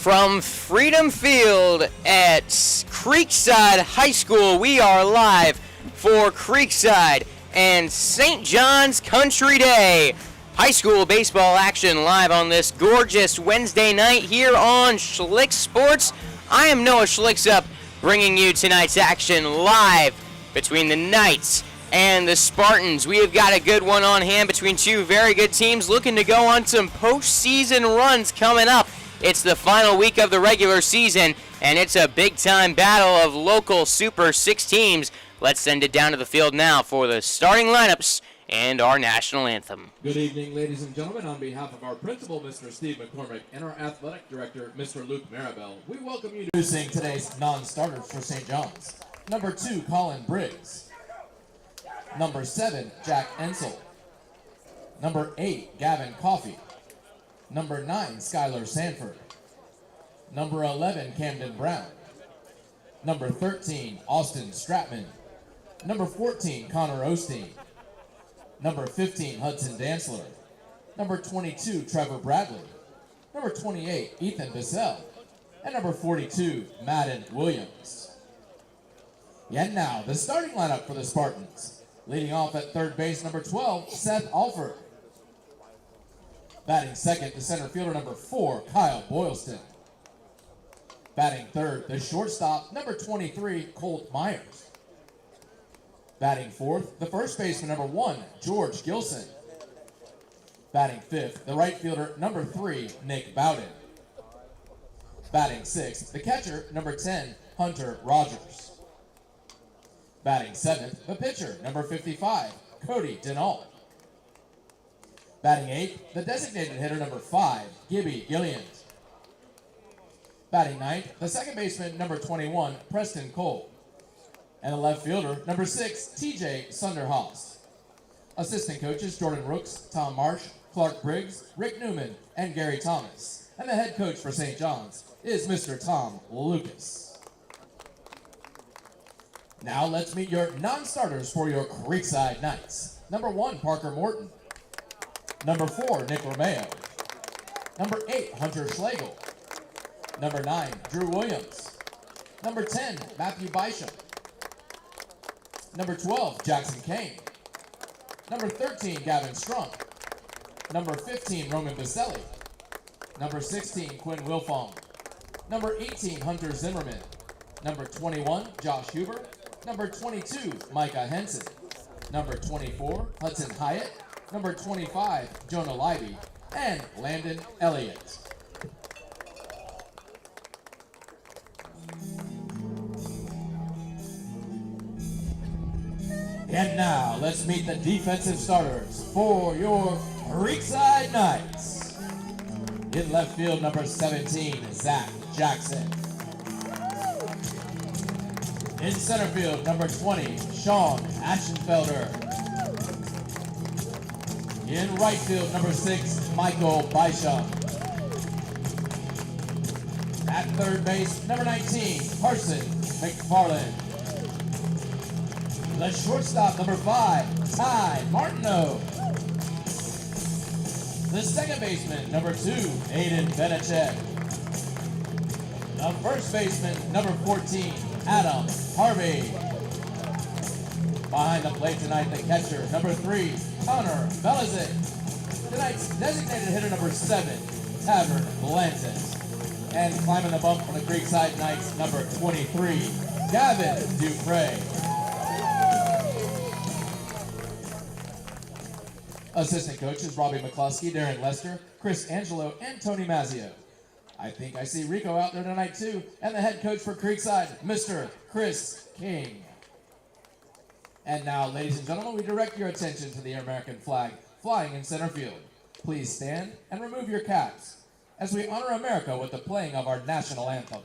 From Freedom Field at Creekside High School, we are live for Creekside and St. John's Country Day. High school baseball action live on this gorgeous Wednesday night here on Schlick Sports. I am Noah Schlicksup, bringing you tonight's action live between the Knights and the Spartans. We have got a good one on hand between two very good teams looking to go on some postseason runs coming up. It's the final week of the regular season, and it's a big-time battle of local Super 6 teams. Let's send it down to the field now for the starting lineups and our national anthem. Good evening, ladies and gentlemen. On behalf of our principal, Mr. Steve McCormick, and our athletic director, Mr. Luke Maribel, we welcome you to introducing today's non-starters for St. John's. Number 2, Colin Briggs. Number 7, Jack Ensel. Number 8, Gavin Coffey. Number 9, Skylar Sanford. Number 11, Camden Brown. Number 13, Austin Stratman. Number 14, Connor Osteen. Number 15, Hudson Dantzler. Number 22, Trevor Bradley. Number 28, Ethan Bissell. And number 42, Madden Williams. And now, the starting lineup for the Spartans. Leading off at third base, number 12, Seth Alford. Batting second, the center fielder, number 4, Kyle Boylston. Batting third, the shortstop, number 23, Colt Myers. Batting fourth, the first baseman, number 1, George Gilson. Batting fifth, the right fielder, number 3, Nick Bowden. Batting sixth, the catcher, number 10, Hunter Rogers. Batting seventh, the pitcher, number 55, Cody Denault. Batting eighth, the designated hitter, number 5, Gibby Gillians. Batting ninth, the second baseman, number 21, Preston Cole. And the left fielder, number 6, TJ Sunderhaus. Assistant coaches, Jordan Rooks, Tom Marsh, Clark Briggs, Rick Newman, and Gary Thomas. And the head coach for St. John's is Mr. Tom Lucas. Now let's meet your non-starters for your Creekside Knights. Number 1, Parker Morton. Number 4, Nick Romeo. Number 8, Hunter Schlegel. Number 9, Drew Williams. Number 10, Matthew Bishop. Number 12, Jackson Kane. Number 13, Gavin Strunk. Number 15, Roman Baselli. Number 16, Quinn Wilfong. Number 18, Hunter Zimmerman. Number 21, Josh Huber. Number 22, Micah Henson. Number 24, Hudson Hyatt. Number 25, Jonah Libby. And Landon Elliott. And now, let's meet the defensive starters for your Creekside Knights. In left field, number 17, Zach Jackson. In center field, number 20, Sean Aschenfelder. In right field, number 6, Michael Bishop. At third base, number 19, Carson McFarland. The shortstop, number 5, Ty Martineau. The second baseman, number 2, Aiden Benachet. The first baseman, number 14, Adam Harvey. Behind the plate tonight, the catcher, number 3, Connor Belizic. Tonight's designated hitter, number 7, Tavern Blanton. And climbing the bump for the Creekside Knights, number 23, Gavin Dupre. Assistant coaches, Robbie McCluskey, Darren Lester, Chris Angelo, and Tony Mazzio. I think I see Rico out there tonight too, and the head coach for Creekside, Mr. Chris King. And now, ladies and gentlemen, we direct your attention to the American flag flying in center field. Please stand and remove your caps as we honor America with the playing of our national anthem.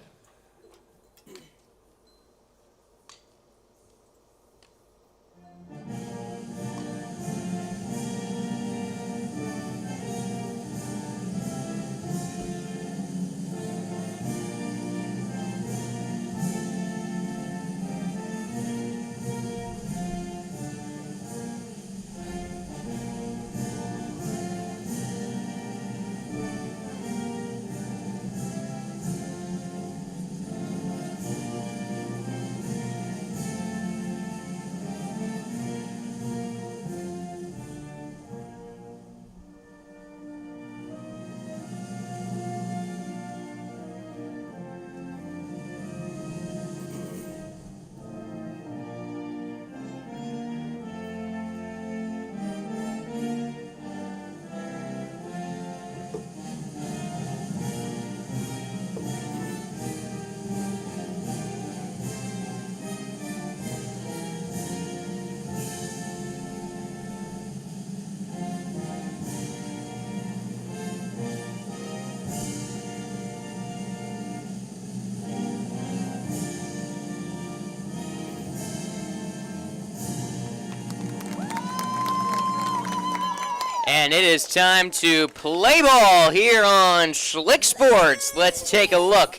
And it is time to play ball here on Schlick Sports. Let's take a look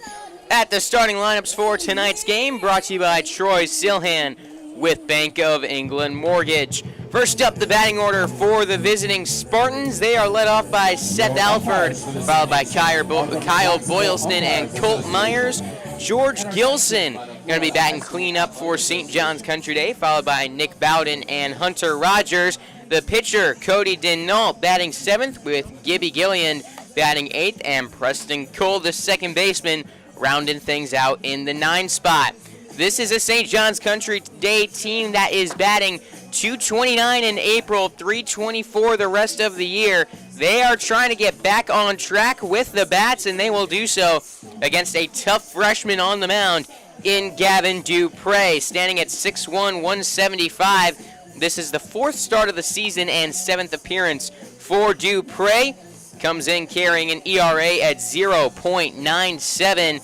at the starting lineups for tonight's game, brought to you by Troy Silhan with Bank of England Mortgage. First up, the batting order for the visiting Spartans. They are led off by Seth Alford, followed by Kyle Boylston and Colt Myers. George Gilson going to be batting cleanup for St. John's Country Day, followed by Nick Bowden and Hunter Rogers. The pitcher, Cody Denault, batting 7th, with Gibby Gillian batting 8th, and Preston Cole, the second baseman, rounding things out in the 9 spot. This is a St. John's Country Day team that is batting .229 in April, .324 the rest of the year. They are trying to get back on track with the bats, and they will do so against a tough freshman on the mound in Gavin Dupre, standing at 6'1", 175. This is the 4th start of the season and 7th appearance for Dupre. Comes in carrying an ERA at 0.97.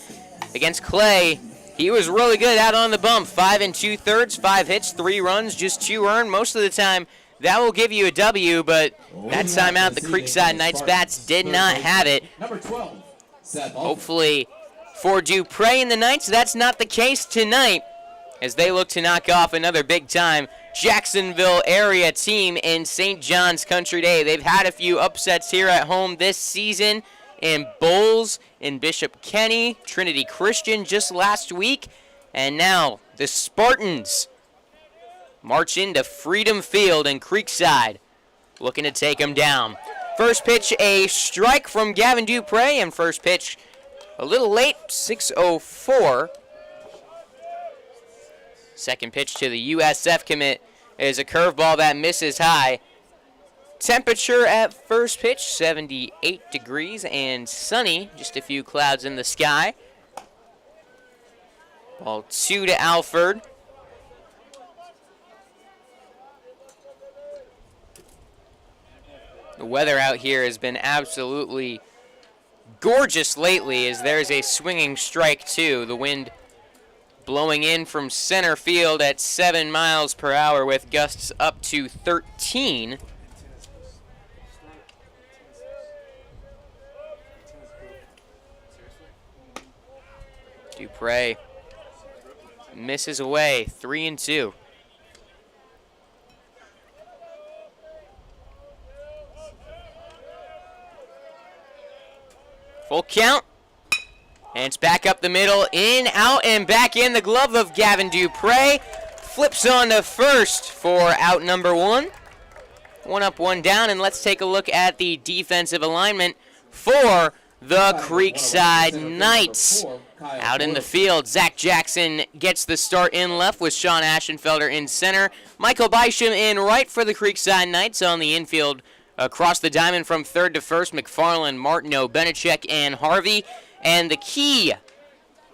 Against Clay, he was really good out on the bump. 5 2/3, 5 hits, 3 runs, just 2 earned. Most of the time, that will give you a W, but that time out, the Creekside Knights bats did not have it. Number 12, Seth Alford. Hopefully for Dupre and the Knights, that's not the case tonight, as they look to knock off another big-time Jacksonville area team in St. John's Country Day. They've had a few upsets here at home this season in Bowles, in Bishop Kenny, Trinity Christian just last week, and now the Spartans march into Freedom Field in Creekside, looking to take them down. First pitch, a strike from Gavin Dupre, and first pitch a little late, 6:04. Second pitch to the USF commit is a curveball that misses high. Temperature at first pitch, 78 degrees and sunny. Just a few clouds in the sky. Ball 2 to Alford. The weather out here has been absolutely gorgeous lately, as there's a swinging strike too. The wind blowing in from center field at 7 miles per hour with gusts up to 13. Dupre misses away, 3-2. Full count. And it's back up the middle, in, out, and back in. The glove of Gavin Dupre flips on to first for out number 1. 1 up, 1 down, and let's take a look at the defensive alignment for the Creekside Knights. Out in the field, Zach Jackson gets the start in left with Sean Aschenfelder in center. Michael Bysham in right for the Creekside Knights. On the infield, across the diamond from third to first, McFarland, Martineau, Benechek, and Harvey. And the key,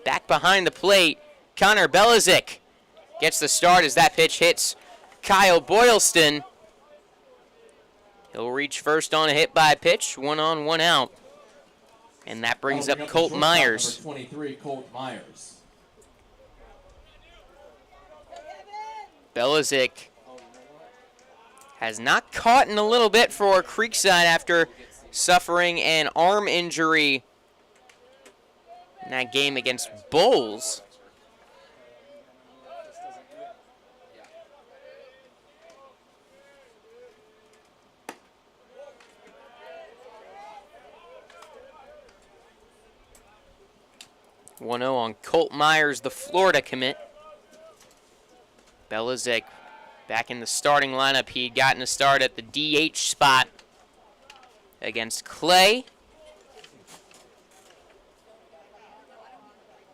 back behind the plate, Connor Belizik gets the start as that pitch hits Kyle Boylston. He'll reach first on a hit by pitch, 1 on, 1 out. And that brings up Colt Myers. Number 23, Colt Myers. Belizik has not caught in a little bit for Creekside after suffering an arm injury in that game against Bowles. (1-0) on Colt Myers, the Florida commit. Belizik back in the starting lineup. He'd gotten a start at the DH spot against Clay.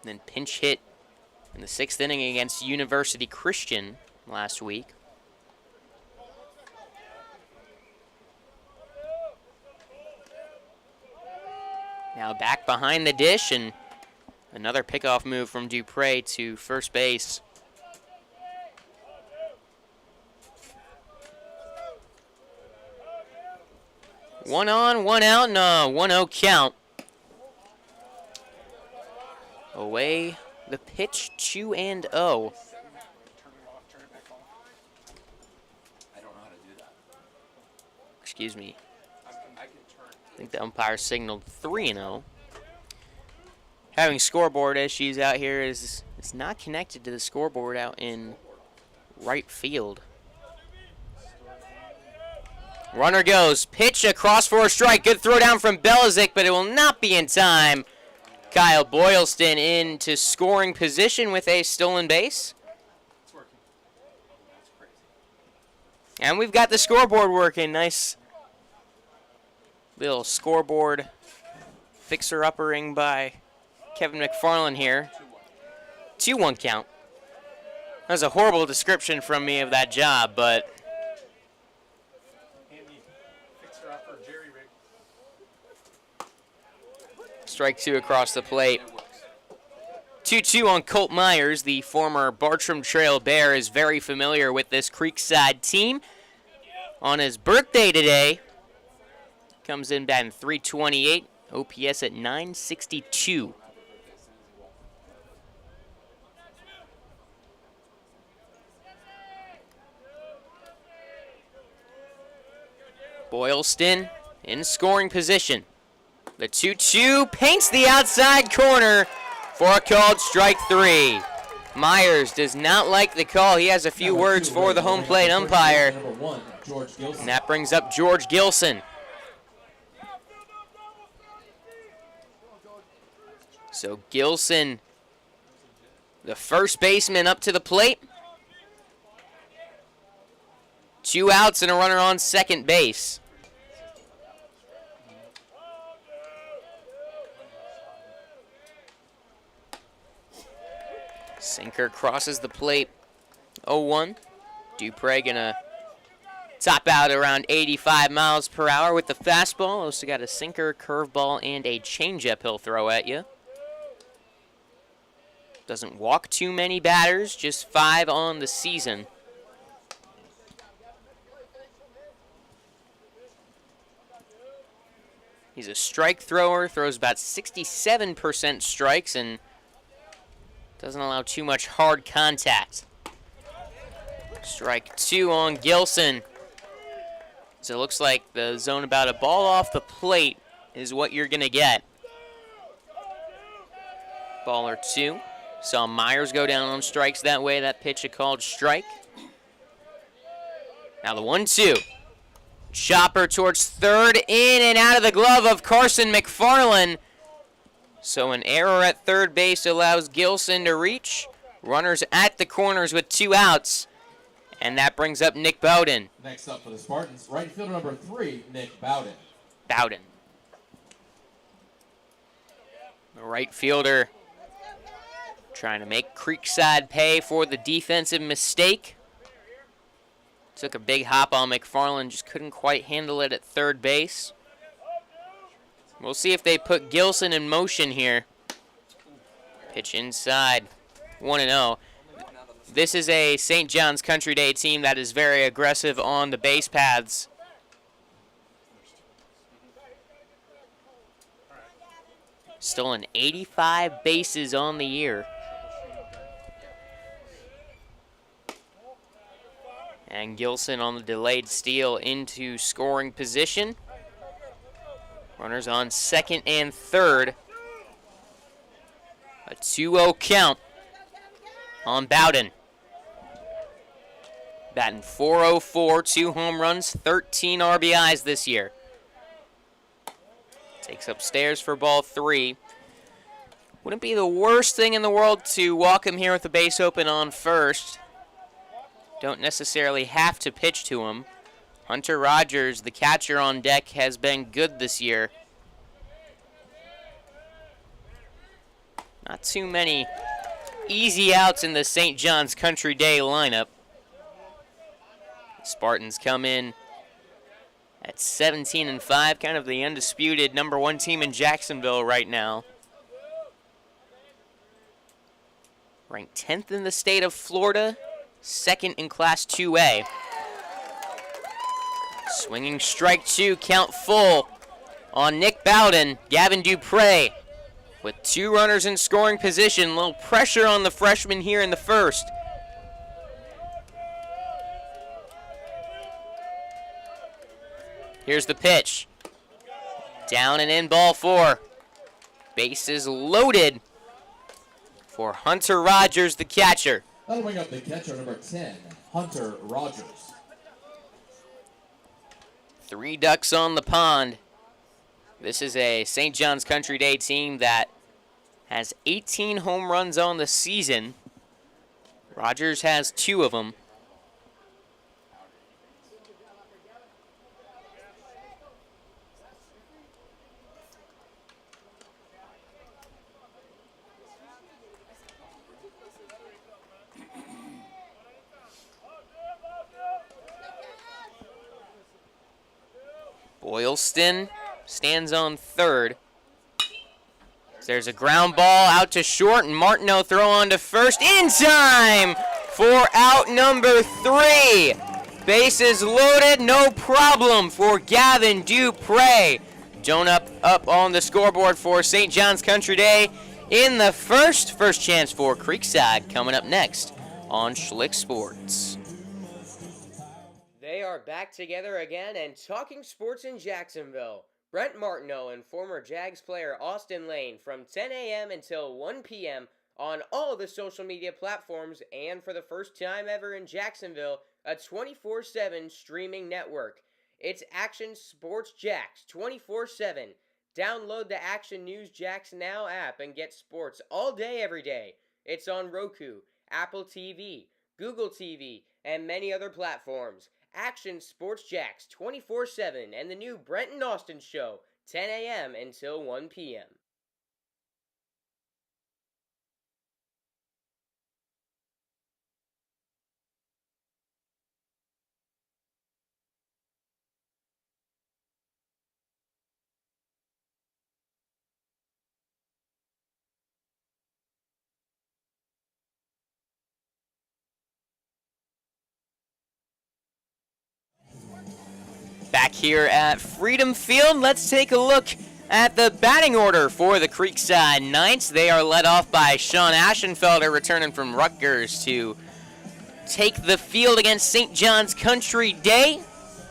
Then pinch hit in the 6th inning against University Christian last week. Now back behind the dish, and another pickoff move from Dupre to first base. One on, 1 out, and a 1-0 count. Away the pitch, 2-0. I don't know how to do that. excuse me. I think the umpire signaled 3-0. Having scoreboard issues out here is not connected to the scoreboard out in right field. Runner goes, pitch across for a strike. Good throw down from Belizik, but it will not be in time. Kyle Boylston into scoring position with a stolen base. And we've got the scoreboard working. Nice little scoreboard fixer-uppering by Kevin McFarland here. 2-1 count. That was a horrible description from me of that job, but strike 2 across the plate. 2-2 on Colt Myers. The former Bartram Trail Bear is very familiar with this Creekside team. On his birthday today, comes in batting .328, OPS at .962. Boylston in scoring position. The 2-2 paints the outside corner for a called strike 3. Myers does not like the call. He has a few words for the home plate umpire. And that brings up George Gilson. So Gilson, the first baseman, up to the plate. 2 outs and a runner on second base. Sinker crosses the plate. 0-1. Dupre gonna top out around 85 miles per hour with the fastball. Also got a sinker, curveball, and a changeup he'll throw at you. Doesn't walk too many batters, just 5 on the season. He's a strike thrower, throws about 67% strikes, and doesn't allow too much hard contact. Strike 2 on Gilson. So it looks like the zone about a ball off the plate is what you're going to get. Baller 2. Saw Myers go down on strikes that way. That pitch a called strike. Now the 1-2. Chopper towards third, in and out of the glove of Carson McFarland. So an error at third base allows Gilson to reach. Runners at the corners with 2 outs. And that brings up Nick Bowden. Next up for the Spartans, right fielder number 3, Nick Bowden. Bowden. The right fielder trying to make Creekside pay for the defensive mistake. Took a big hop on McFarland, just couldn't quite handle it at third base. We'll see if they put Gilson in motion here. Pitch inside, 1-0. This is a St. John's Country Day team that is very aggressive on the base paths. Stolen 85 bases on the year. And Gilson on the delayed steal into scoring position. Runners on second and third. A 2-0 count on Bowden. Batting .404, 2 home runs, 13 RBIs this year. Takes upstairs for ball 3. Wouldn't be the worst thing in the world to walk him here with the base open on first. Don't necessarily have to pitch to him. Hunter Rogers, the catcher on deck, has been good this year. Not too many easy outs in the St. John's Country Day lineup. Spartans come in at 17-5, kind of the undisputed #1 team in Jacksonville right now. Ranked 10th in the state of Florida, 2nd in Class 2A. Swinging strike 2, count full on Nick Bowden. Gavin Dupre with 2 runners in scoring position. A little pressure on the freshman here in the first. Here's the pitch. Down and in, ball 4. Bases loaded for Hunter Rogers, the catcher. That'll bring up the catcher, number 10, Hunter Rogers. 3 ducks on the pond. This is a St. John's Country Day team that has 18 home runs on the season. Rogers has 2 of them. Boylston stands on third. There's a ground ball out to short, and Martineau throw on to first in time for out number 3. Bases loaded, no problem for Gavin Dupre. Joan up on the scoreboard for St. John's Country Day in the first chance for Creekside coming up next on Schlick Sports. They are back together again and talking sports in Jacksonville. Brent Martineau and former Jags player Austin Lane from 10 a.m. until 1 p.m. on all the social media platforms, and for the first time ever in Jacksonville, a 24/7 streaming network. It's Action Sports Jax 24/7. Download the Action News Jax Now app and get sports all day, every day. It's on Roku, Apple TV, Google TV, and many other platforms. Action Sports Jax 24/7 and the new Brent and Austin Show, 10 a.m. until 1 p.m. Back here at Freedom Field, let's take a look at the batting order for the Creekside Knights. They are led off by Sean Aschenfelder, returning from Rutgers to take the field against St. John's Country Day.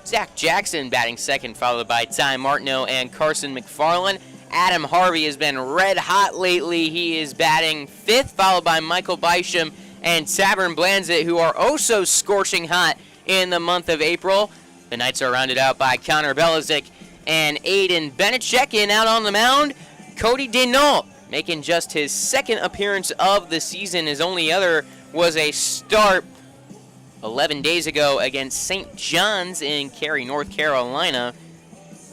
Zach Jackson batting second, followed by Ty Martineau and Carson McFarland. Adam Harvey has been red hot lately. He is batting fifth, followed by Michael Bysham and Tavern Blanzett, who are oh so scorching hot in the month of April. The Knights are rounded out by Connor Belichick and Aiden Benechek. And out on the mound, Cody Denault, making just his second appearance of the season. His only other was a start 11 days ago against St. John's in Cary, North Carolina.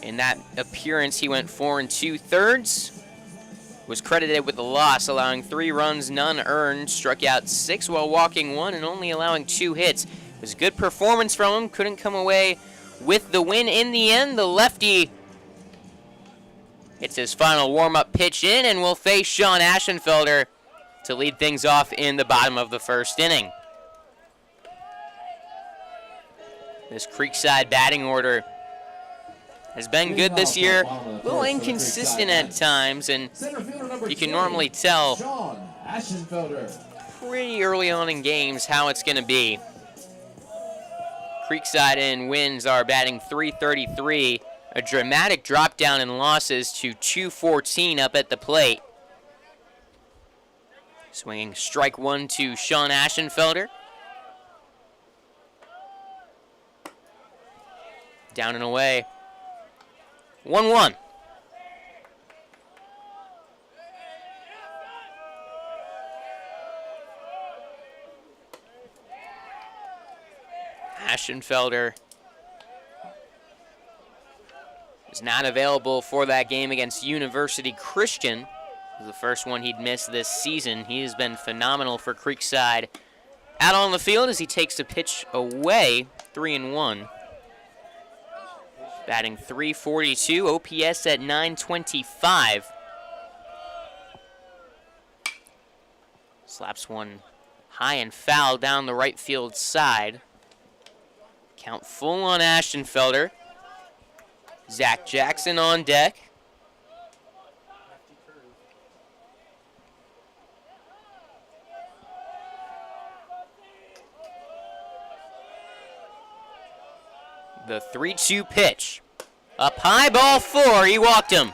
In that appearance, he went 4 2/3. Was credited with the loss, allowing 3 runs, none earned. Struck out 6 while walking 1 and only allowing 2 hits. It was a good performance from him. Couldn't come away with the win in the end. The lefty hits his final warm-up pitch in and will face Sean Aschenfelder to lead things off in the bottom of the first inning. This Creekside batting order has been good this year. A little inconsistent at times, and you can normally tell pretty early on in games how it's going to be. Creekside in wins are batting .333, a dramatic drop down in losses to .214 up at the plate. Swinging strike 1 to Sean Aschenfelder. Down and away. 1-1. Aschenfelder is not available for that game against University Christian. It was the first one he'd missed this season. He has been phenomenal for Creekside out on the field as he takes the pitch away, 3-1. Batting .342, OPS at .925. Slaps one high and foul down the right field side. Count full on Aschenfelder. Zach Jackson on deck. The 3-2 pitch. Up high, ball 4. He walked him.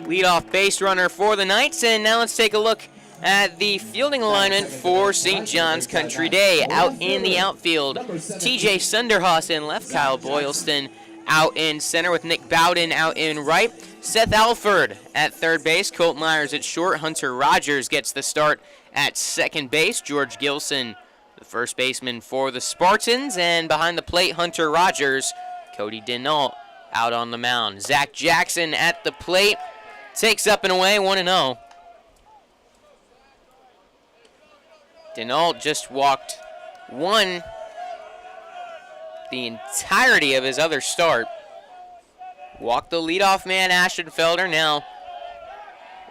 Leadoff base runner for the Knights, and now let's take a look at the fielding alignment for St. John's Country Day. Out in the outfield, TJ Sunderhaus in left, Kyle Boylston out in center with Nick Bowden out in right. Seth Alford at third base, Colt Myers at short, Hunter Rogers gets the start at second base, George Gilson, the first baseman for the Spartans, and behind the plate, Hunter Rogers, Cody Denault out on the mound. Zach Jackson at the plate, takes up and away, 1-0. Denault just walked one the entirety of his other start. Walked the leadoff man, Aschenfelder. Now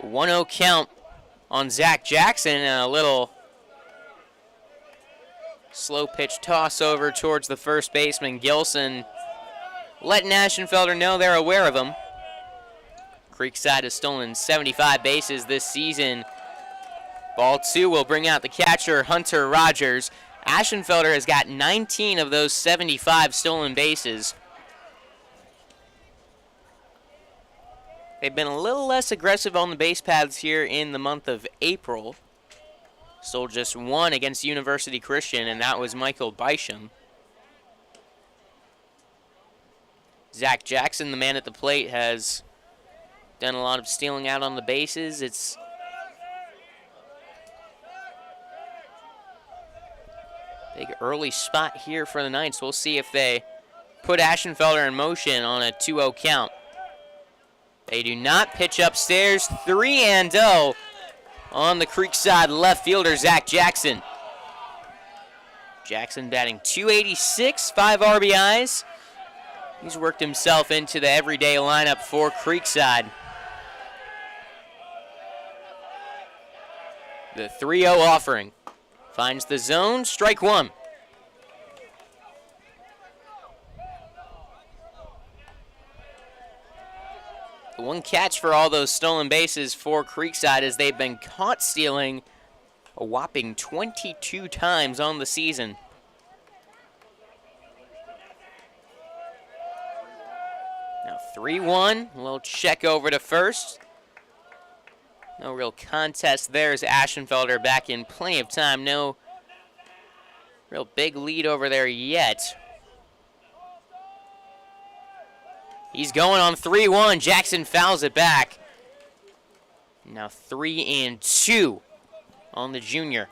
1-0 count on Zach Jackson, and a little slow pitch toss over towards the first baseman, Gilson, letting Aschenfelder know they're aware of him. Creekside has stolen 75 bases this season. Ball 2 will bring out the catcher, Hunter Rogers. Aschenfelder has got 19 of those 75 stolen bases. They've been a little less aggressive on the base paths here in the month of April. Stole just one against University Christian, and that was Michael Bysham. Zach Jackson, the man at the plate, has done a lot of stealing out on the bases. It's big early spot here for the Knights. We'll see if they put Aschenfelder in motion on a 2-0 count. They do not. Pitch upstairs, 3-0 on the Creekside left fielder, Zach Jackson. Jackson batting .286, 5 RBIs. He's worked himself into the everyday lineup for Creekside. The 3-0 offering. Finds the zone, strike 1. The one catch for all those stolen bases for Creekside is they've been caught stealing a whopping 22 times on the season. Now 3-1, a little check over to first. No real contest there as Aschenfelder back in plenty of time. No real big lead over there yet. He's going on 3-1. Jackson fouls it back. Now 3-2 on the junior.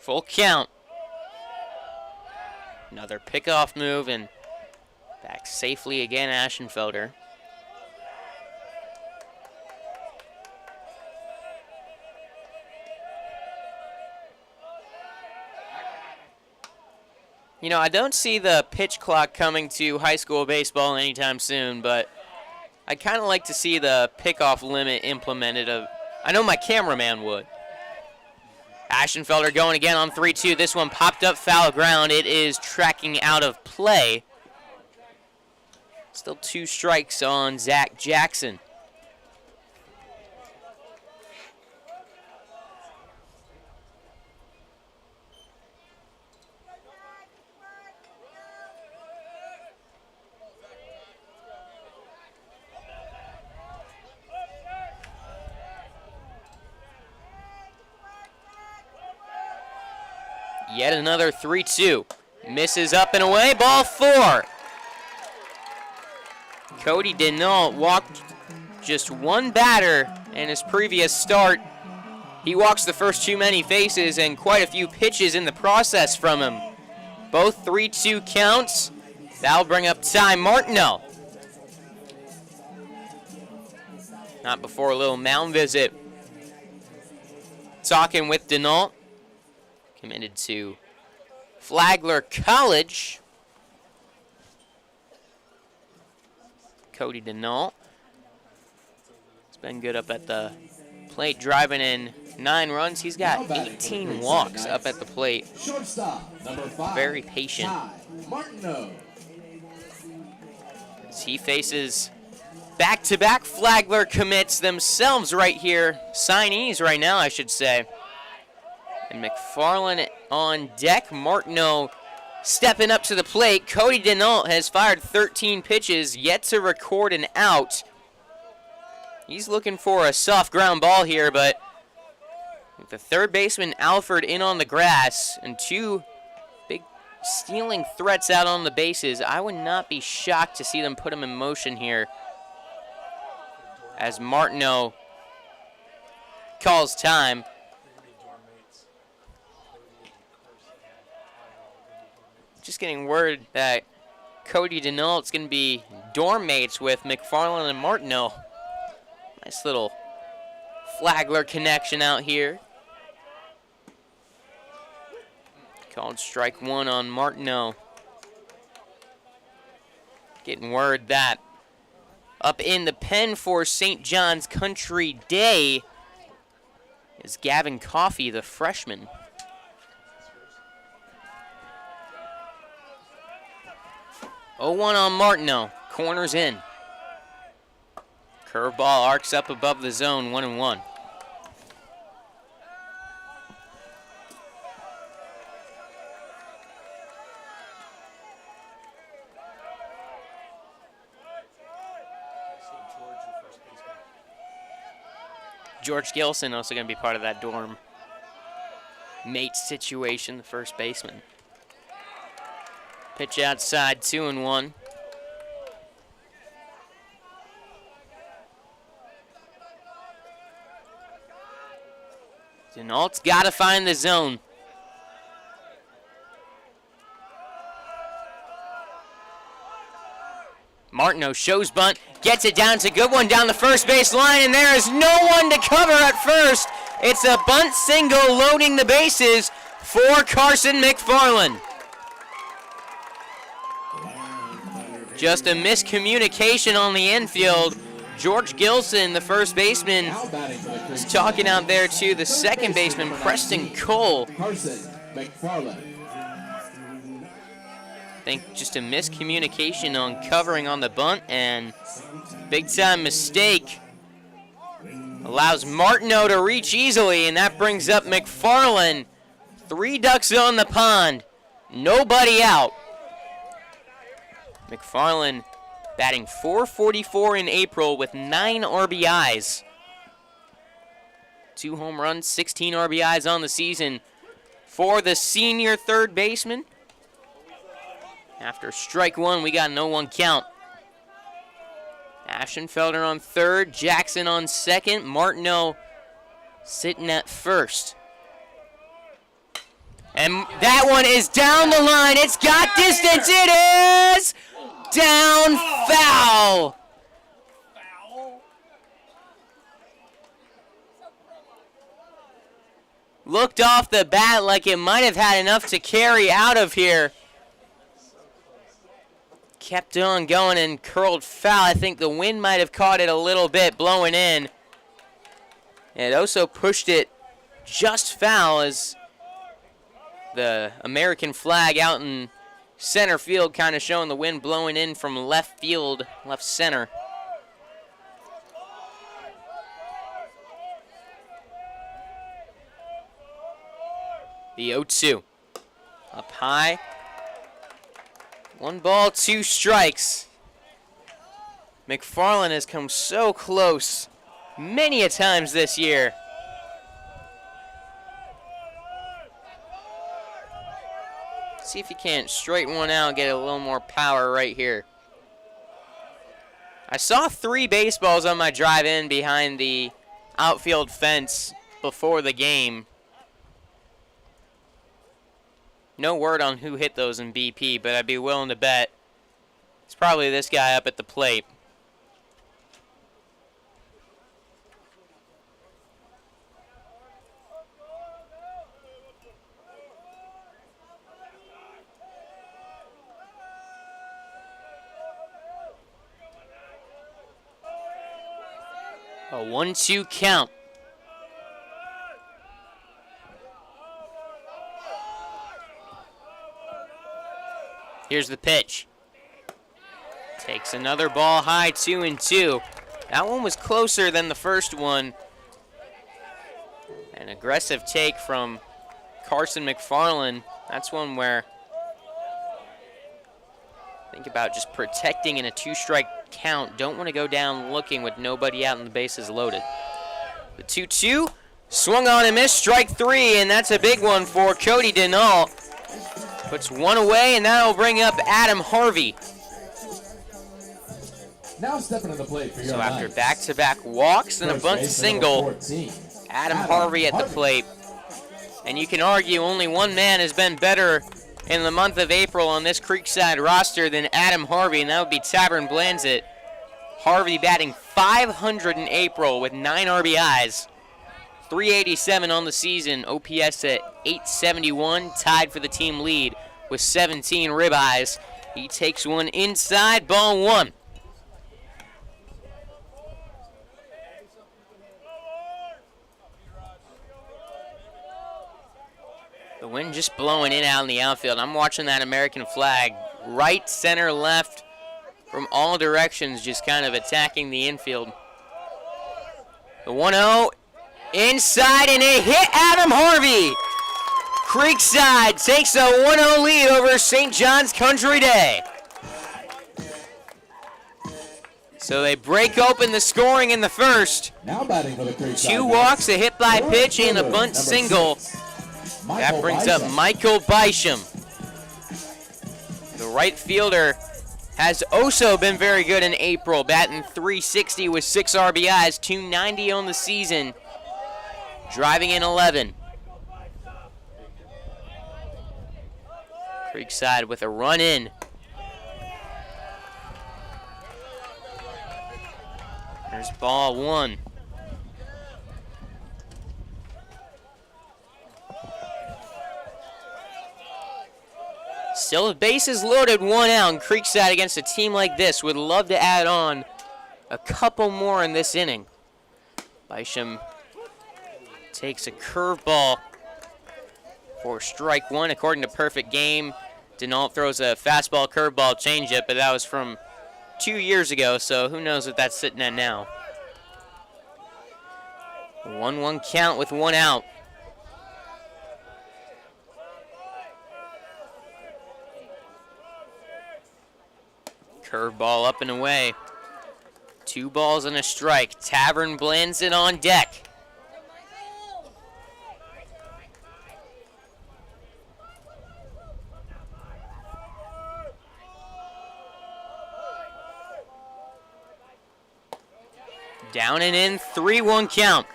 Full count. Another pickoff move, and back safely again, Aschenfelder. You know, I don't see the pitch clock coming to high school baseball anytime soon, but I'd kind of like to see the pickoff limit implemented. I know my cameraman would. Aschenfelder going again on 3-2. This one popped up foul ground. It is tracking out of play. Still 2 strikes on Zach Jackson. Yet another 3-2. Misses up and away. Ball 4. Cody Denault walked just one batter in his previous start. He walks the first too many faces and quite a few pitches in the process from him. Both 3-2 counts. That'll bring up Ty Martineau. Not before a little mound visit. Talking with Denault. Committed to Flagler College. Cody Denault. It's been good up at the plate, driving in 9 runs. He's got 18 walks up at the plate. Shortstop, number 5. Very patient. Martineau. As he faces Back-to-back Flagler commits themselves right here. Signees right now, I should say. And McFarland on deck. Martineau stepping up to the plate. Cody Denault has fired 13 pitches, yet to record an out. He's looking for a soft ground ball here, but with the third baseman Alford in on the grass and two big stealing threats out on the bases, I would not be shocked to see them put him in motion here as Martineau calls time. Just getting word that Cody Denault is going to be dorm mates with McFarland and Martineau. Nice little Flagler connection out here. Called strike one on Martineau. Getting word that up in the pen for St. John's Country Day is Gavin Coffey, the freshman. Oh, 0-1 on Martineau. Corners in. Curveball arcs up above the zone, 1-1. George Gilson also going to be part of that dorm mate situation, the first baseman. Pitch outside, 2-1. Denault's got to find the zone. Martineau shows bunt, gets it down. It's a good one down the first base line, and there is no one to cover at first. It's a bunt single loading the bases for Carson McFarland. Just a miscommunication on the infield. George Gilson, the first baseman, is talking out there to the second baseman, Preston Cole. Carson McFarland. I think just a miscommunication on covering on the bunt, and big-time mistake allows Martineau to reach easily, and that brings up McFarland. 3 ducks on the pond, nobody out. McFarland batting .444 in April with 9 RBIs. 2 home runs, 16 RBIs on the season for the senior third baseman. After strike one, we got an 0-1 count. Aschenfelder on third, Jackson on second, Martineau sitting at first. And that one is down the line. It's got distance. It is down, foul. Looked off the bat like it might have had enough to carry out of here. Kept on going and curled foul. I think the wind might have caught it a little bit blowing in. It also pushed it just foul as the American flag out in center field kind of showing the wind blowing in from left field, left center. The 0-2. Up high. 1 ball, 2 strikes. McFarland has come so close many a times this year. See if he can't straighten one out and get a little more power right here. I saw 3 baseballs on my drive in behind the outfield fence before the game. No word on who hit those in BP, but I'd be willing to bet it's probably this guy up at the plate. A 1-2 count. Here's the pitch. Takes another ball high, 2-2. That one was closer than the first one. An aggressive take from Carson McFarland. That's one where think about just protecting in a 2-strike count. Don't want to go down looking with nobody out and the bases loaded. The 2-2 swung on and missed, strike 3, and that's a big one for Cody Denault. Puts one away, and that'll bring up Adam Harvey. Now stepping to the plate for your So after back-to-back walks and a bunt single, Adam Harvey at the plate. And you can argue only one man has been better in the month of April on this Creekside roster than Adam Harvey, and that would be Tavern Blanzett. Harvey batting .500 in April with 9 RBIs. .387 on the season, OPS at .871, tied for the team lead with 17 ribeyes. He takes one inside, ball 1. The wind just blowing in out in the outfield. I'm watching that American flag. Right, center, left, from all directions, just kind of attacking the infield. The 1-0 inside, and it hit Adam Harvey. Creekside takes a 1-0 lead over St. John's Country Day. So they break open the scoring in the first. Now batting for the Creekside. 2 walks, a hit by pitch, and a bunt single. That brings up Michael Bisham. The right fielder has also been very good in April, batting .360 with 6 RBIs, .290 on the season, driving in 11. Creekside with a run in. There's ball 1. Still with bases loaded, 1 out, and Creekside against a team like this would love to add on a couple more in this inning. Bisham takes a curveball for strike 1 according to Perfect Game. Denault throws a fastball, curveball, changeup, but that was from 2 years ago, so who knows what that's sitting at now. 1-1 count with 1 out. Curveball up and away. 2 balls and a strike. Tavern Blanzett on deck. Down and in, 3-1 count.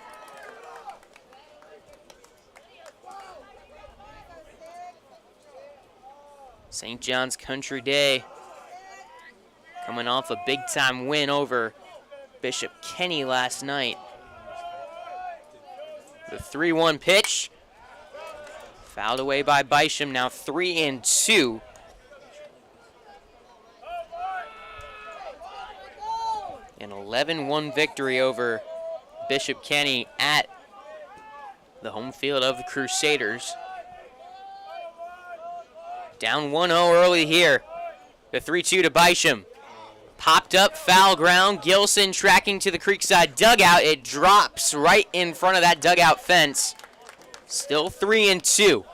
St. John's Country Day coming off a big-time win over Bishop Kenny last night. The 3-1 pitch. Fouled away by Bisham, now 3-2. An 11-1 victory over Bishop Kenny at the home field of the Crusaders. Down 1-0 early here. The 3-2 to Bisham. Popped up, foul ground. Gilson tracking to the Creekside dugout. It drops right in front of that dugout fence. Still 3-2.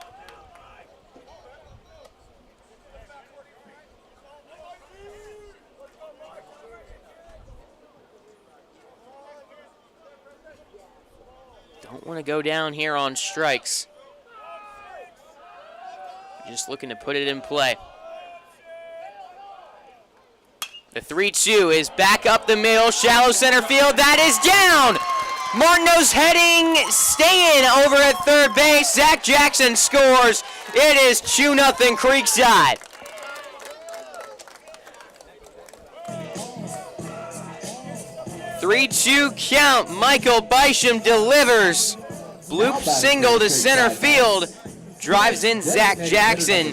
Don't want to go down here on strikes. Just looking to put it in play. The 3-2 is back up the middle, shallow center field. That is down. Martineau's heading, staying over at third base. Zach Jackson scores. It is 2-0 Creekside. Three-two count. Michael Bisham delivers. Bloop single to center field. Drives in Zach Jackson.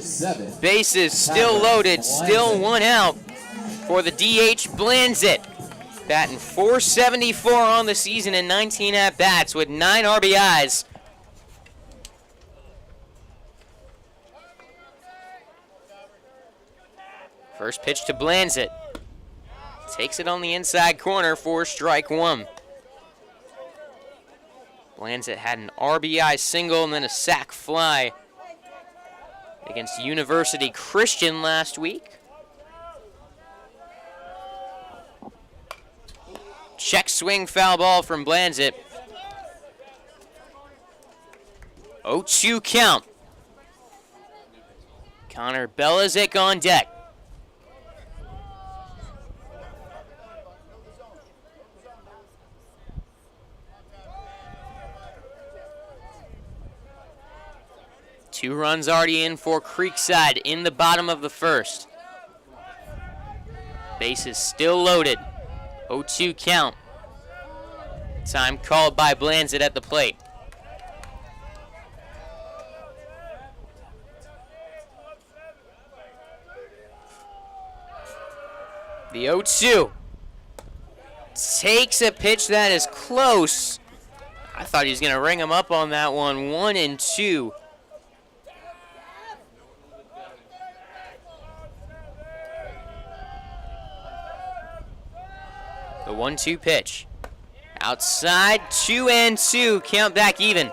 Bases still loaded, still 1 out for the DH Blanzett. Batting .474 on the season and 19 at-bats with 9 RBIs. First pitch to Blanzett. Takes it on the inside corner for strike one. Blanzett had an RBI single and then a sac fly against University Christian last week. Check swing foul ball from Blanzett. 0-2 count. Connor Belizik on deck. Two runs already in for Creekside in the bottom of the first. Bases still loaded. 0-2 count. Time called by Blanzett at the plate. The 0-2 takes a pitch that is close. I thought he was going to ring him up on that one. 1-2. The 1-2 pitch. Outside, 2-2. Count back even.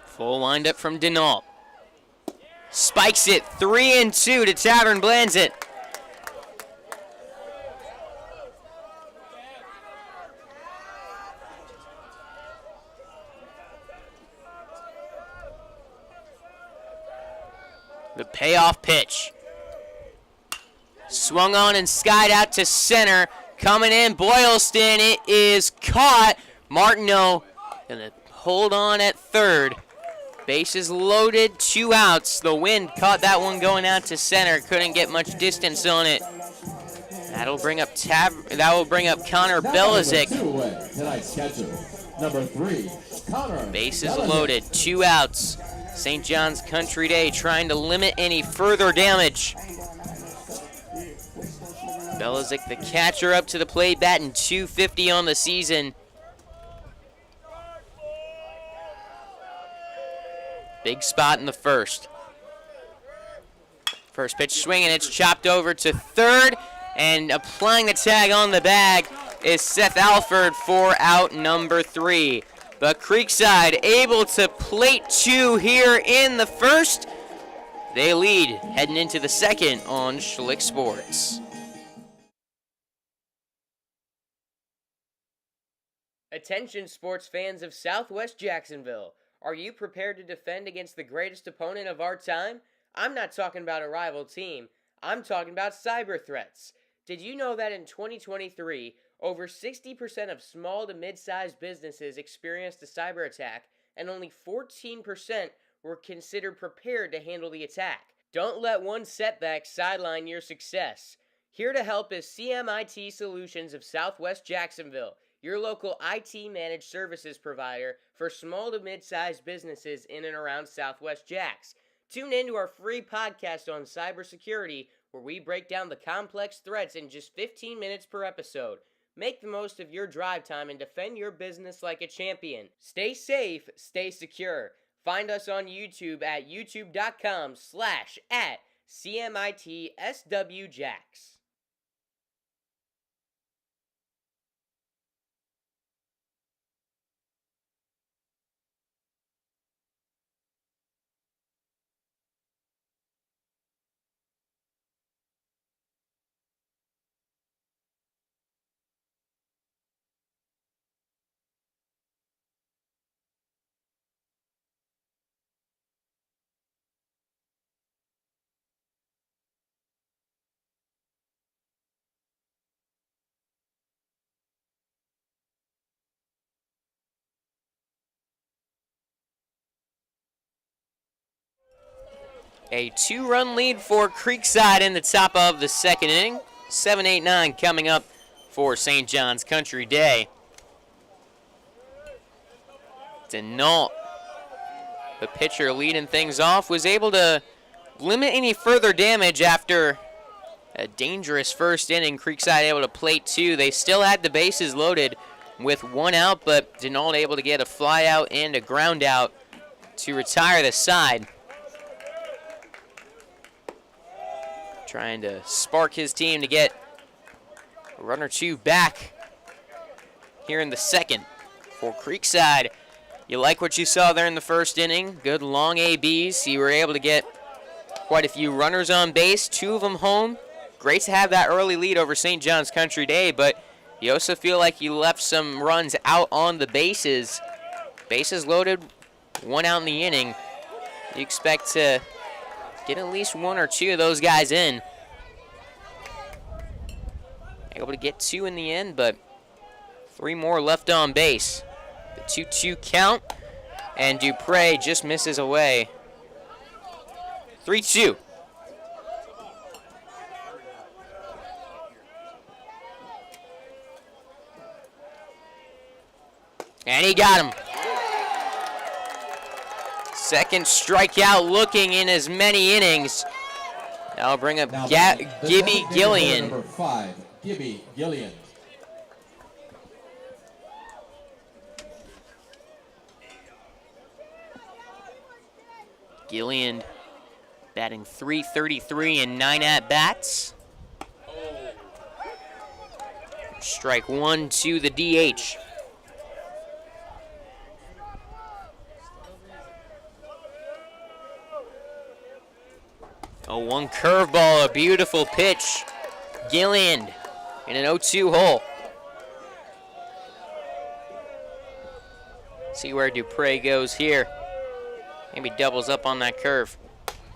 Full windup from Denault. Spikes it, 3-2 to Tavern Blanzett. The payoff pitch. Swung on and skied out to center. Coming in, Boylston. It is caught. Martineau gonna hold on at third. Bases loaded, 2 outs. The wind caught that one going out to center. Couldn't get much distance on it. That'll bring up Connor Belizik. Tonight's catcher, number 3, Connor. Bases Belizik. loaded, 2 outs. St. John's Country Day trying to limit any further damage. Belizik, the catcher, up to the plate, batting .250 on the season. Big spot in the first. First pitch swinging, it's chopped over to third, and applying the tag on the bag is Seth Alford for out number 3. But Creekside able to plate 2 here in the first. They lead heading into the second on Schlick Sports. Attention sports fans of Southwest Jacksonville. Are you prepared to defend against the greatest opponent of our time? I'm not talking about a rival team. I'm talking about cyber threats. Did you know that in 2023, over 60% of small to mid-sized businesses experienced a cyber attack, and only 14% were considered prepared to handle the attack? Don't let one setback sideline your success. Here to help is CMIT Solutions of Southwest Jacksonville, your local IT managed services provider for small to mid-sized businesses in and around Southwest Jacks. Tune in to our free podcast on cybersecurity, where we break down the complex threats in just 15 minutes per episode. Make the most of your drive time and defend your business like a champion. Stay safe, stay secure. Find us on YouTube at youtube.com/@CMITSWJacks. A 2-run lead for Creekside in the top of the second inning. 7-8-9 coming up for St. John's Country Day. Denault, the pitcher leading things off, was able to limit any further damage after a dangerous first inning. Creekside able to plate 2. They still had the bases loaded with 1 out, but Denault able to get a fly out and a ground out to retire the side. Trying to spark his team to get a run or two back here in the second for Creekside. You like what you saw there in the first inning. Good long ABs. You were able to get quite a few runners on base, 2 of them home. Great to have that early lead over St. John's Country Day, but you also feel like you left some runs out on the bases. Bases loaded, 1 out in the inning. You expect to get at least 1 or 2 of those guys in. Able to get 2 in the end, but 3 more left on base. The 2-2 count, and Dupre just misses away. 3-2. And he got him. Second strikeout looking in as many innings. That'll bring up Gibby Gillian. Number 5, Gibby Gillian. Gillian batting .333 and 9 at-bats. Strike 1 to the DH. A 1 curveball, a beautiful pitch. Gillian in an 0-2 hole. See where Dupre goes here. Maybe doubles up on that curve.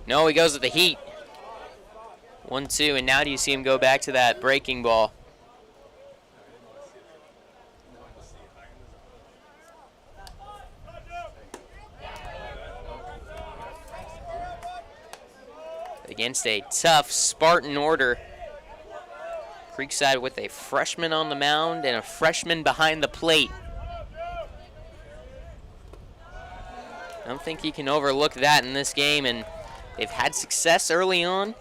No, he goes with the heat. 1-2, and now do you see him go back to that breaking ball? Against a tough Spartan order. Creekside with a freshman on the mound and a freshman behind the plate. I don't think you can overlook that in this game, and they've had success early on.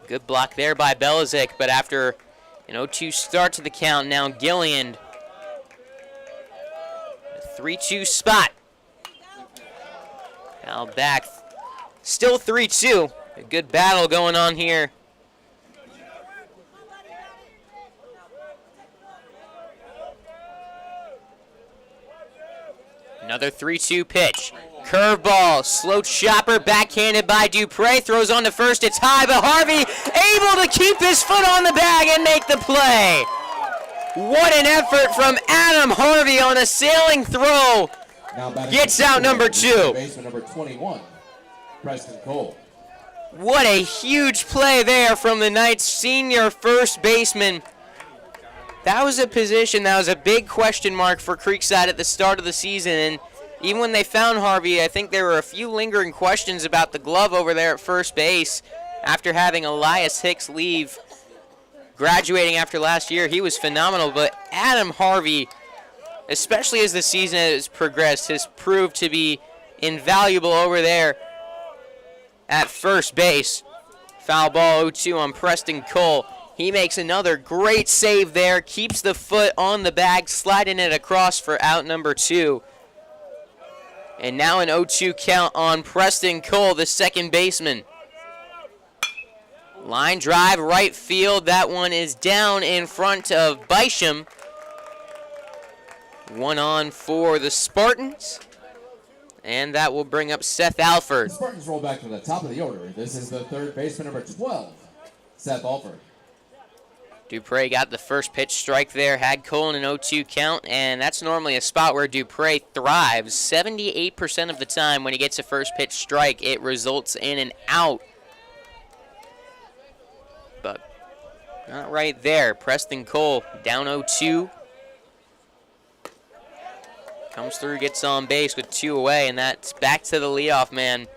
Good block there by Belizik, but after an 0-2 start to the count, now Gillian. A 3-2 spot. Now back. Still 3-2. A good battle going on here. Another 3-2 pitch. Curveball, slow chopper, backhanded by Dupre, throws on to first, it's high, but Harvey able to keep his foot on the bag and make the play. What an effort from Adam Harvey on a sailing throw. Gets out number 2. Baseman number 21, Preston Cole. What a huge play there from the Knights' senior first baseman. That was a position that was a big question mark for Creekside at the start of the season, and even when they found Harvey, I think there were a few lingering questions about the glove over there at first base after having Elias Hicks leave. Graduating after last year, he was phenomenal, but Adam Harvey, especially as the season has progressed, has proved to be invaluable over there at first base. Foul ball 0-2 on Preston Cole. He makes another great save there, keeps the foot on the bag, sliding it across for out number 2. And now an 0-2 count on Preston Cole, the second baseman. Line drive, right field. That one is down in front of Bisham. 1 on for the Spartans. And that will bring up Seth Alford. The Spartans roll back to the top of the order. This is the third baseman, number 12, Seth Alford. Dupre got the first pitch strike there, had Cole in an 0-2 count, and that's normally a spot where Dupre thrives. 78% of the time when he gets a first pitch strike, it results in an out. But not right there. Preston Cole down 0-2. Comes through, gets on base with 2 away, and that's back to the leadoff man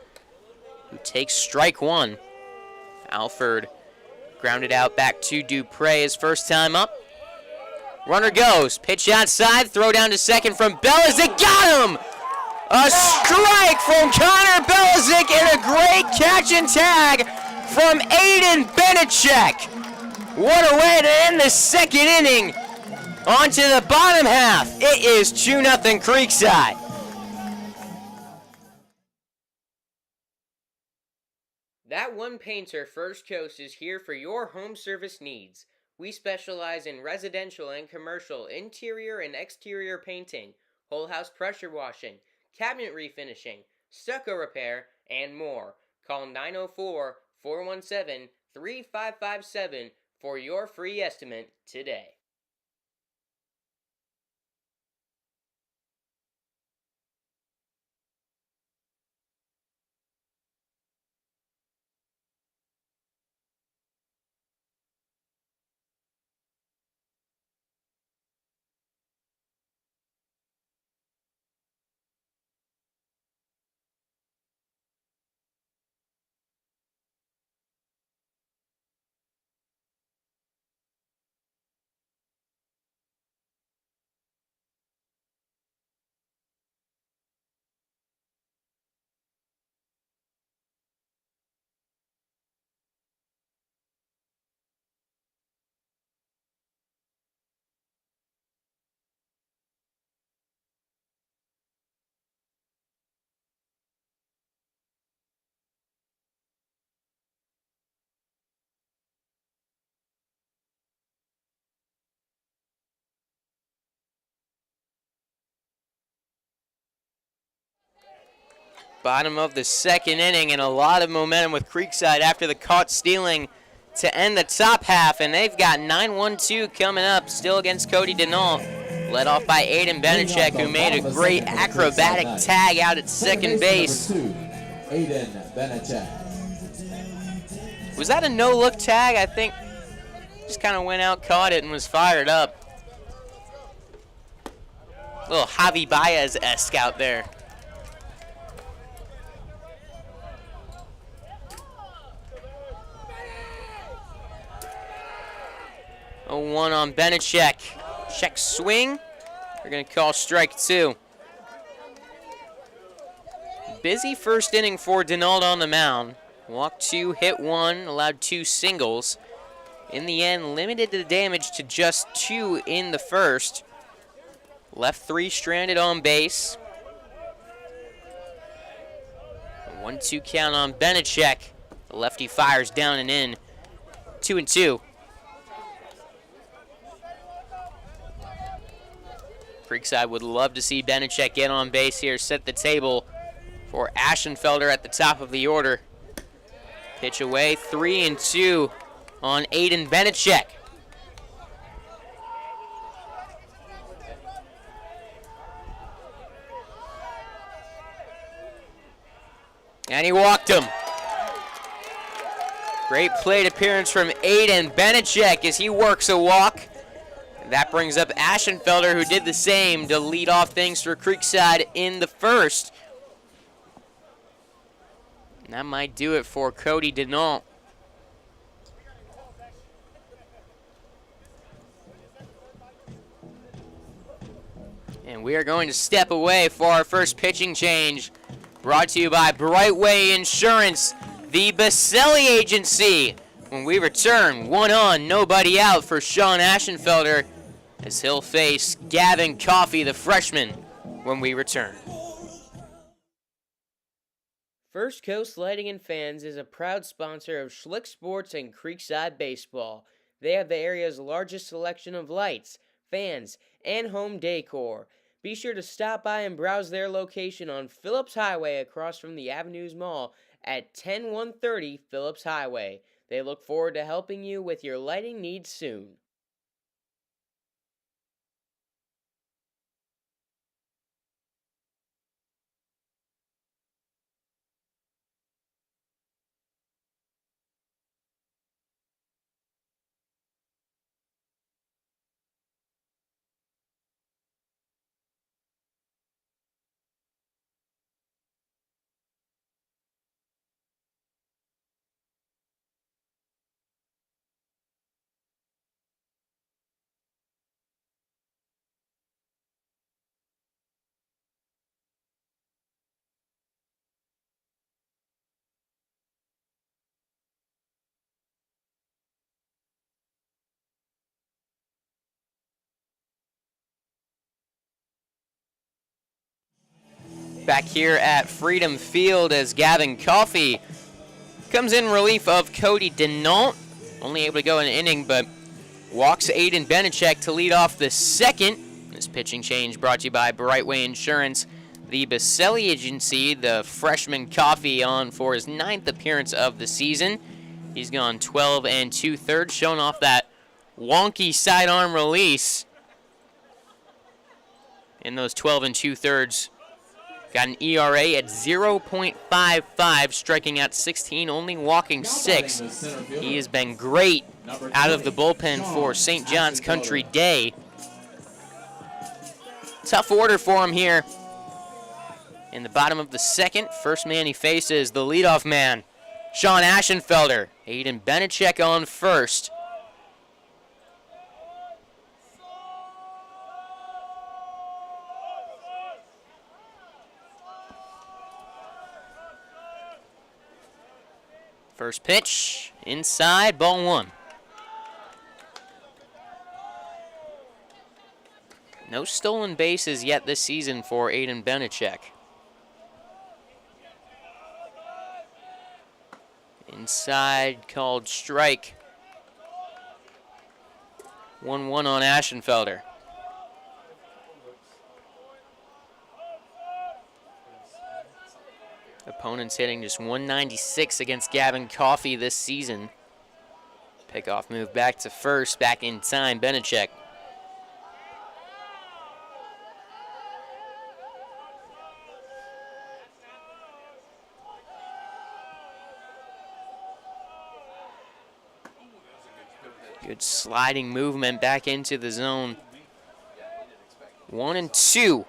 who takes strike 1. Alford grounded out back to Dupre his first time up. Runner goes. Pitch outside. Throw down to second from Belizik. Got him! A strike from Connor Belizik and a great catch and tag from Aiden Benechek. What a way to end the second inning. On to the bottom half. It is 2-0 Creekside. That One Painter First Coast is here for your home service needs. We specialize in residential and commercial interior and exterior painting, whole house pressure washing, cabinet refinishing, stucco repair, and more. Call 904-417-3557 for your free estimate today. Bottom of the second inning, and a lot of momentum with Creekside after the caught stealing to end the top half, and they've got 9-1-2 coming up, still against Cody Denault, led off by Aiden Benachek, who made a great acrobatic tag out at second base. Aiden Benachek. Was that a no-look tag? I think just kind of went out, caught it, and was fired up. A little Javi Baez-esque out there. 0-1 on Benachek. Check swing. They're going to call strike two. Busy first inning for Denault on the mound. Walked two, hit one, allowed two singles. In the end, limited the damage to just two in the first. Left three stranded on base. 1-2 count on Benachek. The lefty fires down and in. 2-2. Creekside would love to see Benachek get on base here, set the table for Aschenfelder at the top of the order. Pitch away, 3-2 on Aiden Benachek. And he walked him. Great plate appearance from Aiden Benachek as he works a walk. That brings up Aschenfelder, who did the same to lead off things for Creekside in the first. And that might do it for Cody Denault. And we are going to step away for our first pitching change. Brought to you by Brightway Insurance, the Baselli Agency. When we return, 1 on, nobody out for Sean Aschenfelder, as he'll face Gavin Coffey, the freshman, when we return. First Coast Lighting and Fans is a proud sponsor of Schlick Sports and Creekside Baseball. They have the area's largest selection of lights, fans, and home decor. Be sure to stop by and browse their location on Phillips Highway across from the Avenues Mall at 10130 Phillips Highway. They look forward to helping you with your lighting needs soon. back here at Freedom Field as Gavin Coffey comes in relief of Cody Denant. Only able to go an inning, but walks Aiden Benechek to lead off the second. This pitching change brought to you by Brightway Insurance. The Baselli Agency, the freshman Coffey on for his 9th appearance of the season. He's gone 12 2/3, showing off that wonky sidearm release. In those 12 2/3, got an ERA at 0.55, striking out 16, only walking 6. He has been great out of the bullpen for St. John's Country Day. Tough order for him here. In the bottom of the second, first man he faces, the leadoff man, Sean Aschenfelder. Aiden Benechek on first. First pitch, inside, ball 1. No stolen bases yet this season for Aiden Benechek. Inside, called strike. 1-1 on Aschenfelder. Opponents hitting just 196 against Gavin Coffey this season. Pickoff move back to first, back in time, Benechek. Good sliding movement back into the zone. 1-2.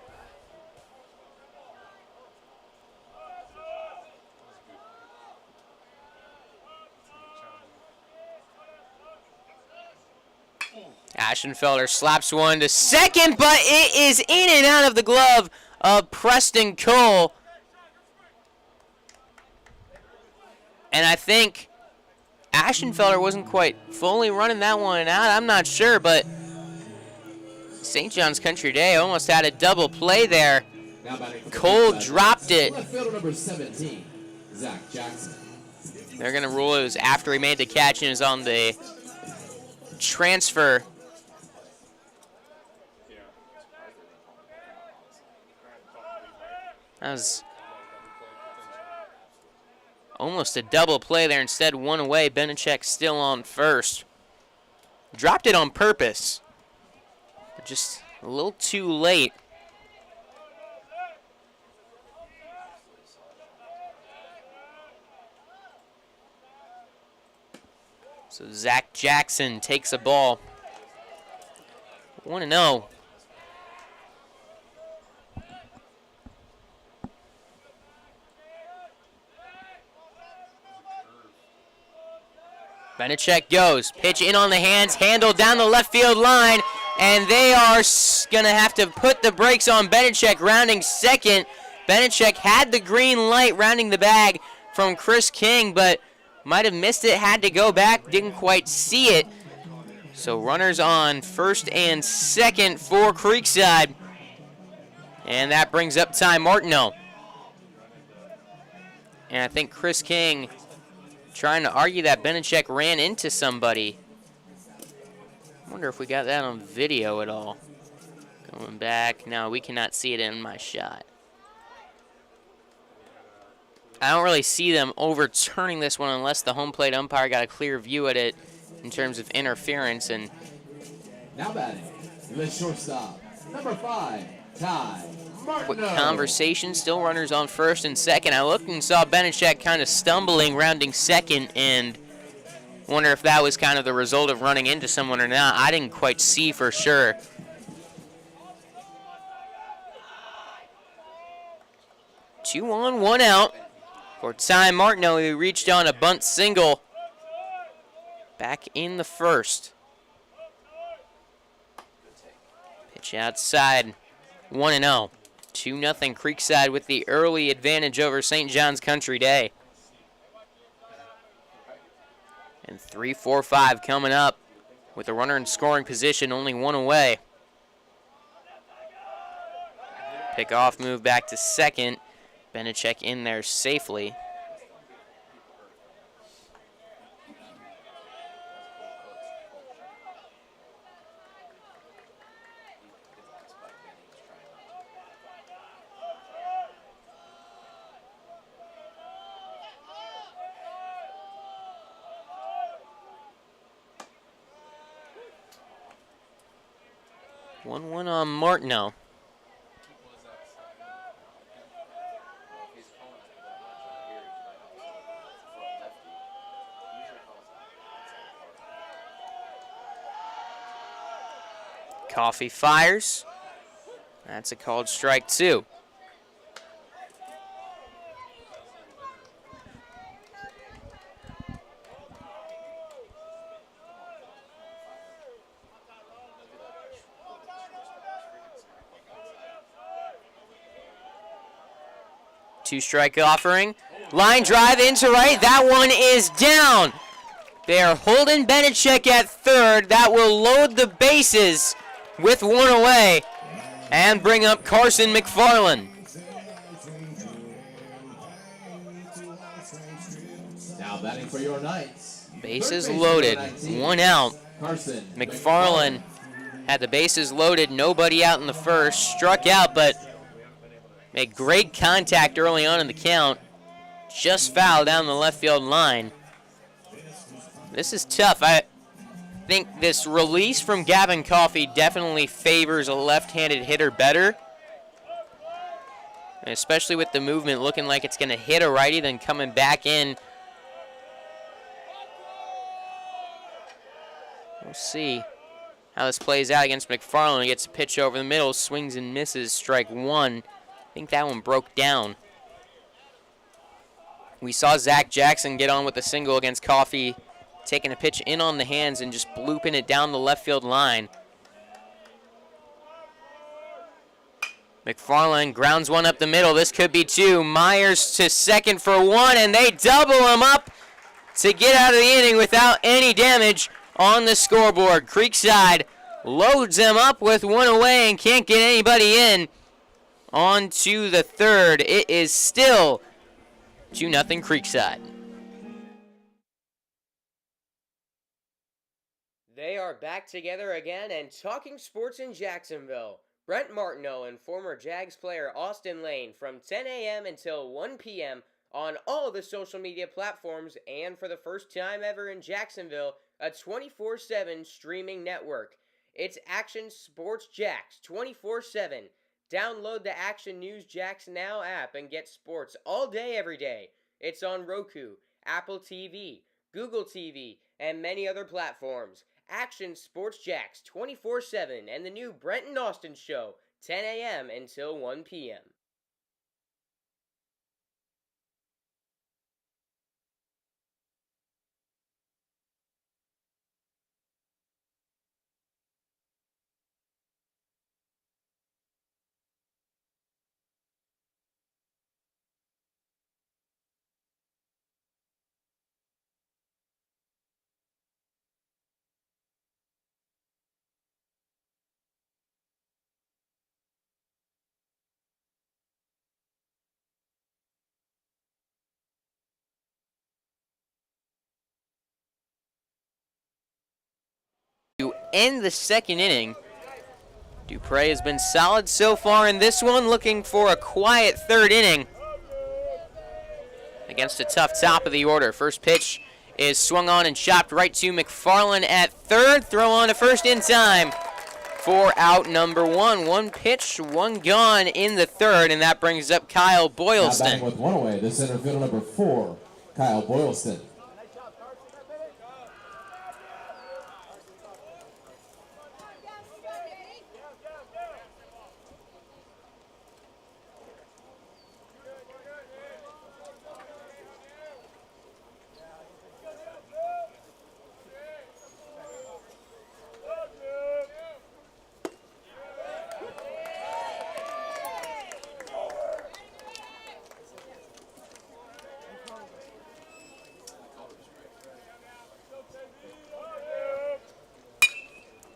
Aschenfelder slaps one to second, but it is in and out of the glove of Preston Cole. And I think Aschenfelder wasn't quite fully running that one out. I'm not sure, but St. John's Country Day almost had a double play there. Cole dropped it. Left fielder number 17, Zach Jackson. They're going to rule it was after he made the catch and is on the transfer. That was almost a double play there. Instead, one away. Benechek still on first. Dropped it on purpose. Just a little too late. So Zach Jackson takes a ball. 1-0. Benechek goes. Pitch in on the hands, handled down the left field line, and they are going to have to put the brakes on Benechek rounding second. Benechek had the green light rounding the bag from Chris King, but might have missed it, had to go back, didn't quite see it. So runners on first and second for Creekside. And that brings up Ty Martineau. And I think Chris King trying to argue that Benechek ran into somebody. I wonder if we got that on video at all. Going back. No, we cannot see it in my shot. I don't really see them overturning this one unless the home plate umpire got a clear view at it in terms of interference. And now batting, the shortstop, number 5, Ty quick Martineau. conversation, still runners on first and second. I looked and saw Benechek kind of stumbling, rounding second, and wonder if that was kind of the result of running into someone or not. I didn't quite see for sure. Two on, one out for Ty Martineau, who reached on a bunt single back in the first. Pitch outside, 1-0. 2-0 Creekside with the early advantage over St. John's Country Day. And 3-4-5 coming up with a runner in scoring position, only one away. Pickoff move back to second. Beneček in there safely. One on Martineau. Coffee fires. That's a called strike 2. Two-strike offering. Line drive into right. That one is down. They are holding Beneček at third. That will load the bases with one away and bring up Carson McFarland. Now batting for your Knights. Bases loaded. One out. Carson McFarland had the bases loaded. Nobody out in the first. Struck out, but made great contact early on in the count. Just fouled down the left field line. This is tough. I think this release from Gavin Coffey definitely favors a left-handed hitter better. And especially with the movement looking like it's going to hit a righty, then coming back in. We'll see how this plays out against McFarland. He gets a pitch over the middle, swings and misses, strike 1. I think that one broke down. We saw Zach Jackson get on with a single against Coffey, taking a pitch in on the hands and just blooping it down the left field line. McFarland grounds one up the middle. This could be 2. Myers to second for 1, and they double him up to get out of the inning without any damage on the scoreboard. Creekside loads them up with one away and can't get anybody in. On to the third. It is still 2-0 Creekside. They are back together again and talking sports in Jacksonville. Brent Martineau and former Jags player Austin Lane from 10 a.m. until 1 p.m. on all the social media platforms, and for the first time ever in Jacksonville, a 24/7 streaming network. It's Action Sports Jacks 24/7. Download the Action News Jacks Now app and get sports all day, every day. It's on Roku, Apple TV, Google TV, and many other platforms. Action Sports Jacks 24/7 and the new Brent and Austin Show, 10 a.m. until 1 p.m. To end the second inning, Dupre has been solid so far in this one, looking for a quiet third inning against a tough top of the order. First pitch is swung on and chopped right to McFarland at third. Throw on to first in time for out number 1. One pitch, one gone in the third, and that brings up Kyle Boylston. Now batting with one away, the center fielder number 4, Kyle Boylston.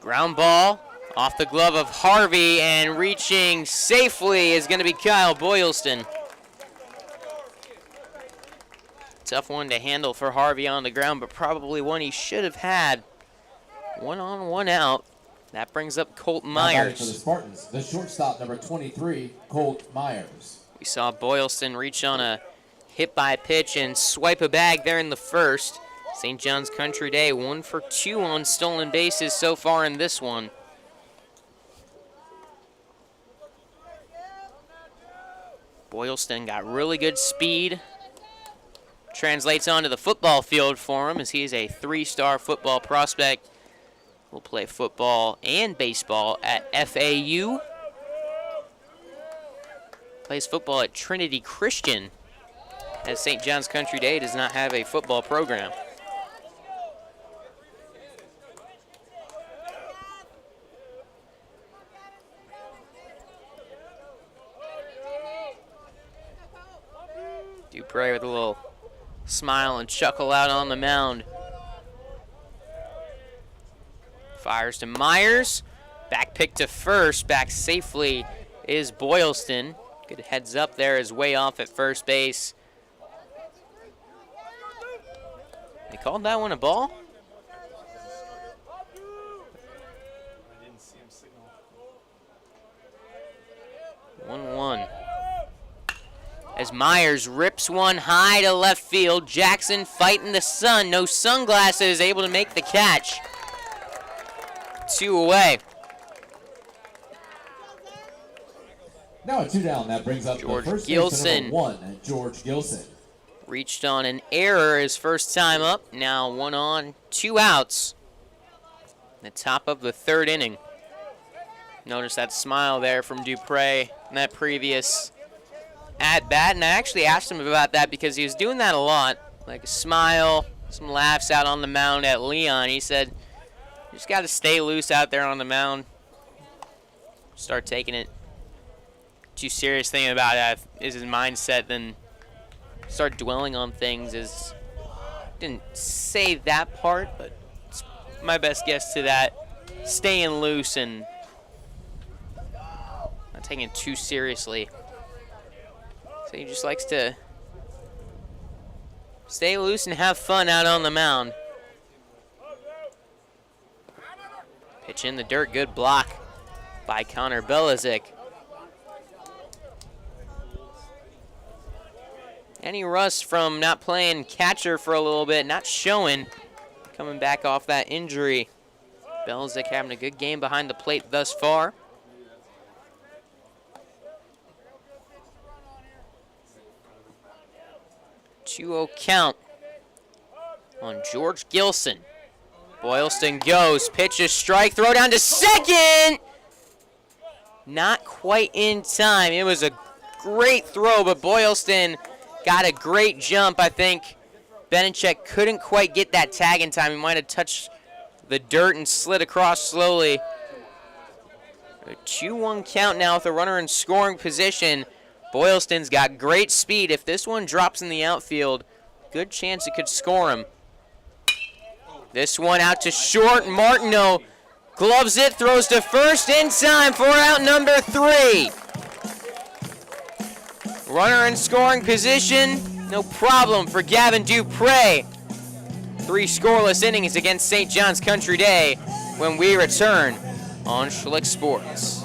Ground ball off the glove of Harvey, and reaching safely is going to be Kyle Boylston. tough one to handle for Harvey on the ground, but probably one he should have had. 1 on, 1 out. That brings up Colt Myers. For the Spartans, the shortstop, number 23, Colt Myers. We saw Boylston reach on a hit by pitch and swipe a bag there in the first. St. John's Country Day 1 for 2 on stolen bases so far in this one. Boylston got really good speed. Translates onto the football field for him as he's a 3-star football prospect. Will play football and baseball at FAU. Plays football at Trinity Christian, as St. John's Country Day does not have a football program. Dupre with a little smile and chuckle out on the mound. Fires to Myers. Back pick to first. Back safely is Boylston. Good heads up there, is way off at first base. They called that one a ball? 1-1. As Myers rips one high to left field. Jackson fighting the sun. No sunglasses, able to make the catch. 2 away. Now a 2 down. That brings up George the first Gilson. Number 1, George Gilson. Reached on an error his first time up. Now 1 on, 2 outs. The top of the 3rd inning. Notice that smile there from Dupre in that previous at-bat, and I actually asked him about that because he was doing that a lot. Like a smile, some laughs out on the mound at Leon. He said, you just got to stay loose out there on the mound. Start taking it too serious thing about it is his mindset, then start dwelling on things. Is didn't say that part, but it's my best guess to that. Staying loose and not taking it too seriously. So he just likes to stay loose and have fun out on the mound. Pitch in the dirt, good block by Connor Belizik. Any rust from not playing catcher for a little bit, not showing, coming back off that injury. Belizik having a good game behind the plate thus far. 2-0 count on George Gilson. Boylston goes, pitch a strike, throw down to second! Not quite in time. It was a great throw, but Boylston got a great jump. I think Benechek couldn't quite get that tag in time. He might have touched the dirt and slid across slowly. A 2-1 count now with a runner in scoring position. Boylston's got great speed. If this one drops in the outfield, good chance it could score him. This one out to short. Martineau gloves it, throws to first in time for out number 3. Runner in scoring position, no problem for Gavin Dupre. 3 scoreless innings against St. John's Country Day when we return on Schlick Sports.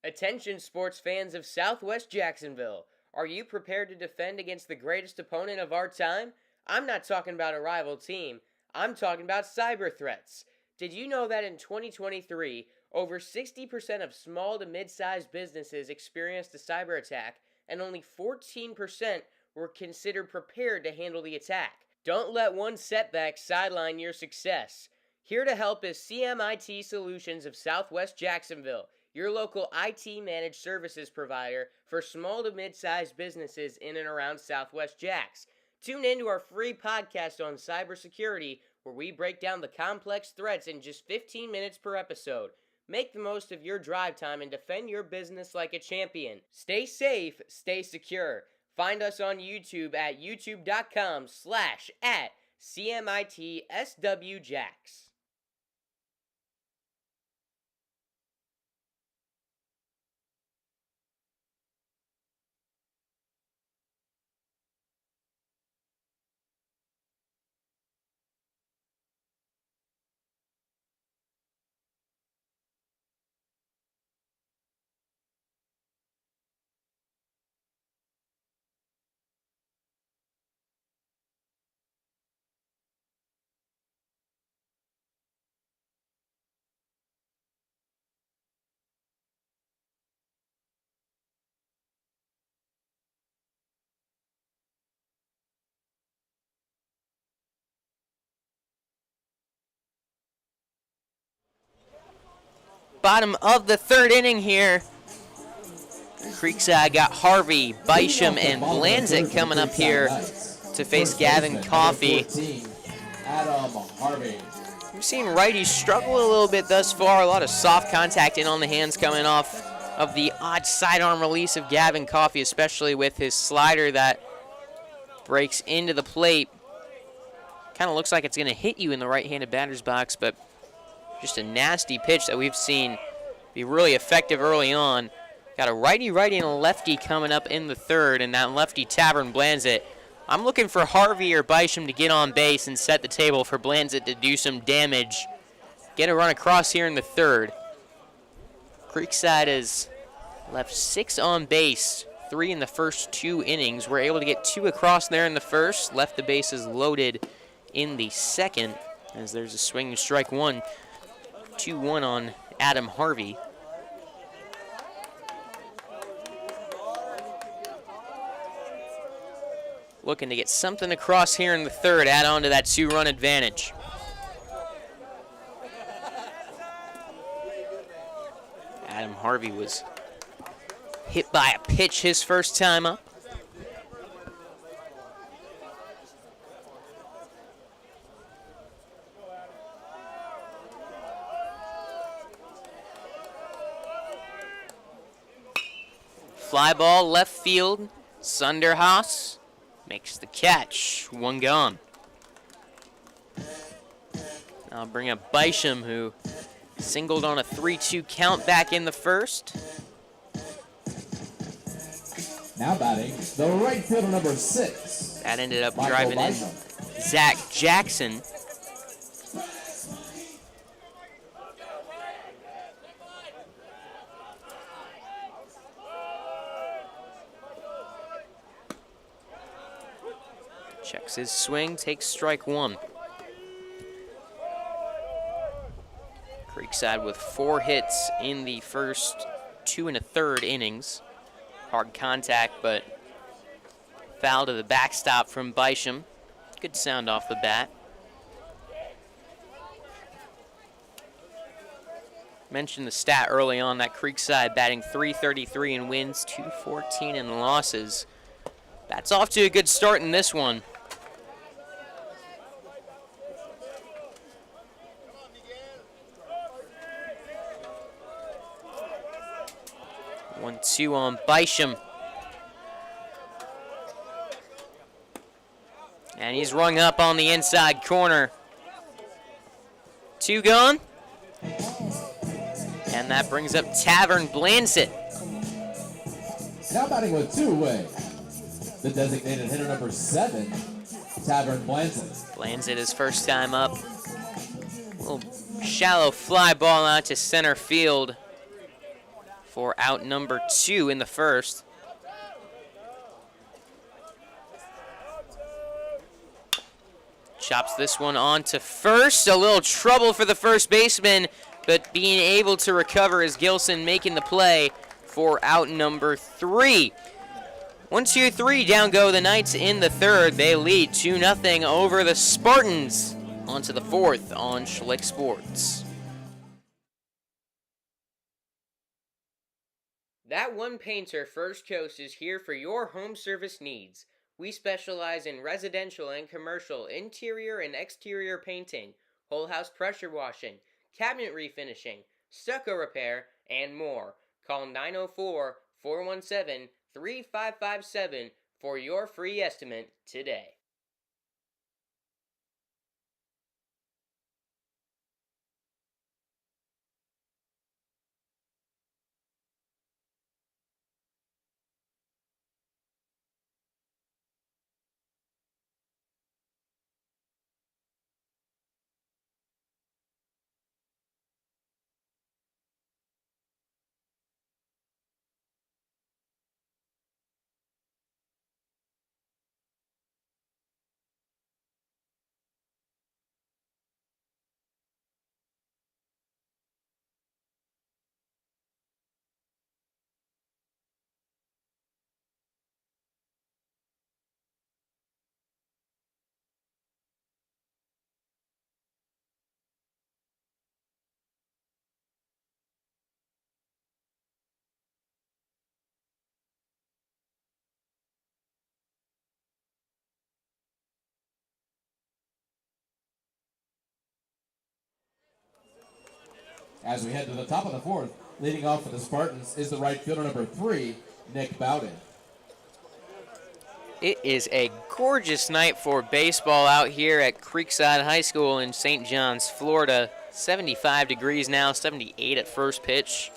Attention sports fans of Southwest Jacksonville. Are you prepared to defend against the greatest opponent of our time? I'm not talking about a rival team. I'm talking about cyber threats. Did you know that in 2023, over 60% of small to mid-sized businesses experienced a cyber attack, and only 14% were considered prepared to handle the attack? Don't let one setback sideline your success. Here to help is CMIT Solutions of Southwest Jacksonville, your local IT managed services provider for small to mid-sized businesses in and around Southwest Jacks. Tune in to our free podcast on cybersecurity, where we break down the complex threats in just 15 minutes per episode. Make the most of your drive time and defend your business like a champion. Stay safe, stay secure. Find us on YouTube at youtube.com/@CMITSWJacks. bottom of the third inning here. Creekside got Harvey, Bysham, and Blanzett coming up here to face Gavin Coffey. 14, Adam Harvey. We've seen righties struggle a little bit thus far. A lot of soft contact in on the hands coming off of the odd sidearm release of Gavin Coffey, especially with his slider that breaks into the plate. Kind of looks like it's going to hit you in the right-handed batter's box, but just a nasty pitch that we've seen be really effective early on. Got a righty-righty and a lefty coming up in the third, and that lefty Tavern Blanzett. I'm looking for Harvey or Bysham to get on base and set the table for Blanzett to do some damage. Get a run across here in the third. Creekside has left 6 on base, 3 in the first 2 innings. We're able to get 2 across there in the first, left the bases loaded in the second, as there's a swing and strike one. 2-1 on Adam Harvey. Looking to get something across here in the third, add on to that 2-run advantage. Adam Harvey was hit by a pitch his first time up. Fly ball left field, Sunderhaus makes the catch, 1 gone. I'll bring up Bysham, who singled on a 3-2 count back in the first. Now batting, the right fielder number 6. That ended up Michael driving in Bysham. Zach Jackson. Checks his swing, takes strike 1. Creekside with 4 hits in the first 2 1/3 innings. Hard contact, but foul to the backstop from Bysham. Good sound off the bat. Mentioned the stat early on that Creekside batting .333 in wins, .214 in losses. That's off to a good start in this one. 1-2 on Bysham. And he's rung up on the inside corner. 2 gone. And that brings up Tavern Blanzett. Now batting with 2 away, the designated hitter number 7, Tavern Blanzett. Blanzett his first time up. Little shallow fly ball out to center field for out number 2 in the first. Chops this one on to first. A little trouble for the first baseman, but being able to recover is Gilson making the play for out number 3. 1-2-3, down go the Knights in the third. They lead 2-0 over the Spartans. On to the fourth on Schlick Sports. That One Painter First Coast is here for your home service needs. We specialize in residential and commercial interior and exterior painting, whole house pressure washing, cabinet refinishing, stucco repair, and more. Call 904-417-3557 for your free estimate today. As we head to the top of the fourth, leading off for the Spartans is the right fielder number 3, Nick Bowden. It is a gorgeous night for baseball out here at Creekside High School in St. John's, Florida. 75 degrees now, 78 at first pitch.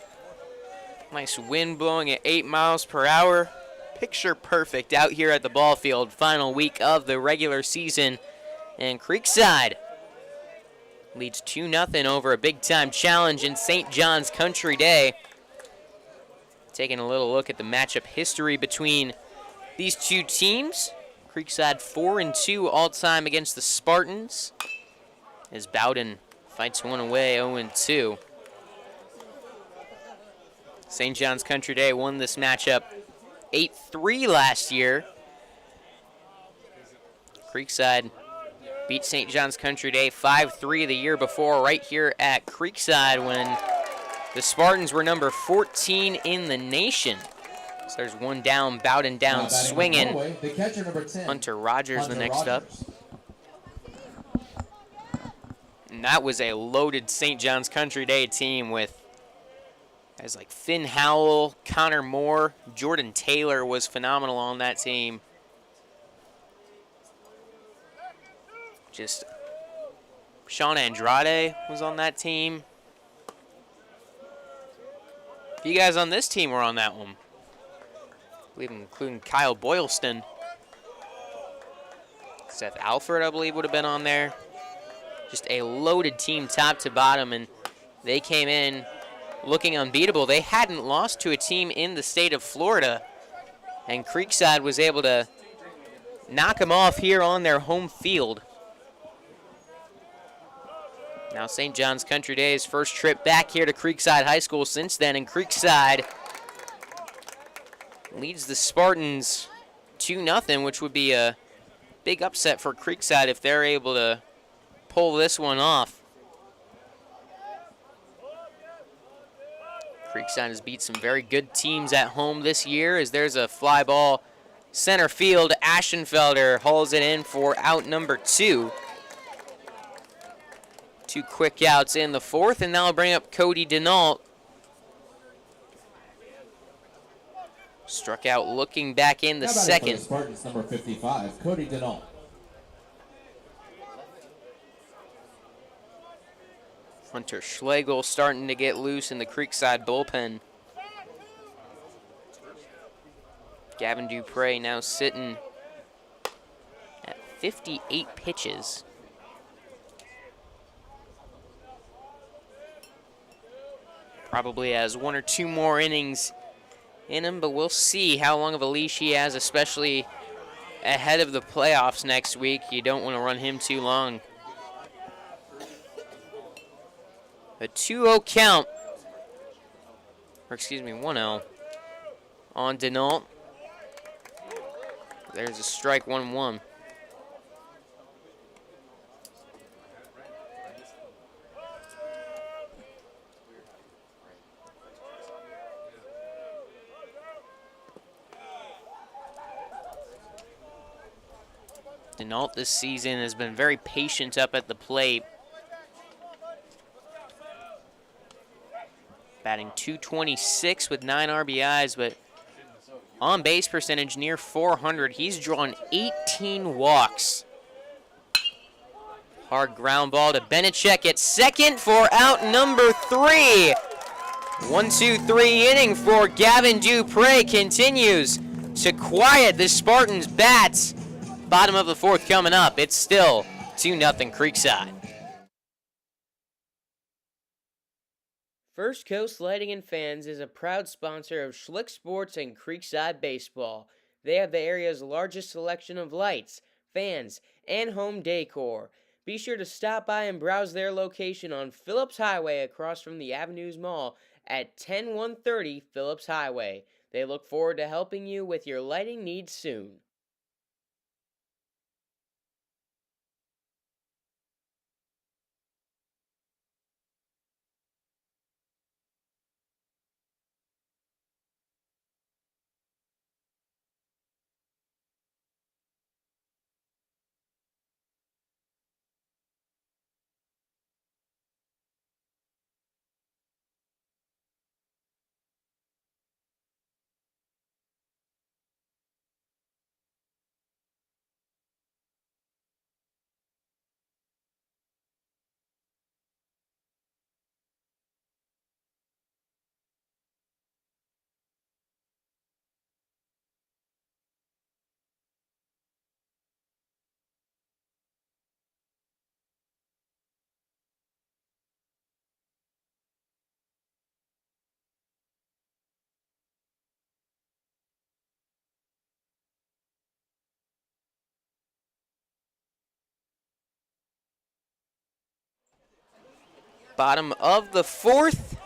Nice wind blowing at 8 miles per hour. Picture perfect out here at the ball field. Final week of the regular season. And Creekside leads 2-0 over a big-time challenge in St. John's Country Day. Taking a little look at the matchup history between these two teams. Creekside 4-2 all-time against the Spartans, as Bowden fights one away 0-2. St. John's Country Day won this matchup 8-3 last year. Creekside beat St. John's Country Day 5-3 the year before right here at Creekside when the Spartans were number 14 in the nation. So there's one down, Bowden down, swinging. The catcher number 10, Hunter Rogers Hunter the next up. And that was a loaded St. John's Country Day team with guys like Finn Howell, Connor Moore, Jordan Taylor was phenomenal on that team. Just Sean Andrade was on that team. A few guys on this team were on that one, I believe, including Kyle Boylston. Seth Alford, I believe, would have been on there. Just a loaded team top to bottom, and they came in looking unbeatable. They hadn't lost to a team in the state of Florida, and Creekside was able to knock them off here on their home field. Now St. John's Country Day's first trip back here to Creekside High School since then, and Creekside leads the Spartans 2-0, which would be a big upset for Creekside if they're able to pull this one off. Creekside has beat some very good teams at home this year, as there's a fly ball center field. Aschenfelder hauls it in for out number 2. 2 quick outs in the fourth, and now I'll bring up Cody Denault. Struck out looking back in the second. For the Spartans, number 55, Cody Denault. Hunter Schlegel starting to get loose in the Creekside bullpen. Gavin Dupre now sitting at 58 pitches. Probably has 1 or 2 more innings in him, but we'll see how long of a leash he has, especially ahead of the playoffs next week. You don't want to run him too long. A 2-0 count, or excuse me, 1-0 on Denault. There's a strike, 1-1. Denault this season has been very patient up at the plate. Batting .226 with 9 RBIs, but on base percentage near 400. He's drawn 18 walks. Hard ground ball to Benechek at second for out number 3. 1-2-3 inning for Gavin Dupre continues to quiet the Spartans' bats. Bottom of the fourth coming up. It's still 2-0 Creekside. First Coast Lighting and Fans is a proud sponsor of Schlick Sports and Creekside Baseball. They have the area's largest selection of lights, fans, and home decor. Be sure to stop by and browse their location on Phillips Highway across from the Avenues Mall at 10130 Phillips Highway. They look forward to helping you with your lighting needs soon. Bottom of the fourth.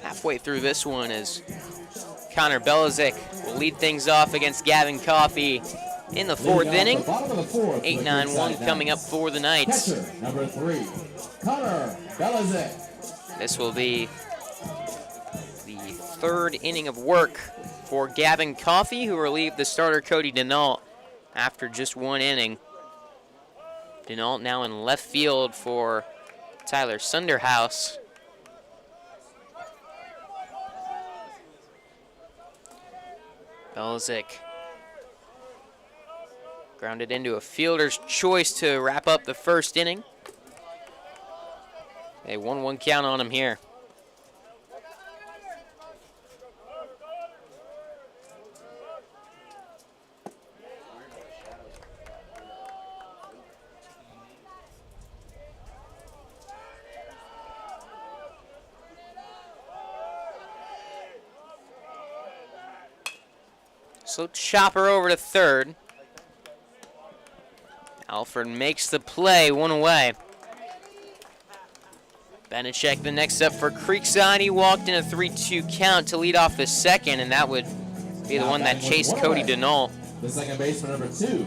Halfway through this one as Connor Belizik will lead things off against Gavin Coffey in the fourth inning. 8-9-1 coming up for the Knights. Catcher, number 3, Connor Belizik. This will be the third inning of work for Gavin Coffey, who relieved the starter Cody Denault after just one inning. Denault now in left field for Tyler Sunderhouse. Belizik grounded into a fielder's choice to wrap up the first inning. A 1-1 count on him here. So chopper over to third. Alford makes the play, one away. Benechek the next up for Creekside. He walked in a 3-2 count to lead off the second, and that would be the one that chased Cody Denault. The second baseman, number 2,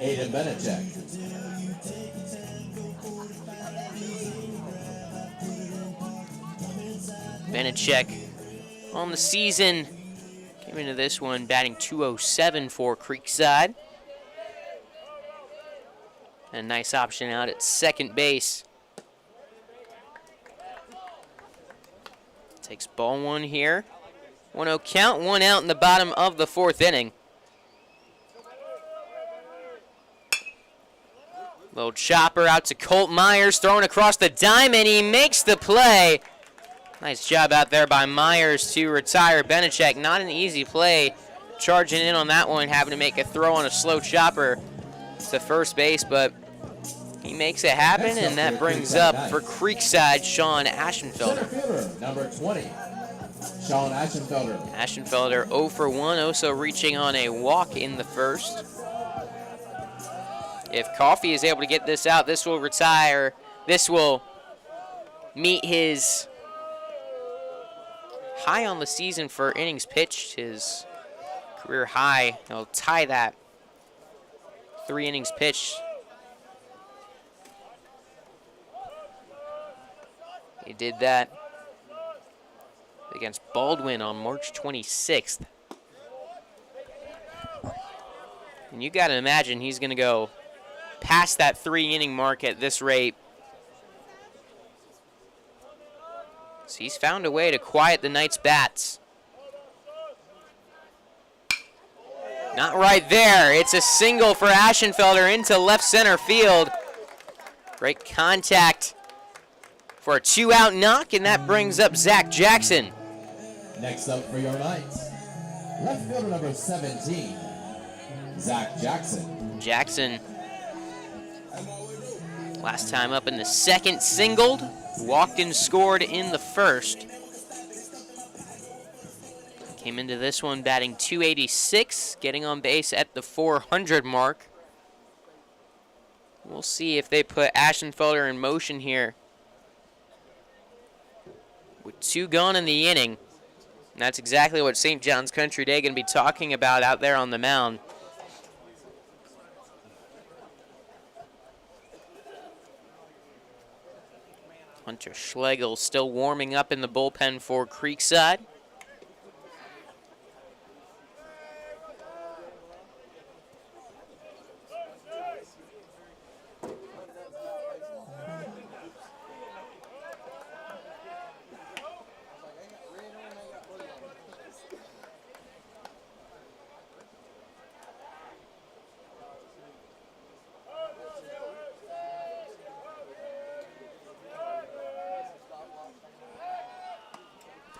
Aiden Benechek. Benechek on the season came into this one batting .207 for Creekside. A nice option out at second base. Takes ball one here. 1-0 count, one out in the bottom of the fourth inning. Little chopper out to Colt Myers, throwing across the diamond, and he makes the play. Nice job out there by Myers to retire Benechek. Not an easy play, charging in on that one, having to make a throw on a slow chopper to first base, but he makes it happen, and that brings up for Creekside, Sean Aschenfelder. Center fielder, number 20, Sean Aschenfelder. Aschenfelder 0 for 1, also reaching on a walk in the first. If Coffey is able to get this out, this will retire. This will meet his high on the season for innings pitched, his career high. He'll tie that. 3 innings pitched. He did that against Baldwin on March 26th. And you got to imagine he's going to go past that 3-inning mark at this rate. So he's found a way to quiet the Knights' bats. Not right there. It's a single for Aschenfelder into left center field. Great contact for a 2-out knock, and that brings up Zach Jackson. Next up for your Knights, left fielder number 17, Zach Jackson. Jackson, last time up in the second, singled, walked and scored in the first. Came into this one batting .286, getting on base at the .400 mark. We'll see if they put Aschenfelder in motion here. With 2 gone in the inning. And that's exactly what St. John's Country Day going to be talking about out there on the mound. Hunter Schlegel still warming up in the bullpen for Creekside.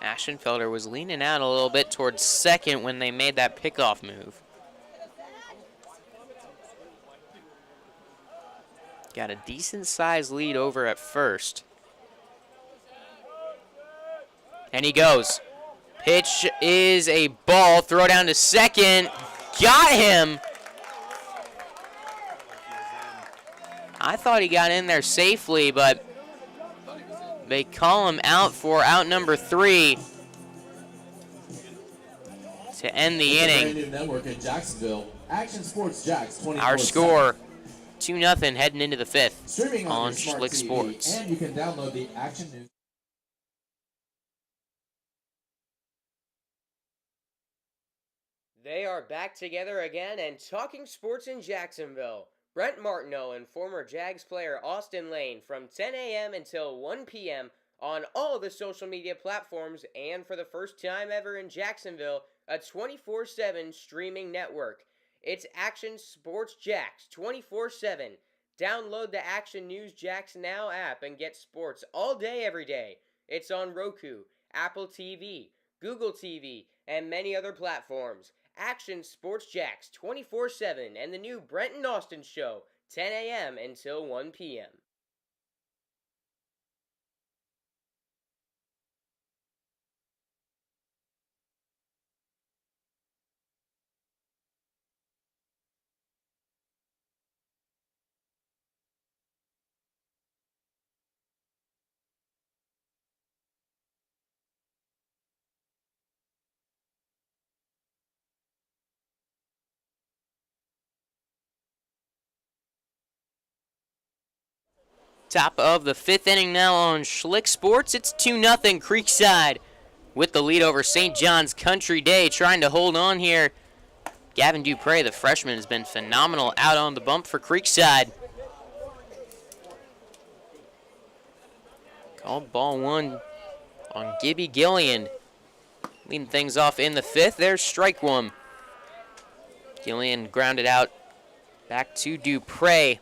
Aschenfelder was leaning out a little bit towards second when they made that pickoff move. Got a decent-sized lead over at first. And he goes. Pitch is a ball. Throw down to second. Got him. I thought he got in there safely, but They call him out for out number 3 to end the inning. Brand new network in Jacksonville. Action Sports Jax 24/7. Our score 2-0 heading into the 5th Streaming on your Schlick TV, Sports. and you can download the Action News. They are back together again and talking sports in Jacksonville. Brent Martineau and former Jags player Austin Lane from 10 a.m. until 1 p.m. on all the social media platforms, and for the first time ever in Jacksonville, a 24/7 streaming network. It's Action Sports Jax 24/7. Download the Action News Jax Now app and get sports all day every day. It's on Roku, Apple TV, Google TV, and many other platforms. Action Sports Jax 24/7 and the new Brent and Austin Show, 10 a.m. until 1 p.m. Top of the 5th inning now on Schlick Sports. It's 2-0 Creekside with the lead over St. John's Country Day, trying to hold on here. Gavin Dupre, the freshman, has been phenomenal out on the bump for Creekside. Called ball 1 on Gibby Gillian. Leading things off in the 5th. There's strike 1. Gillian grounded out back to Dupre.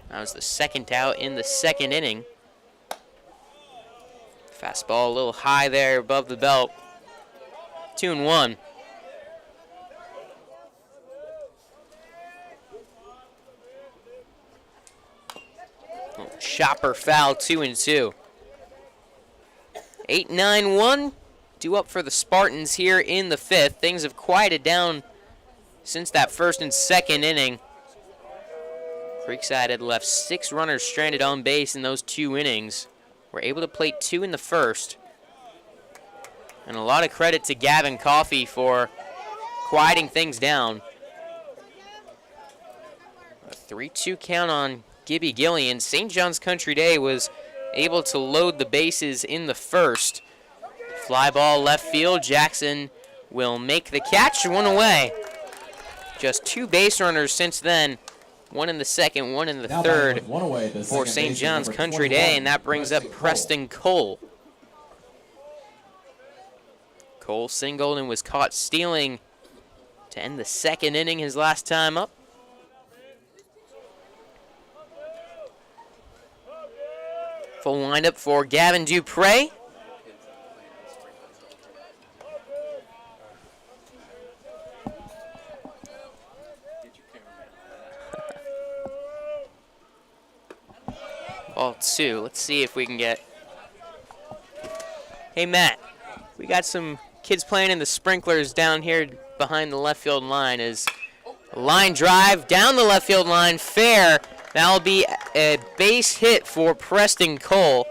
That was the second out in the 2nd inning. Fastball a little high there above the belt. 2-1. Chopper foul, 2-2. 8-9-1. Due up for the Spartans here in the 5th. Things have quieted down since that 1st and 2nd inning. Creekside had left 6 runners stranded on base in those 2 innings. Were able to plate 2 in the 1st. And a lot of credit to Gavin Coffey for quieting things down. A 3-2 count on Gibby Gillian. St. John's Country Day was able to load the bases in the 1st. Fly ball left field. Jackson will make the catch. 1 away. Just 2 base runners since then. 1 in the 2nd, 1 in the 3rd for St. John's Country Day, and that brings up Preston Cole. Cole singled and was caught stealing to end the 2nd inning his last time up. Full windup for Gavin Dupre. Ball 2. Let's see if we can get... Hey, Matt. We got some kids playing in the sprinklers down here behind the left field line. Is a line drive down the left field line. Fair. That'll be a base hit for Preston Cole.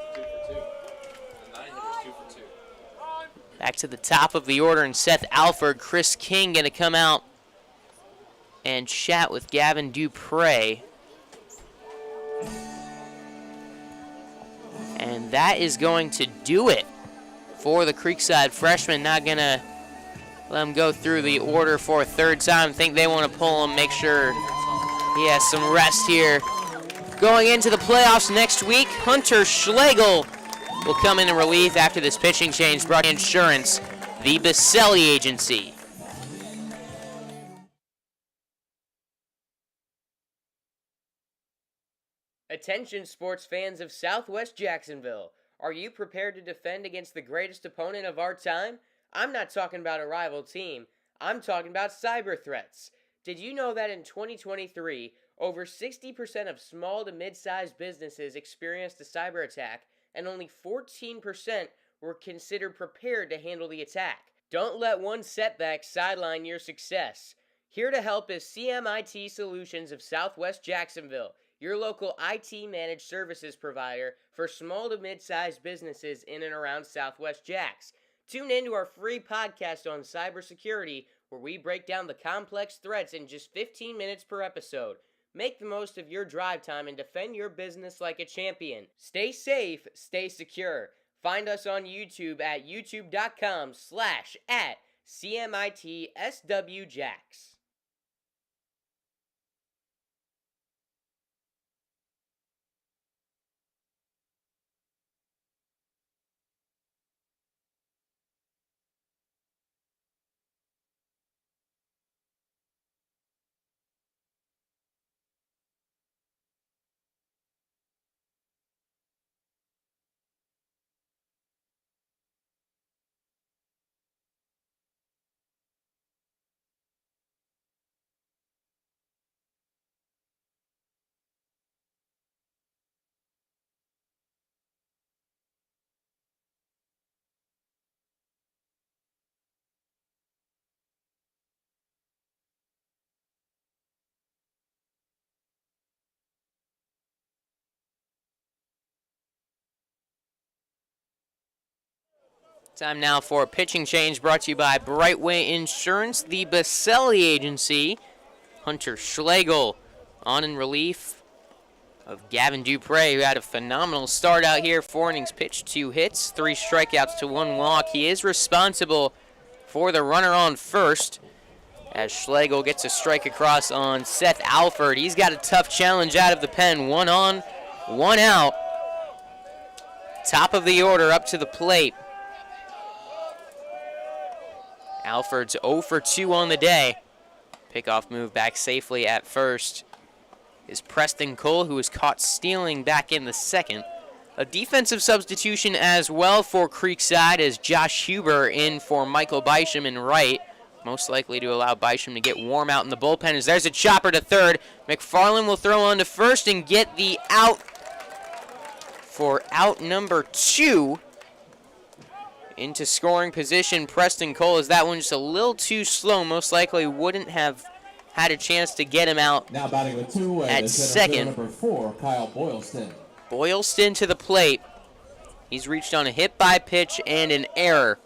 Back to the top of the order, and Seth Alford. Chris King going to come out and chat with Gavin Dupre. And that is going to do it for the Creekside freshman. Not going to let him go through the order for a 3rd time. Think they want to pull him, make sure he has some rest here. Going into the playoffs next week, Hunter Schlegel will come in relief after this pitching change. Brought Insurance, the Baselli Agency. Attention sports fans of Southwest Jacksonville. Are you prepared to defend against the greatest opponent of our time? I'm not talking about a rival team. I'm talking about cyber threats. Did you know that in 2023, over 60% of small to mid-sized businesses experienced a cyber attack, and only 14% were considered prepared to handle the attack? Don't let one setback sideline your success. Here to help is CMIT Solutions of Southwest Jacksonville. your local IT managed services provider for small to mid-sized businesses in and around Southwest Jax. Tune in to our free podcast on cybersecurity, where we break down the complex threats in just 15 minutes per episode. Make the most of your drive time and defend your business like a champion. Stay safe, stay secure. Find us on YouTube at youtube.com/@CMITSWJax. Time now for a pitching change brought to you by Brightway Insurance, the Baselli Agency. Hunter Schlegel on in relief of Gavin Dupre, who had a phenomenal start out here. 4 innings pitched, 2 hits, 3 strikeouts to 1 walk. He is responsible for the runner on first, as Schlegel gets a strike across on Seth Alford. He's got a tough challenge out of the pen. 1 on, 1 out. Top of the order up to the plate. Alford's 0 for 2 on the day. Pickoff move back safely at first is Preston Cole, who was caught stealing back in the second. A defensive substitution as well for Creekside as Josh Huber in for Michael Bysham in right. Most likely to allow Bysham to get warm out in the bullpen as there's a chopper to third. McFarland will throw on to first and get the out for out number 2. Into scoring position, Preston Cole, is that one just a little too slow. Most likely wouldn't have had a chance to get him out Now batting with 2 away, at second. Number 4, Kyle Boylston. Boylston to the plate. He's reached on a hit by pitch and an error.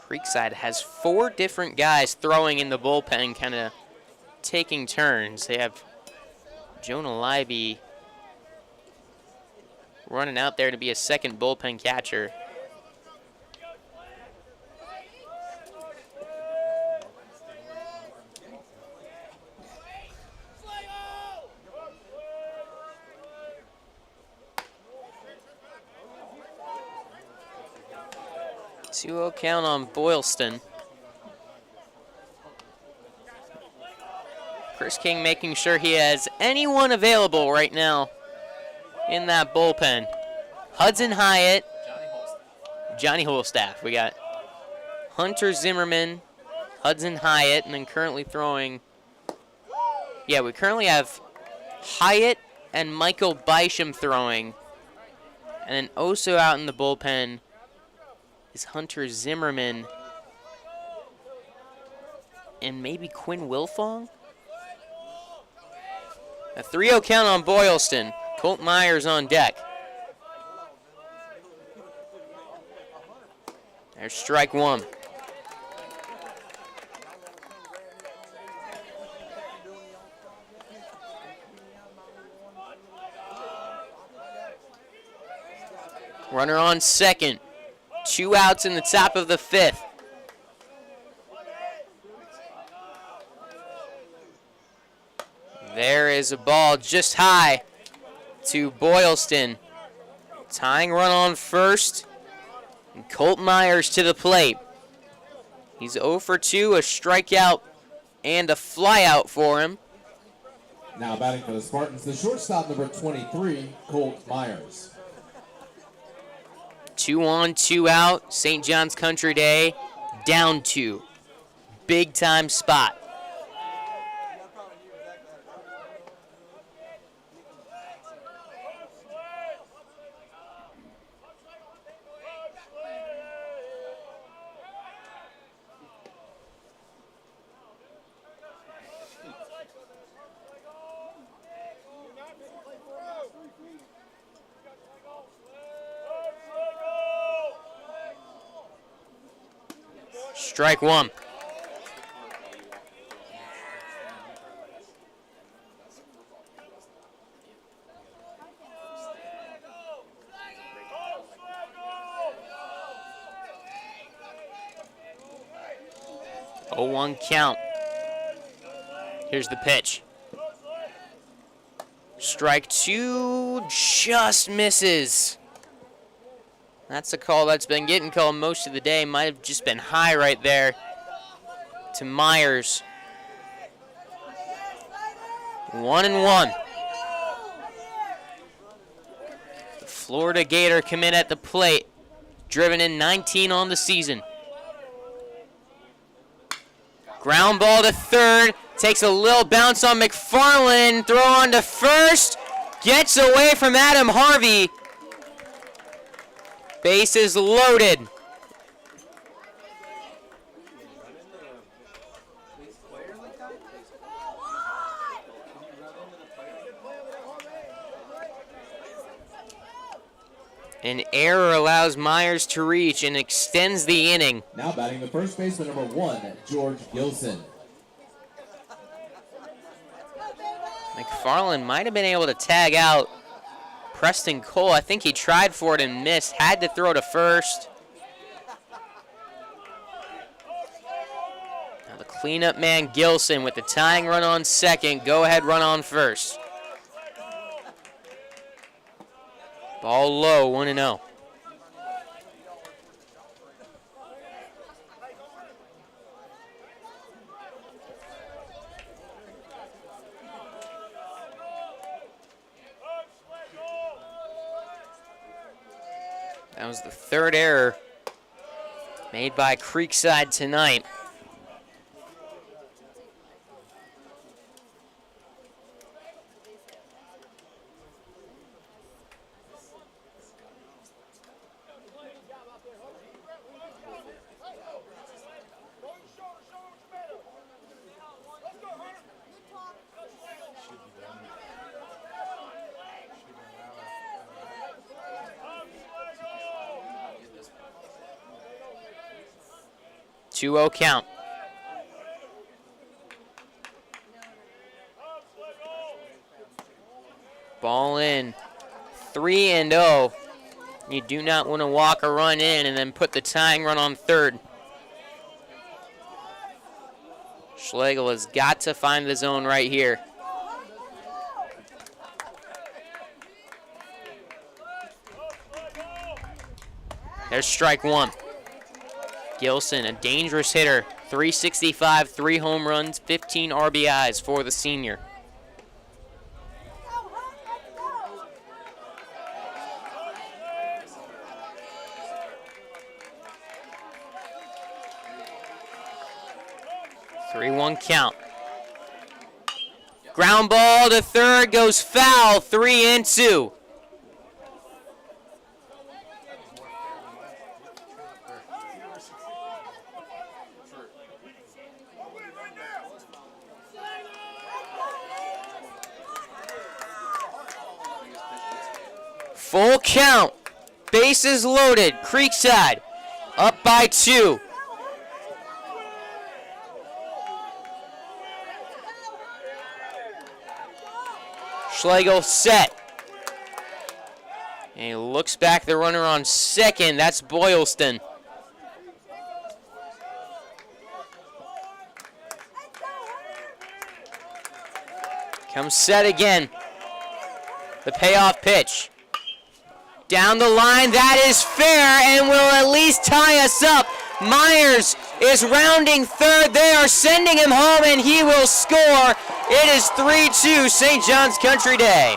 Creekside has 4 different guys throwing in the bullpen, kind of taking turns. They have Jonah Leiby running out there to be a second bullpen catcher. Two-0 count on Boylston. Chris King making sure he has anyone available right now in that bullpen. Hudson Hyatt, Johnny Holstaff. We got Hunter Zimmerman, Hudson Hyatt, and then currently throwing. Yeah, we currently have Hyatt and Michael Bysham throwing. And then also out in the bullpen is Hunter Zimmerman and maybe Quinn Wilfong. A 3-0 count on Boylston. Colt Myers on deck. There's strike 1. Runner on second. 2 outs in the top of the 5th. There is a ball just high to Boylston. Tying run on first. And Colt Myers to the plate. He's 0 for 2, a strikeout and a flyout for him. Now batting for the Spartans, the shortstop, number 23, Colt Myers. 2 on, 2 out. St. John's Country Day, down 2. Big time spot. Strike one. Oh, 1 count. Here's the pitch. Strike two, just misses. That's a call that's been getting called most of the day. Might have just been high right there to Myers. 1-1. The Florida Gator come in at the plate, driven in 19 on the season. Ground ball to third, takes a little bounce on McFarland, throw on to first, gets away from Adam Harvey. Bases loaded. An error allows Myers to reach and extends the inning. Now batting the first baseman, number 1, George Gilson. McFarland might have been able to tag out Preston Cole. I think he tried for it and missed. Had to throw to first. Now the cleanup man, Gilson, with the tying run on second. Go-ahead run on first. Ball low, 1-0. That was the third error made by Creekside tonight. Two-0 count. Ball in. 3-0. You do not want to walk a run in and then put the tying run on third. Schlegel has got to find the zone right here. There's strike one. Gilson, a dangerous hitter, 365, 3 home runs, 15 RBIs for the senior. Three-one count. Ground ball to third, goes foul, 3-2. Full count. Bases loaded. Creekside up by 2. Schlegel set. And he looks back, the runner on second. That's Boylston. Comes set again. The payoff pitch. Down the line, that is fair and will at least tie us up. Myers is rounding third. They are sending him home and he will score. It is 3-2 St. John's Country Day.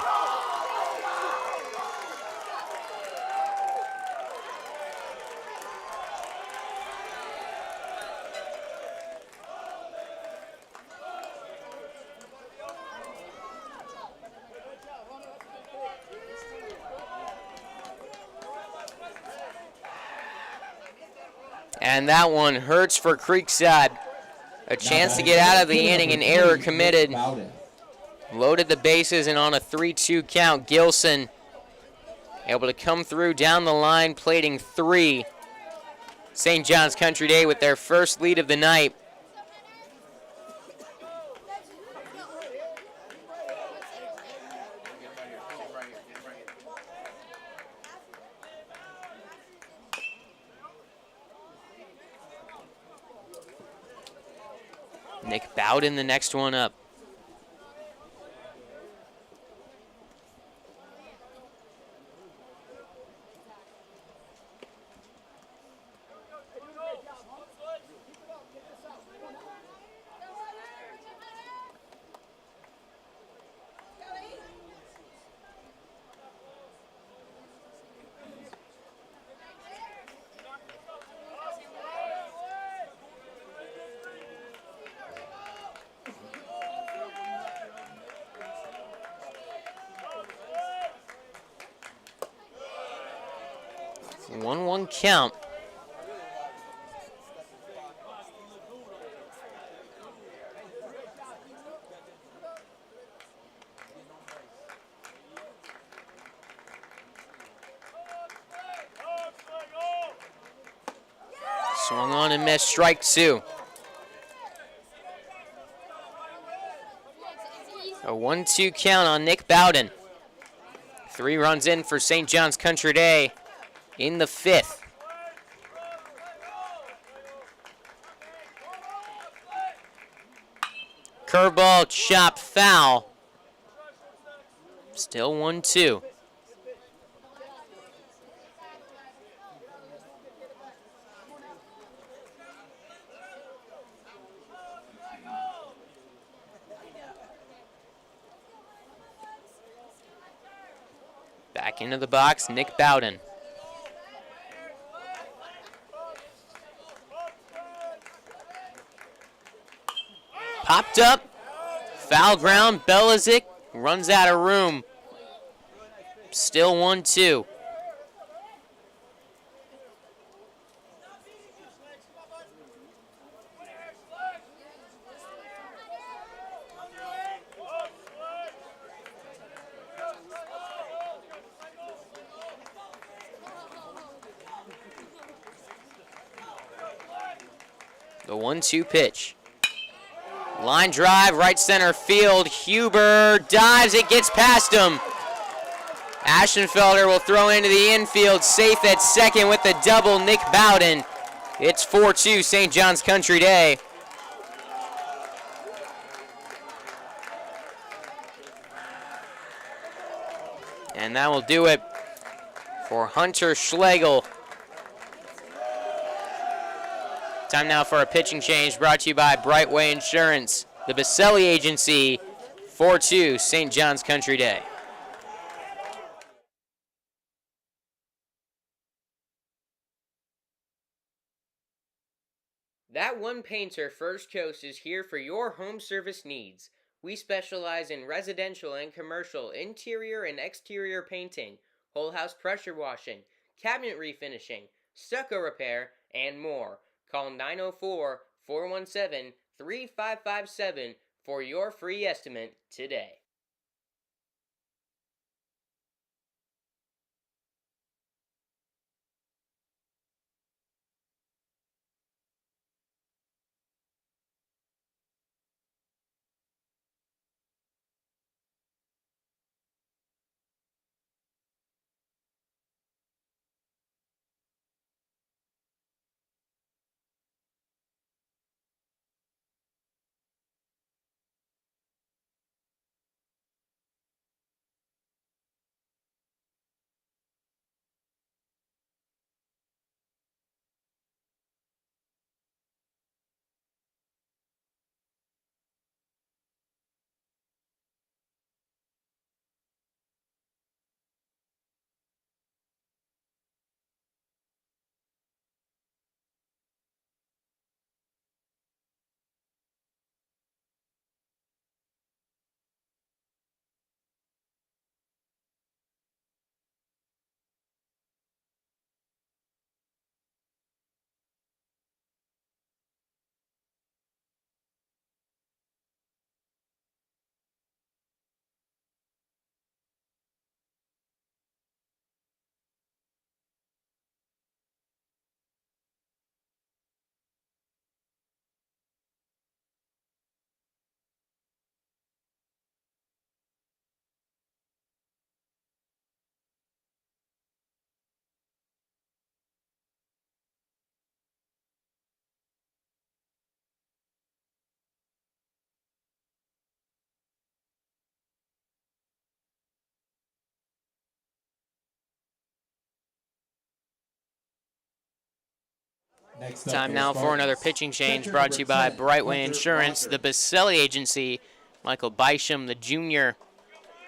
And that one hurts for Creekside. A chance to get out of the inning, an error committed. Loaded the bases and on a 3-2 count, Gilson able to come through down the line, plating 3 St. John's Country Day with their first lead of the night. Nick Bowden, the next one up. One count. Swung on and missed, strike two. A 1-2 count on Nick Bowden. 3 runs in for St. John's Country Day in the 5th. Curveball, chop, foul. Still 1-2. Back into the box, Nick Bowden. Popped up, foul ground, Belizik runs out of room. Still 1-2. The 1-2 pitch. Line drive, right center field. Huber dives, it gets past him. Aschenfelder will throw into the infield, safe at second with the double, Nick Bowden. It's 4-2 St. John's Country Day. And that will do it for Hunter Schlegel. Time now for a pitching change brought to you by Brightway Insurance, the Baselli Agency. 4-2 St. John's Country Day. That One Painter First Coast is here for your home service needs. We specialize in residential and commercial interior and exterior painting, whole house pressure washing, cabinet refinishing, stucco repair, and more. Call 904-417-3557 for your free estimate today. Next up Time for now the for another Spartans, pitching change catcher brought to you by number 10, Brightway Hunter Insurance, Walker. the Baselli Agency. Michael Bysham, the junior,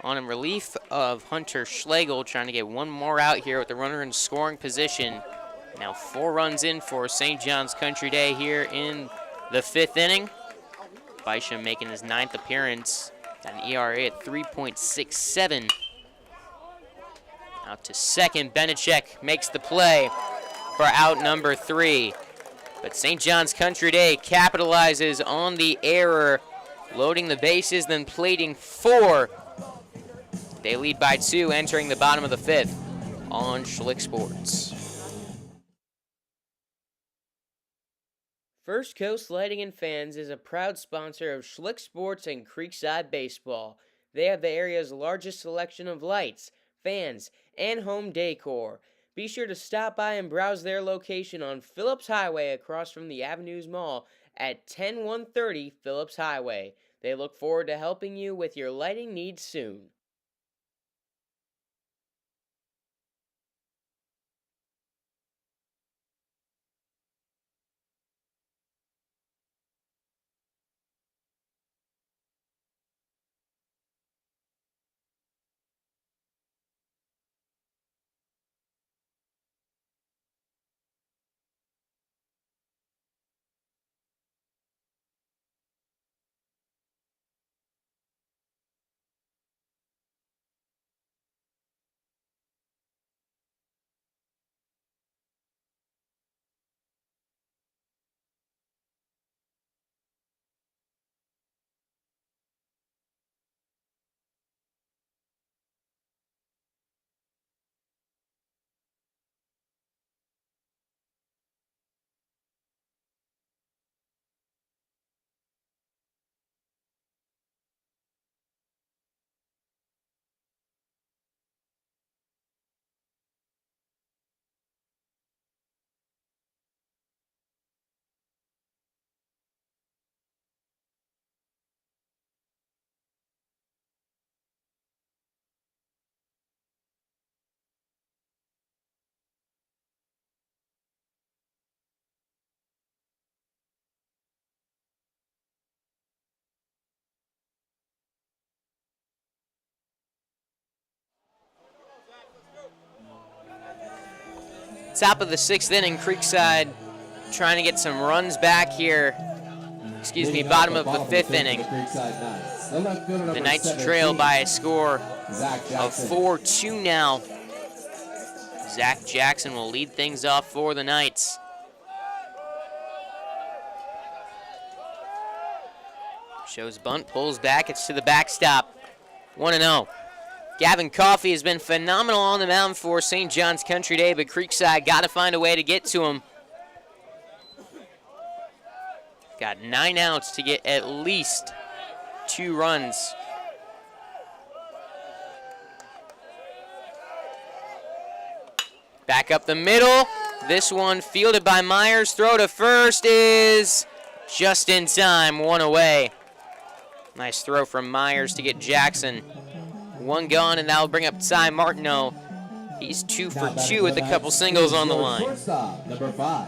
on in relief of Hunter Schlegel, trying to get one more out here with the runner in scoring position. Now 4 runs in for St. John's Country Day here in the 5th inning. Bysham making his 9th appearance, got an ERA at 3.67. Out to second, Benechek makes the play for out number 3. But St. John's Country Day capitalizes on the error, loading the bases, then plating 4. They lead by 2 entering the bottom of the 5th on Schlick Sports. First Coast Lighting and Fans is a proud sponsor of Schlick Sports and Creekside Baseball. They have the area's largest selection of lights, fans, and home decor. Be sure to stop by and browse their location on Phillips Highway across from the Avenues Mall at 10130 Phillips Highway. They look forward to helping you with your lighting needs soon. Top of the 6th inning, Creekside trying to get some runs back here. Bottom of the 5th inning. The Knights trail by a score of 4-2 now. Zach Jackson will lead things off for the Knights. Shows bunt, pulls back, it's to the backstop. 1-0. Gavin Coffey has been phenomenal on the mound for St. John's Country Day, but Creekside got to find a way to get to him. Got 9 outs to get at least 2 runs. Back up the middle. This one fielded by Myers. Throw to first is just in time. 1 away. Nice throw from Myers to get Jackson. 1 gone, and that'll bring up Ty Martineau. He's 2 for 2 with a couple singles on the line. Shortstop, number 5,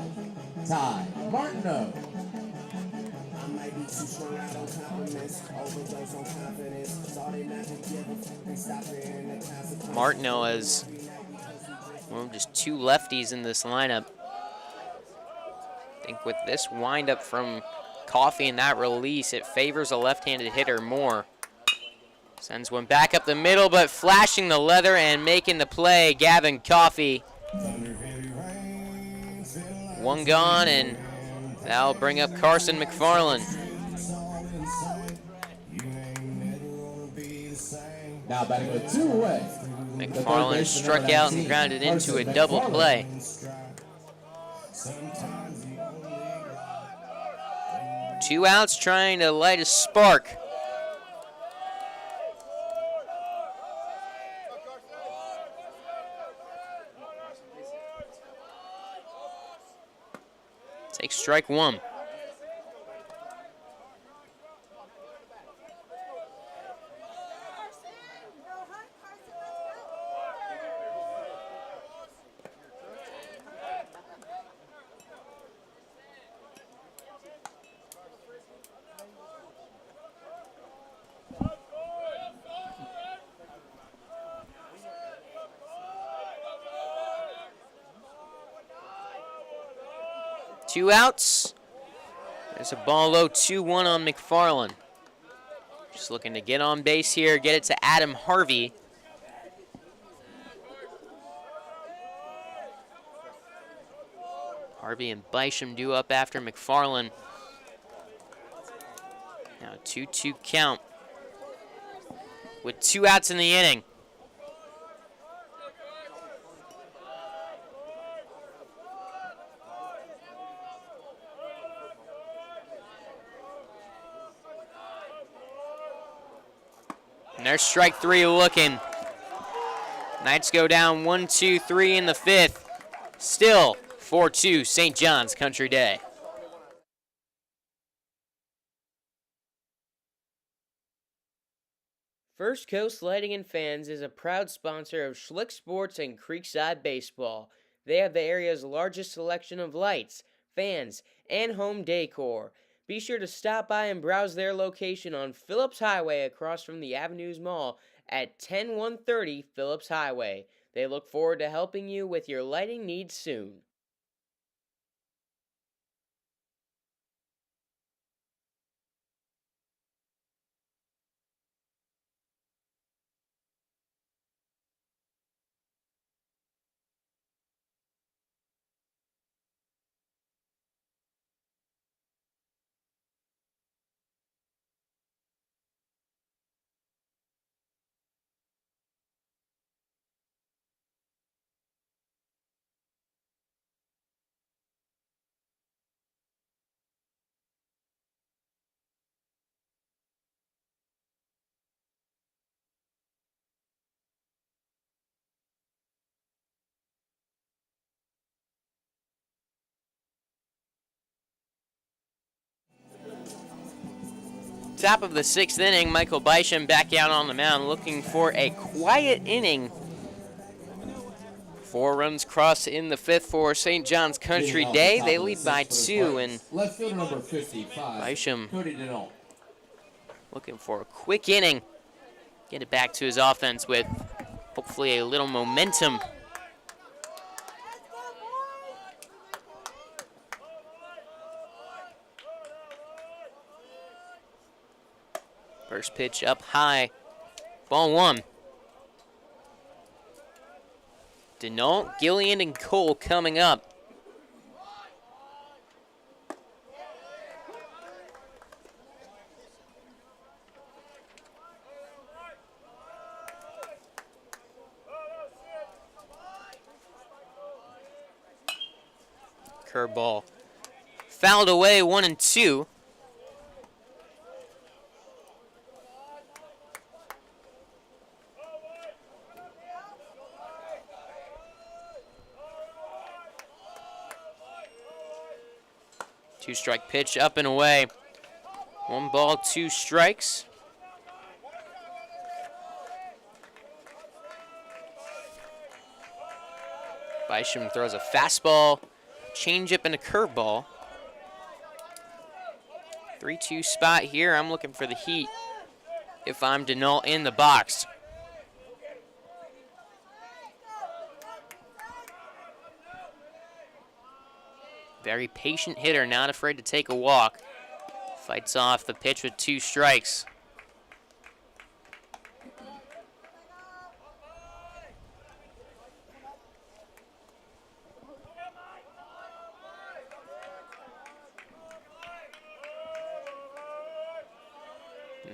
Ty Martineau. Martineau has just 2 lefties in this lineup. I think with this windup from Coffey and that release, it favors a left-handed hitter more. Sends one back up the middle, but flashing the leather and making the play, Gavin Coffey. 1 gone, and that'll bring up Carson McFarland. Now batting with 2 away. McFarland struck out and grounded into a double play. Two outs trying to light a spark. Take strike 1. 2 outs. There's a ball low, 2-1 on McFarland. Just looking to get on base here, get it to Adam Harvey. Harvey and Bisham due up after McFarland. Now 2-2 count with 2 outs in the inning. And there's strike 3 looking. Knights go down 1-2-3 in the 5th. Still 4-2 St. John's Country Day. First Coast Lighting and Fans is a proud sponsor of Schlick Sports and Creekside Baseball. They have the area's largest selection of lights, fans, and home decor. Be sure to stop by and browse their location on Phillips Highway across from the Avenues Mall at 10130 Phillips Highway. They look forward to helping you with your lighting needs soon. Top of the 6th inning, Michael Bisham back out on the mound looking for a quiet inning. 4 runs crossed in the 5th for St. John's Country Day. They lead by 2, and left fielder number 55, Bisham Cody Denault. looking for a quick inning. Get it back to his offense with hopefully a little momentum. First pitch up high, ball 1. Denault, Gillian, and Cole coming up. Curveball fouled away, 1-2. Two-strike pitch up and away. 1 ball, 2 strikes. Bisham throws a fastball, changeup, and a curveball. 3-2 spot here. I'm looking for the heat if I'm Denault in the box. Very patient hitter, not afraid to take a walk. Fights off the pitch with 2 strikes.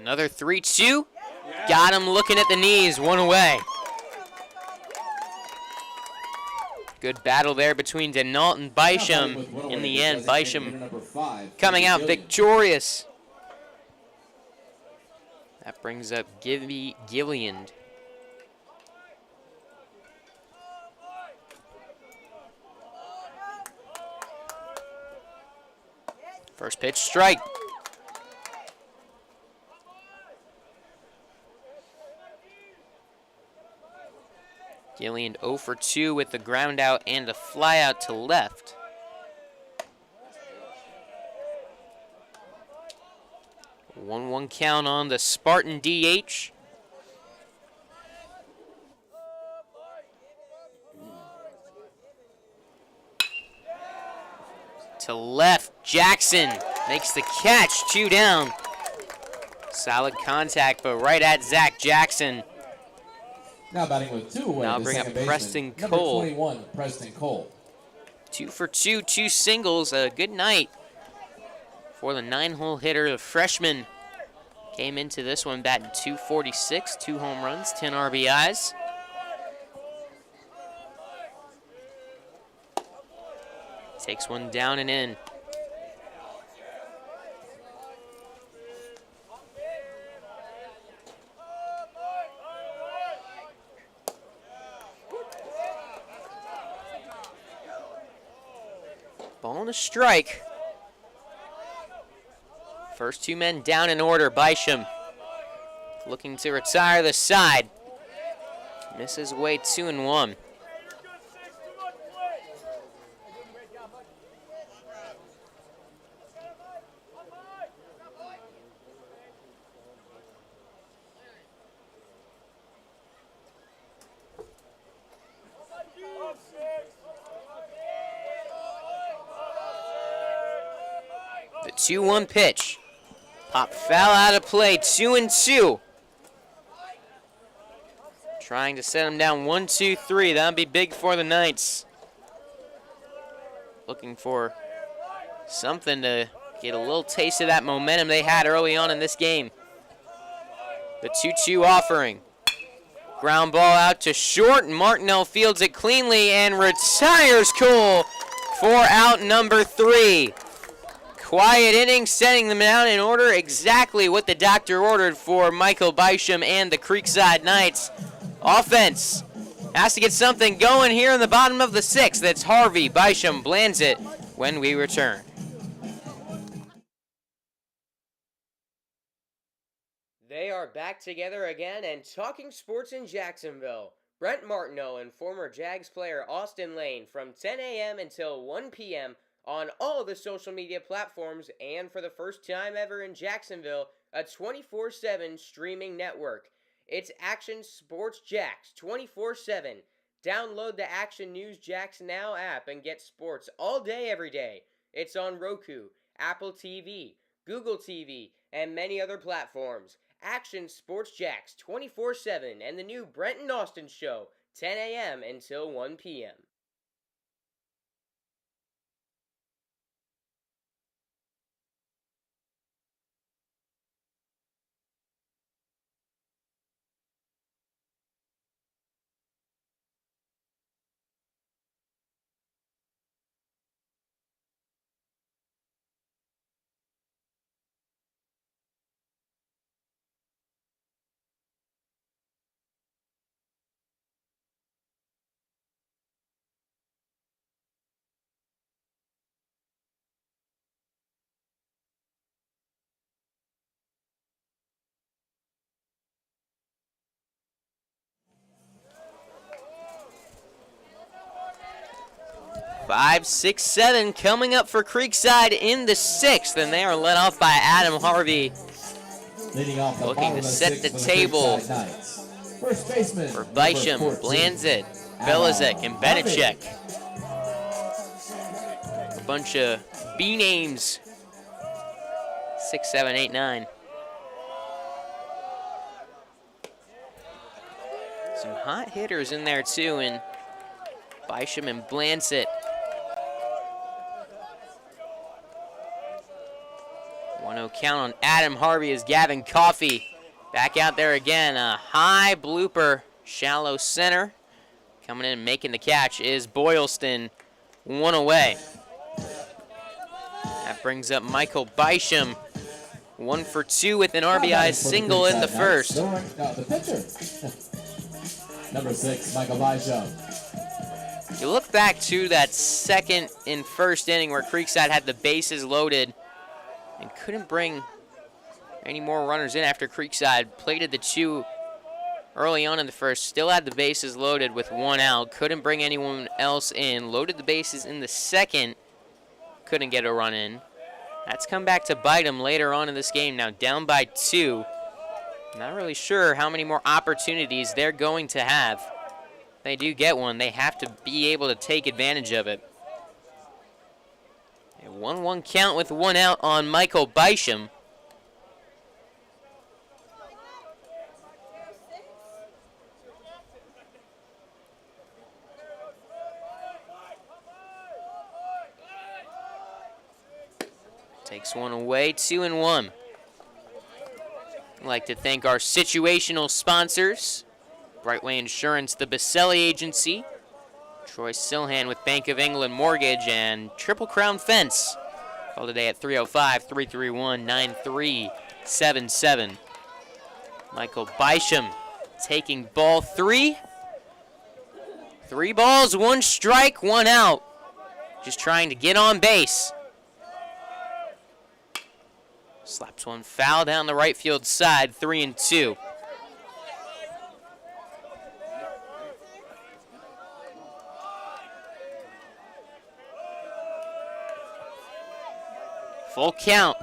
Another 3-2. Got him looking at the knees, 1 away. Good battle there between Denault and Bisham. In the end, Bisham coming out victorious. That brings up Gillian. First pitch, strike. Gillian 0 for 2 with the ground out and a fly out to left. A 1-1 count on the Spartan DH. to left. Jackson makes the catch, 2 down. Solid contact, but right at Zach Jackson. Now batting with 2 away. Now the bring up second Preston baseman, Cole. Number 21, Preston Cole. 2 for 2, 2 singles. A good night for the 9-hole hitter. The freshman came into this one batting .246, 2 home runs, 10 RBIs. Takes one down and in. Ball and a strike. First 2 men down in order. Bisham looking to retire the side. Misses away 2-1. The 2-1 pitch. Pop foul out of play, 2-2. Trying to set him down 1-2-3. That'll be big for the Knights. Looking for something to get a little taste of that momentum they had early on in this game. The 2-2 offering. Ground ball out to short, and Martinell fields it cleanly and retires Cole for out number 3. Quiet inning, setting them down in order, exactly what the doctor ordered for Michael Bisham and the Creekside Knights. Offense has to get something going here in the bottom of the 6th. That's Harvey. Bisham lands it when we return. They are back together again and talking sports in Jacksonville. Brent Martineau and former Jags player Austin Lane from 10 a.m. until 1 p.m. on all the social media platforms, and for the first time ever in Jacksonville, a 24/7 streaming network. It's Action Sports Jax 24/7. Download the Action News Jax Now app and get sports all day, every day. It's on Roku, Apple TV, Google TV, and many other platforms. Action Sports Jax 24/7 and the new Brent and Austin Show, 10 a.m. until 1 p.m. Five, 6, 7 coming up for Creekside in the 6th, and they are led off by Adam Harvey. Leading off the Looking to set the table First baseman for Bisham, Blanzit, Belizek, and Benechek. A bunch of B names. 6, 7, 8, 9. Some hot hitters in there too, and Bisham and Blanzit. 1-0 count on Adam Harvey as Gavin Coffey back out there again. A high blooper, shallow center. Coming in and making the catch is Boylston, 1 away. That brings up Michael Bisham, 1 for 2 with an RBI single in the first. The pitcher. Number 6, Michael Bisham. You look back to that second and first inning where Creekside had the bases loaded and couldn't bring any more runners in after Creekside plated the 2 early on in the first. Still had the bases loaded with 1 out. Couldn't bring anyone else in. Loaded the bases in the second. Couldn't get a run in. That's come back to bite him later on in this game. Now down by 2. Not really sure how many more opportunities they're going to have. If they do get one, they have to be able to take advantage of it. A 1-1 count with 1 out on Michael Bysham. Takes one away, 2-1. I'd like to thank our situational sponsors, Brightway Insurance, the Baselli Agency, Troy Silhan with Bank of England Mortgage, and Triple Crown Fence. Call today at 305-331-9377. Michael Bysham taking ball 3. 3 balls, 1 strike, 1 out. Just trying to get on base. Slaps one foul down the right field side, 3-2. Full count.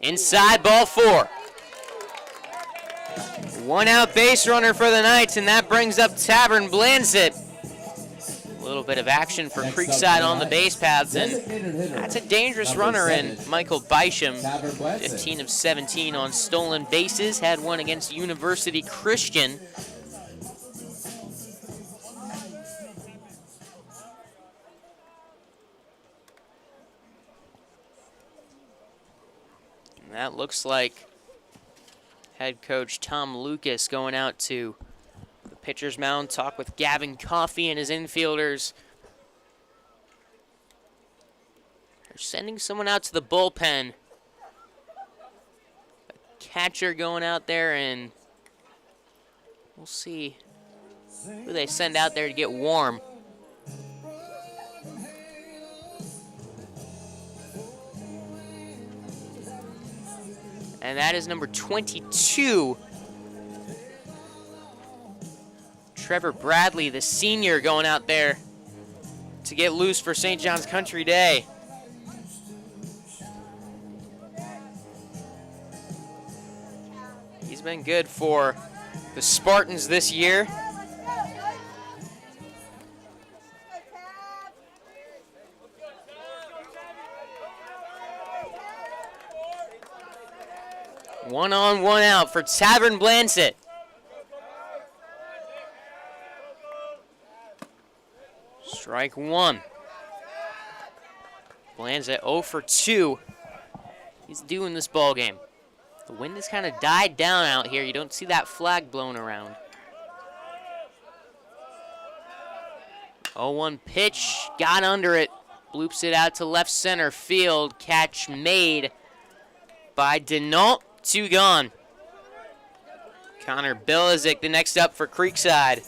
Inside, ball 4. 1 out base runner for the Knights, and that brings up Tavern Blansit. A little bit of action for Creekside on the base paths, and that's a dangerous runner in Michael Bysham. 15 of 17 on stolen bases, had one against University Christian. And that looks like head coach Tom Lucas going out to the pitcher's mound, talk with Gavin Coffey and his infielders. They're sending someone out to the bullpen. A catcher going out there, and we'll see who they send out there to get warm. And that is number 22. Trevor Bradley, the senior, going out there to get loose for St. John's Country Day. He's been good for the Spartans this year. One on, 1 out for Tavern Blansit. Strike 1. Blansit 0 for 2. He's doing this ball game. The wind has kind of died down out here. You don't see that flag blown around. 0-1 pitch, got under it. Bloops it out to left center field. Catch made by Denault. 2 gone. Connor Belizik, the next up for Creekside.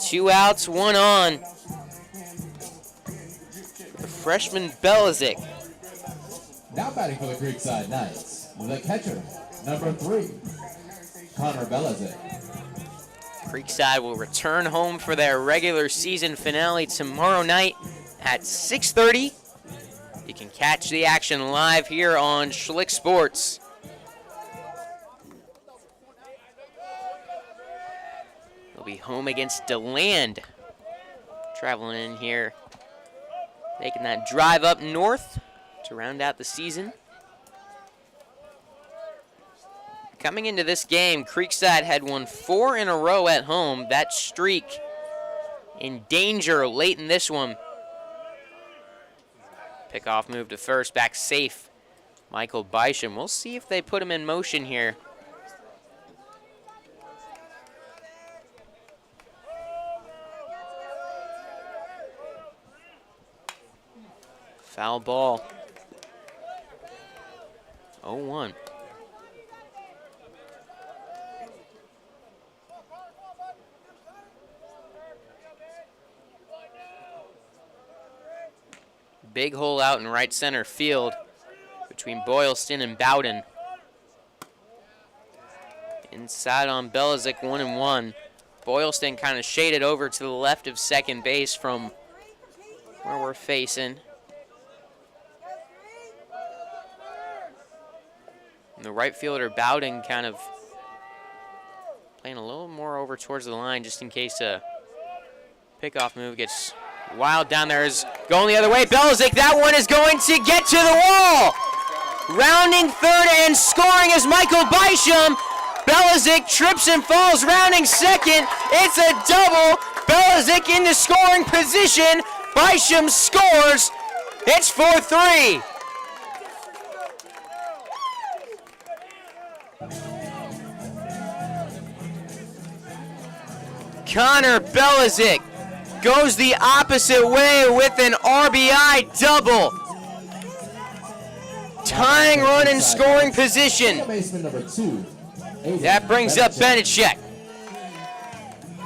2 outs, 1 on. The freshman Belizik. Now batting for the Creekside Knights, the catcher, number 3, Connor Belizik. Creekside will return home for their regular season finale tomorrow night at 6:30. You can catch the action live here on Schlick Sports. They'll be home against DeLand. Traveling in here, making that drive up north to round out the season. Coming into this game, Creekside had won 4 in a row at home. That streak in danger late in this one. Pickoff move to first, back safe. Michael Bysham. We'll see if they put him in motion here. Foul ball. 0-1. Big hole out in right center field between Boylston and Bowden. Inside on Belizik, 1-1. Boylston kind of shaded over to the left of second base from where we're facing. And the right fielder, Bowden, kind of playing a little more over towards the line just in case a Pickoff move gets wild down there. Is going the other way. Belizik, that one is going to get to the wall. Rounding third and scoring is Michael Bysham. Belizik trips and falls, rounding second. It's a double. Belizik into scoring position. Bysham scores. It's 4-3. Connor Belizik goes the opposite way with an RBI double. Tying run in scoring position. Baseman number 2. That brings up Benechek.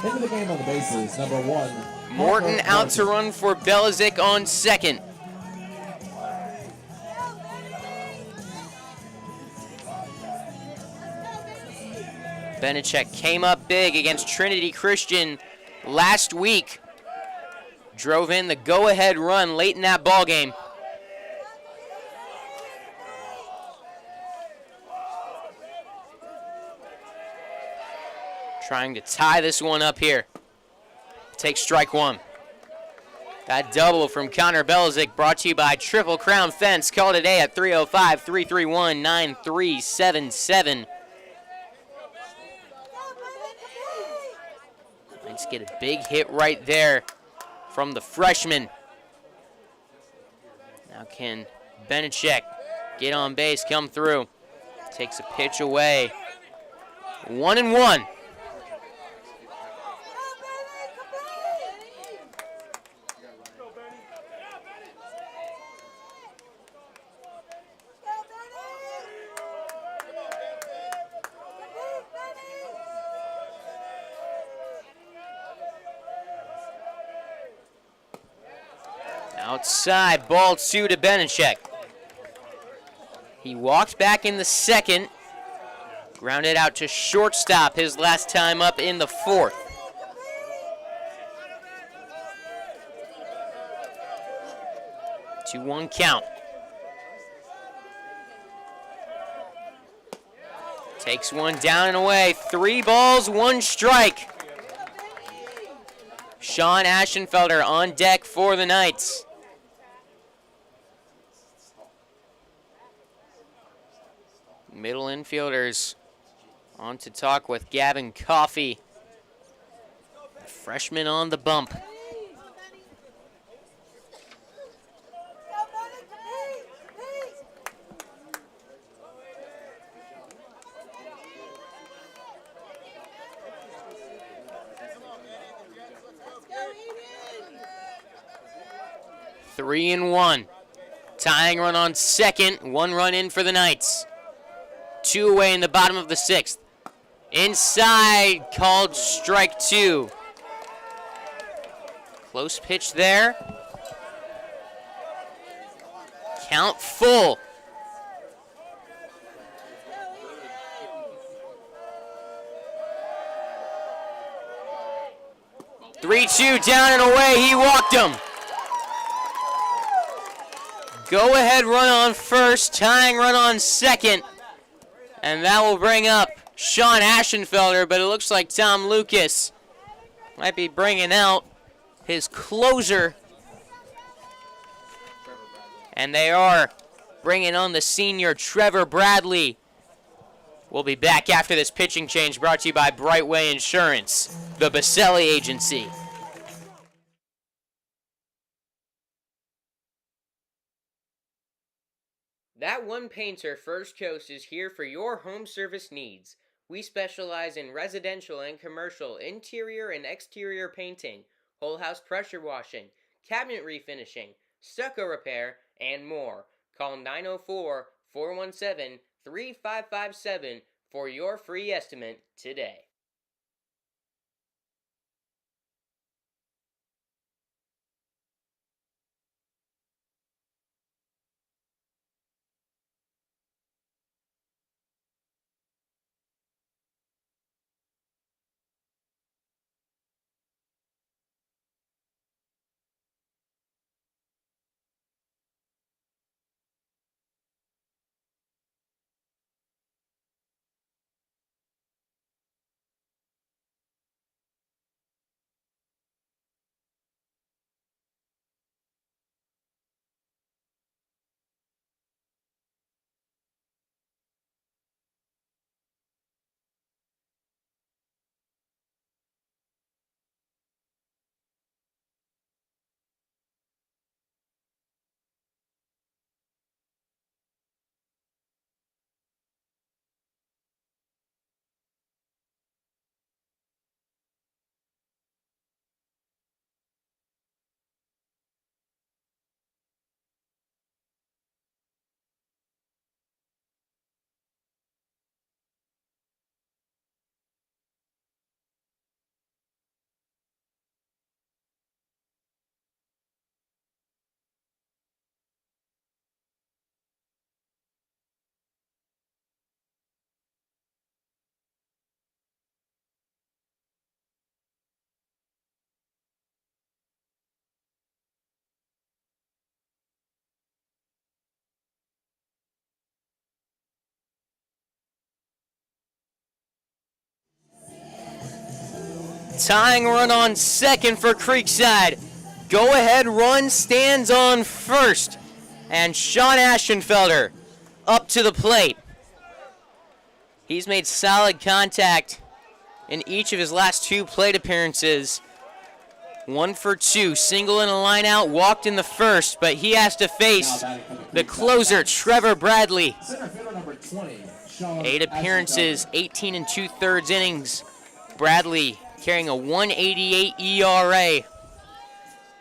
Into the game on the bases, number 1. Morton out to run for Belizik on second. Benechek came up big against Trinity Christian last week. Drove in the go-ahead run late in that ball game. Trying to tie this one up here. Take strike one. That double from Connor Belizik brought to you by Triple Crown Fence. Call today at 305-331-9377. Let's get a big hit right there from the freshman. Now can Benechek get on base, come through. Takes a pitch away. 1-1. Outside, ball 2 to Benechek. He walked back in the second, grounded out to shortstop his last time up in the fourth. Two 1 count. Takes one down and away. 3 balls, 1 strike. Sean Aschenfelder on deck for the Knights. Middle infielders on to talk with Gavin Coffey. The freshman on the bump. Three and 1. Tying run on second. 1 run in for the Knights. 2 away in the bottom of the 6th. Inside, called strike 2. Close pitch there. Count full. Three-two down and away. He walked him. Go ahead run on first, tying run on second. And that will bring up Sean Aschenfelder, but it looks like Tom Lucas might be bringing out his closer. And they are bringing on the senior Trevor Bradley. We'll be back after this pitching change brought to you by Brightway Insurance, the Baselli Agency. That One Painter First Coast is here for your home service needs. We specialize in residential and commercial interior and exterior painting, whole house pressure washing, cabinet refinishing, stucco repair, and more. Call 904-417-3557 for your free estimate today. tying run on second for Creekside. Go-ahead run stands on first. And Sean Aschenfelder up to the plate. He's made solid contact in each of his last 2 plate appearances. 1 for 2, single and a line out, walked in the first, but he has to face the closer, Trevor Bradley. 8 appearances, 18 2/3 innings. Bradley carrying a 1.88 ERA.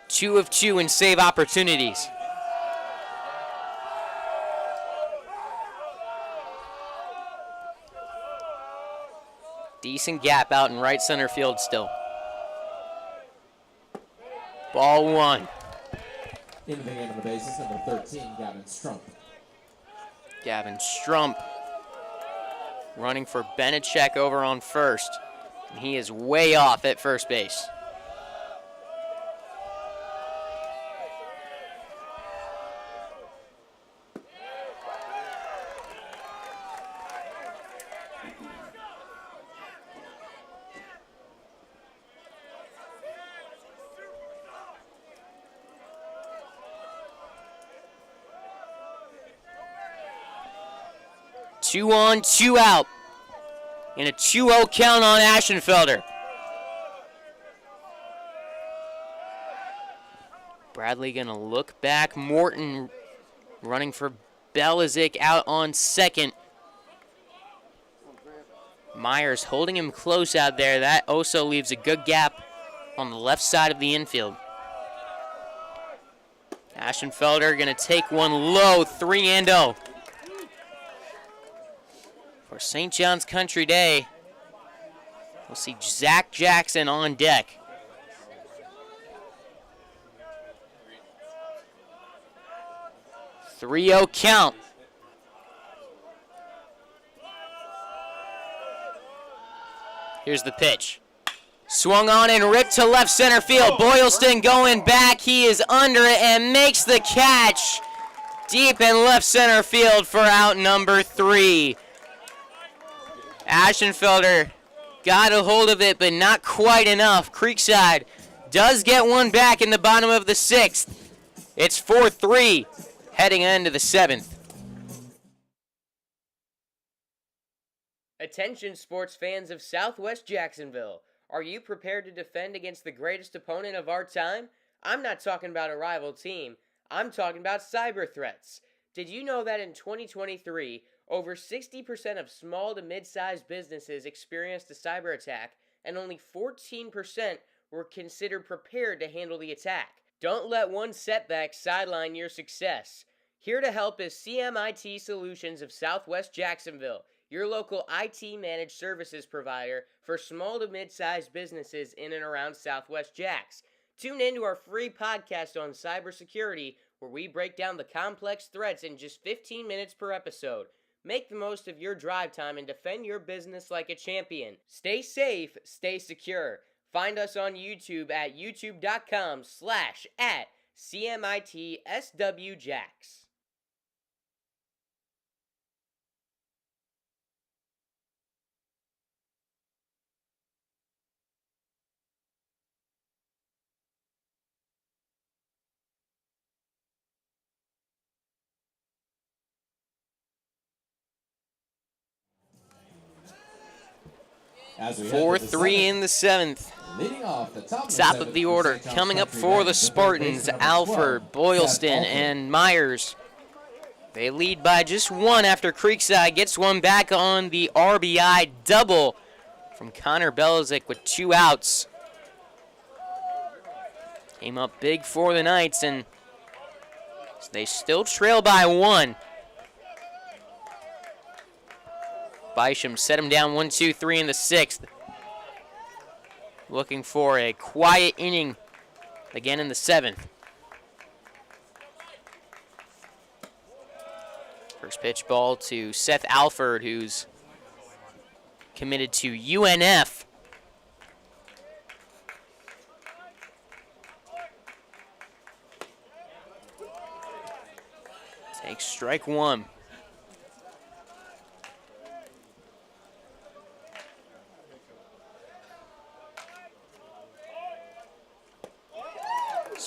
2 of 2 in save opportunities. Decent gap out in right center field still. Ball 1. Into the game of the bases, number 13, Gavin Strump. Gavin Strump running for Benechek over on first. And he is way off at first base. Two on, 2 out. In a 2-0 count on Aschenfelder. Bradley gonna look back. Morton running for Belizik out on second. Myers holding him close out there. That also leaves a good gap on the left side of the infield. Aschenfelder gonna take one low, 3-0. For St. John's Country Day, we'll see Zach Jackson on deck. Three-0 count. Here's the pitch. Swung on and ripped to left center field. Boylston going back. He is under it and makes the catch deep in left center field for out number 3. Aschenfelder got a hold of it, but not quite enough. Creekside does get one back in the bottom of the 6th. It's 4-3 heading into the 7th. Attention sports fans of Southwest Jacksonville. Are you prepared to defend against the greatest opponent of our time? I'm not talking about a rival team. I'm talking about cyber threats. Did you know that in 2023, over 60% of small to mid-sized businesses experienced a cyber attack, and only 14% were considered prepared to handle the attack? Don't let one setback sideline your success. Here to help is CMIT Solutions of Southwest Jacksonville, your local IT managed services provider for small to mid-sized businesses in and around Southwest Jacks. Tune in to our free podcast on cybersecurity, where we break down the complex threats in just 15 minutes per episode. Make the most of your drive time and defend your business like a champion. Stay safe, stay secure. Find us on YouTube at youtube.com/@CMITSWJacks. As we 4-3 in the 7th. Leading off the top of the order, coming up for the Spartans, Alford, Boylston, and Myers. They lead by just 1 after Creekside gets one back on the RBI double from Connor Belizik with 2 outs. Came up big for the Knights, and they still trail by 1. Bisham set him down 1-2-3 in the 6th. Looking for a quiet inning again in the 7th. First pitch ball to Seth Alford, who's committed to UNF. Takes strike 1.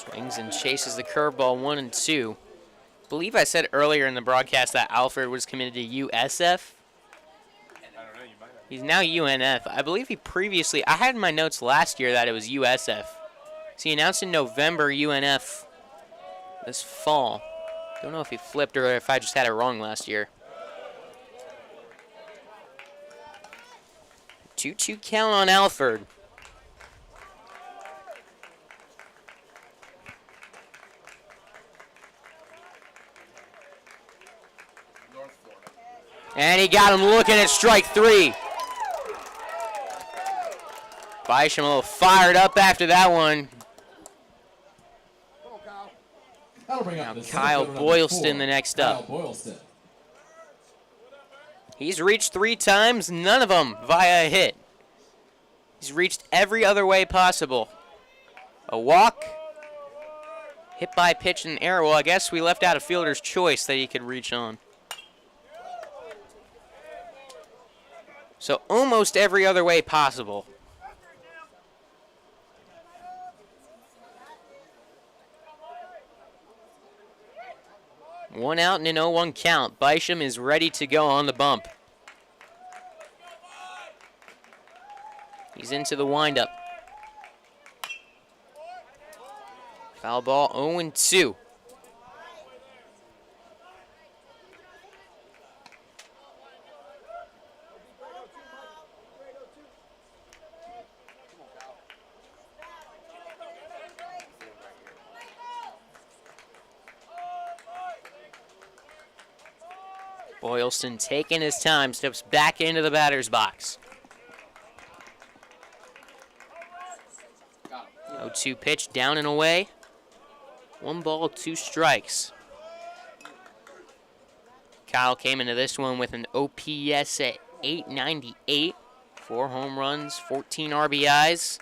Swings and chases the curveball 1-2. I believe I said earlier in the broadcast that Alfred was committed to USF. He's now UNF. I believe he previously, I had in my notes last year that it was USF. So he announced in November UNF this fall. Don't know if he flipped or if I just had it wrong last year. 2-2 count on Alfred. And he got him looking at strike 3. Bisham a little fired up after that one. Now Kyle Boylston the next up. He's reached 3 times, none of them via a hit. He's reached every other way possible. A walk, hit by pitch and error. Well, I guess we left out a fielder's choice that he could reach on. So almost every other way possible. One out and an 0-1 count. Bisham is ready to go on the bump. He's into the windup. Foul ball 0-2. Boylston taking his time, steps back into the batter's box. 0-2 pitch, down and away. 1 ball, 2 strikes. Kyle came into this one with an OPS at 898. 4 home runs, 14 RBIs.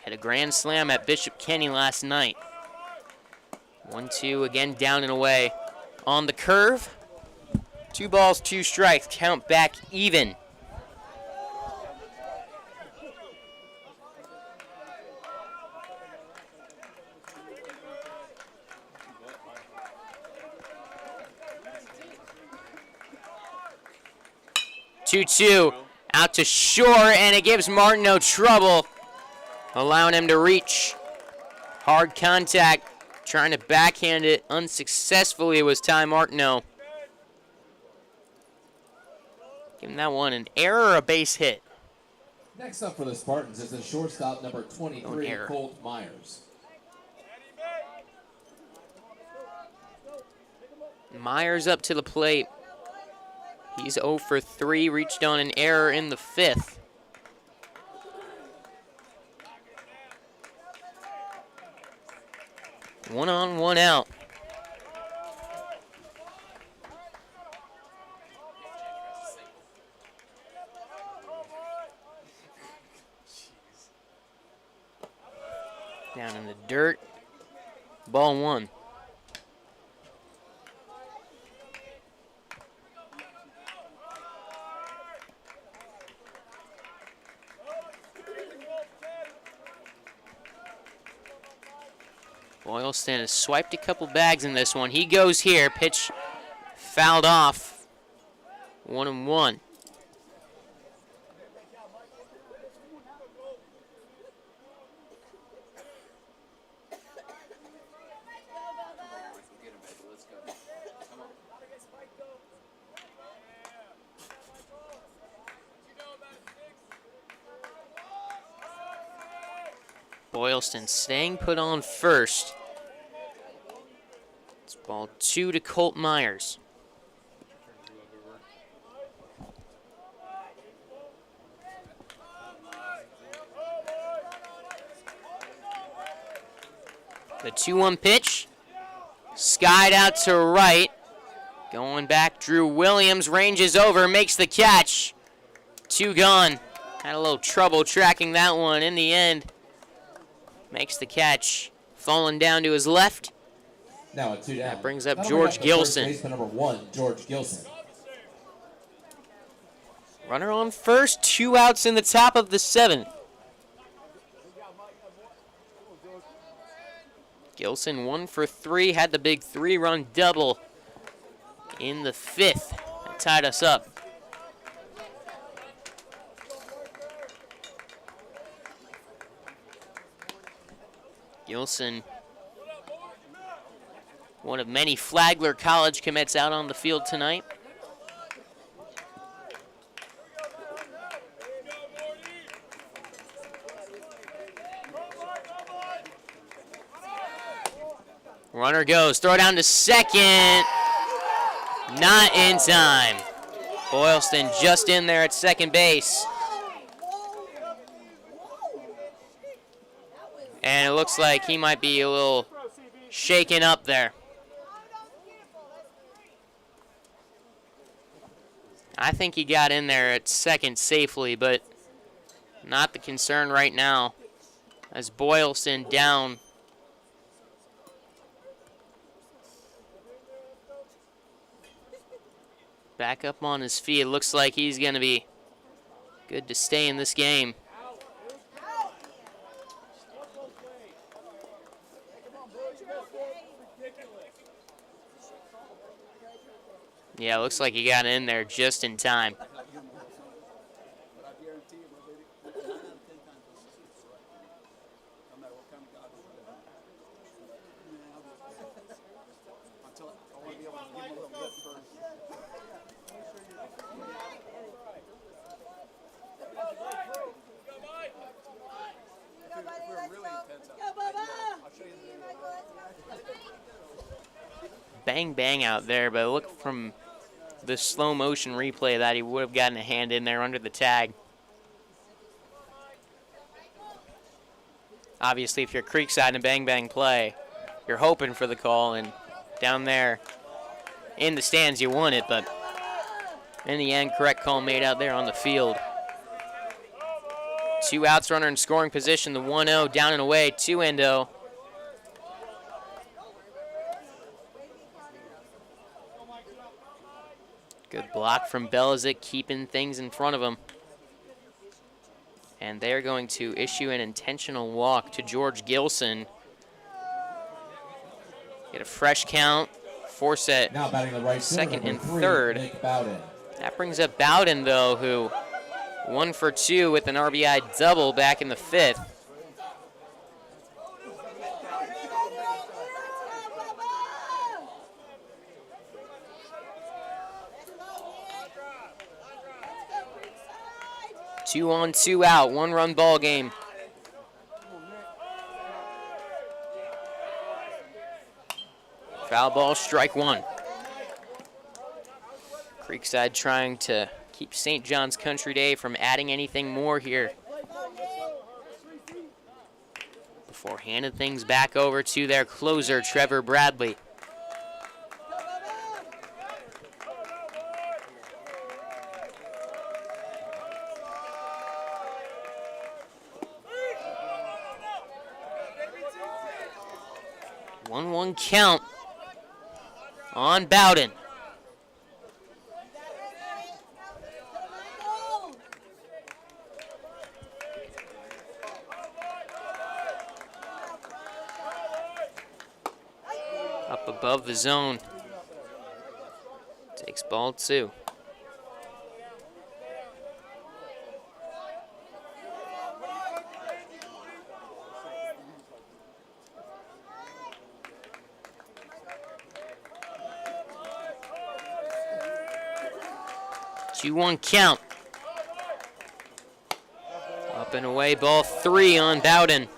Had a grand slam at Bishop Kenny last night. 1-2, again down and away. On the curve. 2 balls, 2 strikes. Count back even. Two out to short, and it gives Martineau trouble, allowing him to reach. Hard contact, trying to backhand it unsuccessfully. It was Ty Martineau. Giving that one an error or a base hit. Next up for the Spartans is the shortstop number 23, Colt Myers. Myers up to the plate. He's 0 for 3, reached on an error in the 5th. One on, one out. Down in the dirt. Ball 1. Boylston has swiped a couple bags in this one. He goes here. Pitch fouled off. 1-1. Boylston staying put on first. It's ball 2 to Colt Myers. The 2-1 pitch. Skied out to right. Going back, Drew Williams ranges over, makes the catch. 2 gone. Had a little trouble tracking that one in the end. Makes the catch, falling down to his left. Now a 2 down. That brings up George Gilson. Baseman number 1, George Gilson. Runner on first, 2 outs in the top of the 7th. Gilson 1 for 3, had the big 3-run double in the 5th. That tied us up. Gilson, one of many Flagler College commits out on the field tonight. Runner goes, throw down to second. Not in time. Boylston just in there at second base. And it looks like he might be a little shaken up there. I think he got in there at second safely, but not the concern right now, as Boylston down. Back up on his feet. It looks like he's going to be good to stay in this game. Yeah, looks like he got in there just in time. Bang, bang out there, but look from the slow motion replay that he would have gotten a hand in there under the tag. Obviously, if you're Creekside in a bang, bang play, you're hoping for the call, and down there in the stands you want it, but in the end, correct call made out there on the field. 2 outs, runner in scoring position, the 1-0 down and away, 2-0. Good block from Belizik, keeping things in front of him. And they're going to issue an intentional walk to George Gilson. Get a fresh count, force at now batting the right second and 3, third. Nick Bowden. That brings up Bowden, though, who 1 for 2 with an RBI double back in the 5th. Two on, 2 out, 1-run ball game. Foul ball, strike 1. Creekside trying to keep St. John's Country Day from adding anything more here before handing things back over to their closer, Trevor Bradley. One count on Bowden. Up above the zone. Takes ball 2. Two-one count. Up and away, ball 3 on Bowden.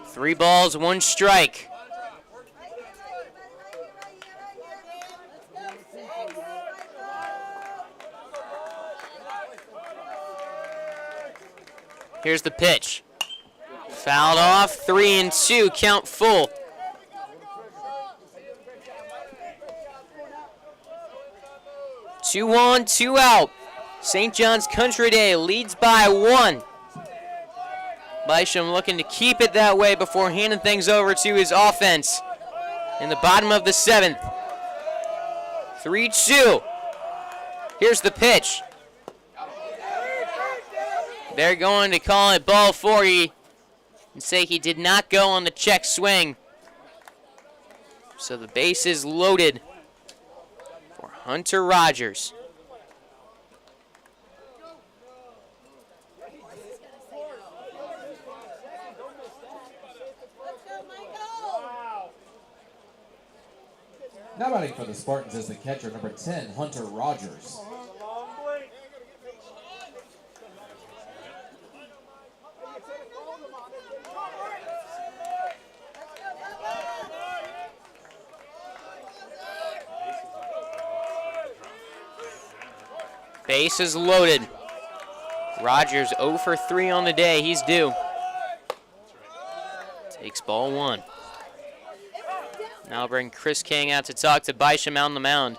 3 balls, 1 strike. Here's the pitch. Fouled off, 3-2, count full. 2 on, 2 out. St. John's Country Day leads by 1. Bisham looking to keep it that way before handing things over to his offense in the bottom of the 7th. 3-2. Here's the pitch. They're going to call it ball 40 and say he did not go on the check swing. So the base is loaded for Hunter Rogers. Now batting for the Spartans is the catcher, number 10, Hunter Rogers. Base is loaded. Rogers 0 for 3 on the day. He's due. Takes ball 1. Now I'll bring Chris King out to talk to Bisham out on the mound.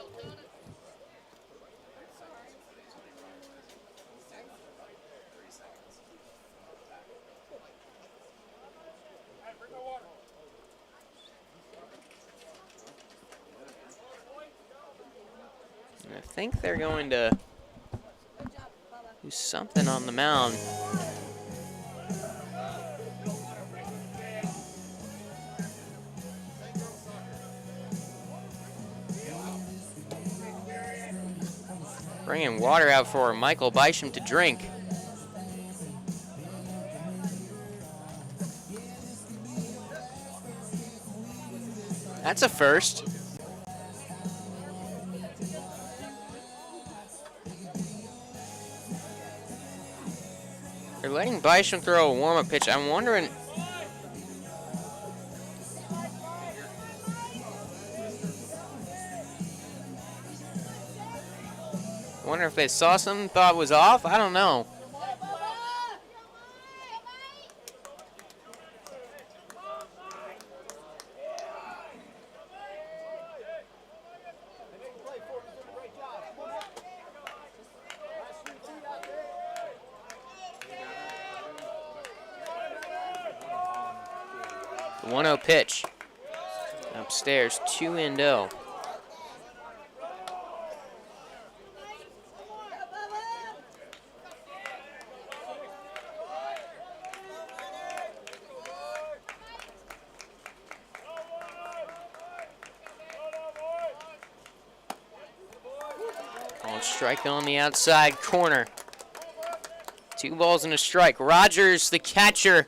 And I think they're going to do something on the mound. Bringing water out for Michael Bisham to drink. That's a first. They're letting Bisham throw a warm-up pitch. I'm wondering... wonder if they saw something, thought was off. I don't know. The 1-0 pitch. Upstairs, 2-0. Strike on the outside corner. 2 balls and a strike. Rogers, the catcher,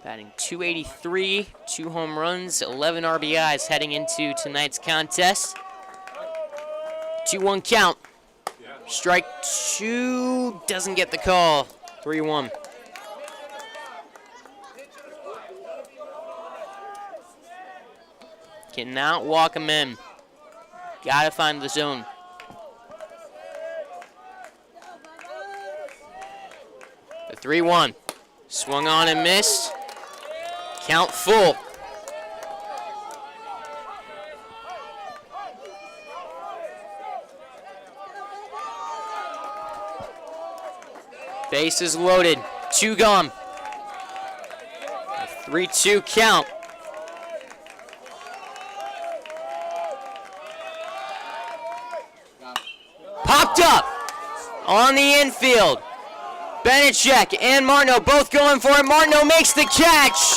batting .283, 2 home runs, 11 RBIs heading into tonight's contest. 2-1 count. Strike 2, doesn't get the call. 3-1. Cannot walk him in. Gotta find the zone. The 3-1. Swung on and missed. Count full. Base is loaded. 2 gone. A 3-2 count. Popped up on the infield. Benechek and Martineau both going for it. Martineau makes the catch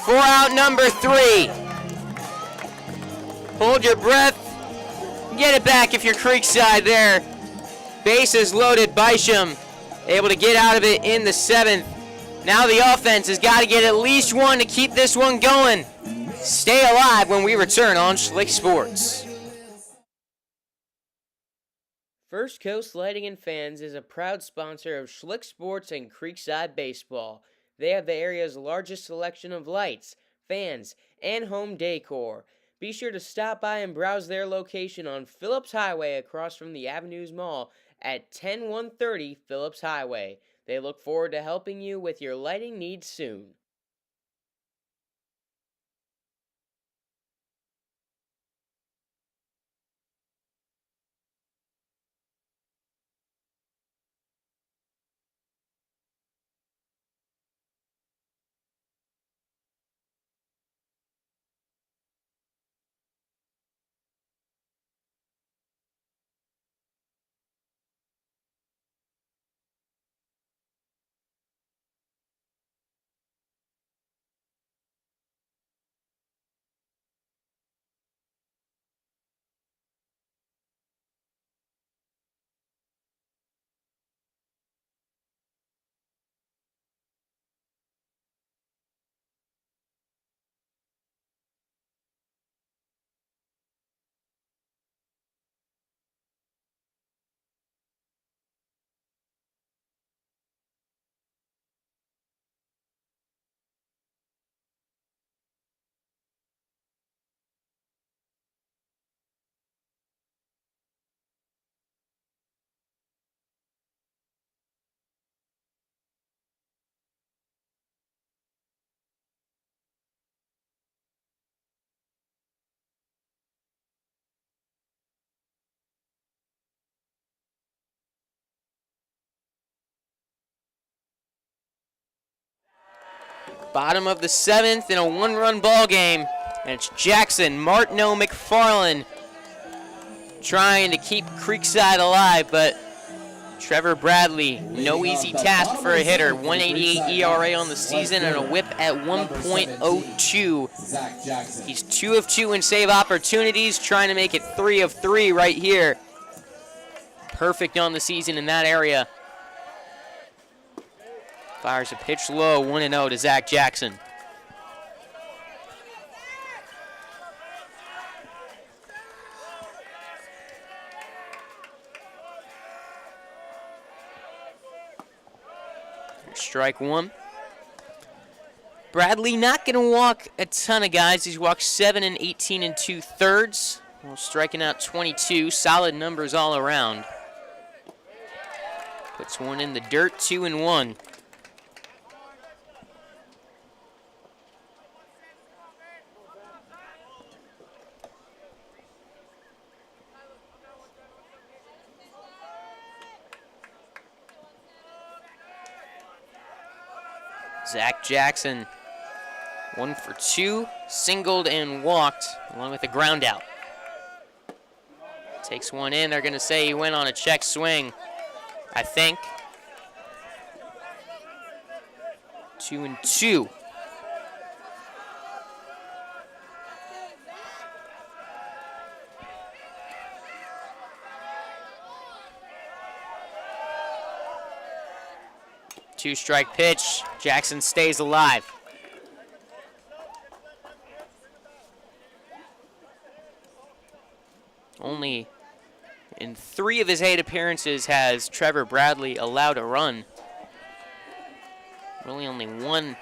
for out number 3. Hold your breath. Get it back if you're Creekside there. Bases loaded. Bisham able to get out of it in the 7th. Now the offense has got to get at least 1 to keep this one going. Stay alive when we return on Schlick Sports. First Coast Lighting and Fans is a proud sponsor of Schlick Sports and Creekside Baseball. They have the area's largest selection of lights, fans, and home decor. Be sure to stop by and browse their location on Phillips Highway across from the Avenues Mall at 10130 Phillips Highway. They look forward to helping you with your lighting needs soon. Bottom of the 7th in a 1-run ball game. And it's Jackson, Martineau, McFarland trying to keep Creekside alive, but Trevor Bradley, no easy task for a hitter. 188 ERA on the season and a whip at 1.02. He's 2 of 2 in save opportunities, trying to make it 3 of 3 right here. Perfect on the season in that area. Fires a pitch low, 1-0 to Zach Jackson. Strike one. Bradley not going to walk a ton of guys. He's walked 7 and 18 and 2/3. Well, striking out 22. Solid numbers all around. Puts one in the dirt, 2-1. Zach Jackson, 1 for 2, singled and walked, along with a ground out. Takes one in. They're going to say he went on a check swing, I think. 2-2. Two-strike pitch. Jackson stays alive. Only in 3 of his 8 appearances has Trevor Bradley allowed a run. Really only 1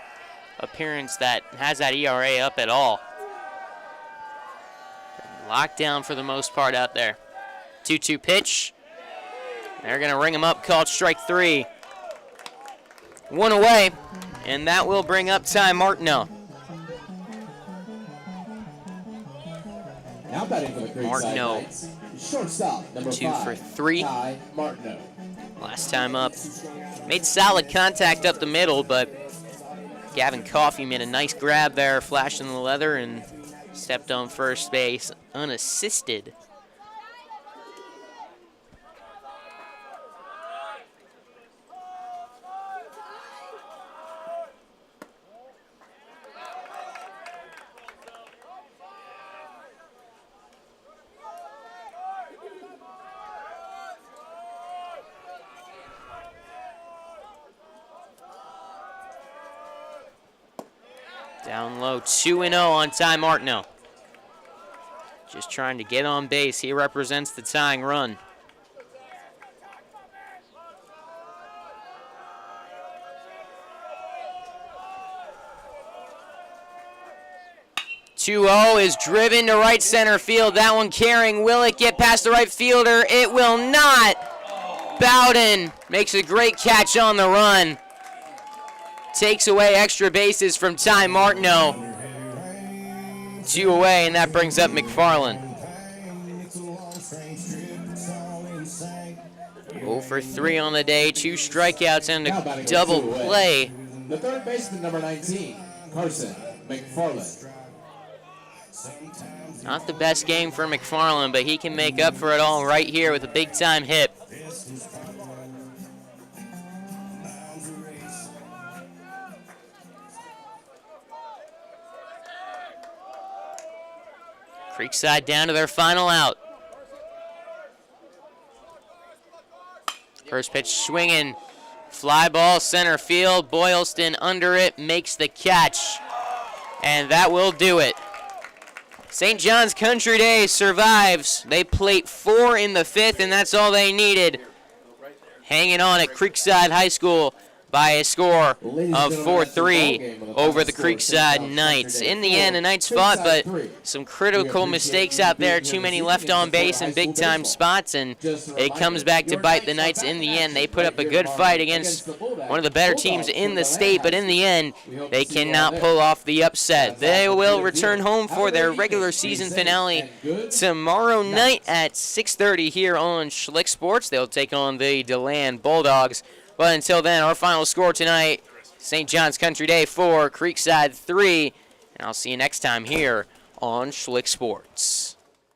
appearance that has that ERA up at all. Locked down for the most part out there. 2-2 pitch. They're going to ring him up, called strike 3. 1 away, and that will bring up Ty Martineau. Now batting for the Creekside Martineau, Knights, shortstop, number 2 for 5, 3. Ty Martineau. Last time up, made solid contact up the middle, but Gavin Coffey made a nice grab there, flashing the leather, and stepped on first base unassisted. Down low, 2-0 on Ty Martineau. Just trying to get on base. He represents the tying run. "2-0 is driven to right center field. That one carrying. Will it get past the right fielder? It will not. Bowden makes a great catch on the run. Takes away extra bases from Ty Martineau. 2 away, and that brings up McFarland. 0 for 3 on the day, 2 strikeouts and a double play. The third baseman, number 19, Carson McFarland. Not the best game for McFarland, but he can make up for it all right here with a big-time hit. Creekside down to their final out. First pitch swinging. Fly ball center field. Boylston under it, makes the catch. And that will do it. St. John's Country Day survives. They plate 4 in the 5th, and that's all they needed. Hanging on at Creekside High School by a score of 4-3 over the Creekside Knights. In the end, the Knights fought, but some critical mistakes out there. Too many left on base in big-time spots, and it comes back to bite the Knights in the end. They put up a good fight against one of the better teams in the state, but in the end, they cannot pull off the upset. They will return home for their regular season finale tomorrow night at 6:30 here on Schlick Sports. They'll take on the DeLand Bulldogs. But until then, our final score tonight, St. John's Country Day 4, Creekside 3. And I'll see you next time here on Schlick Sports.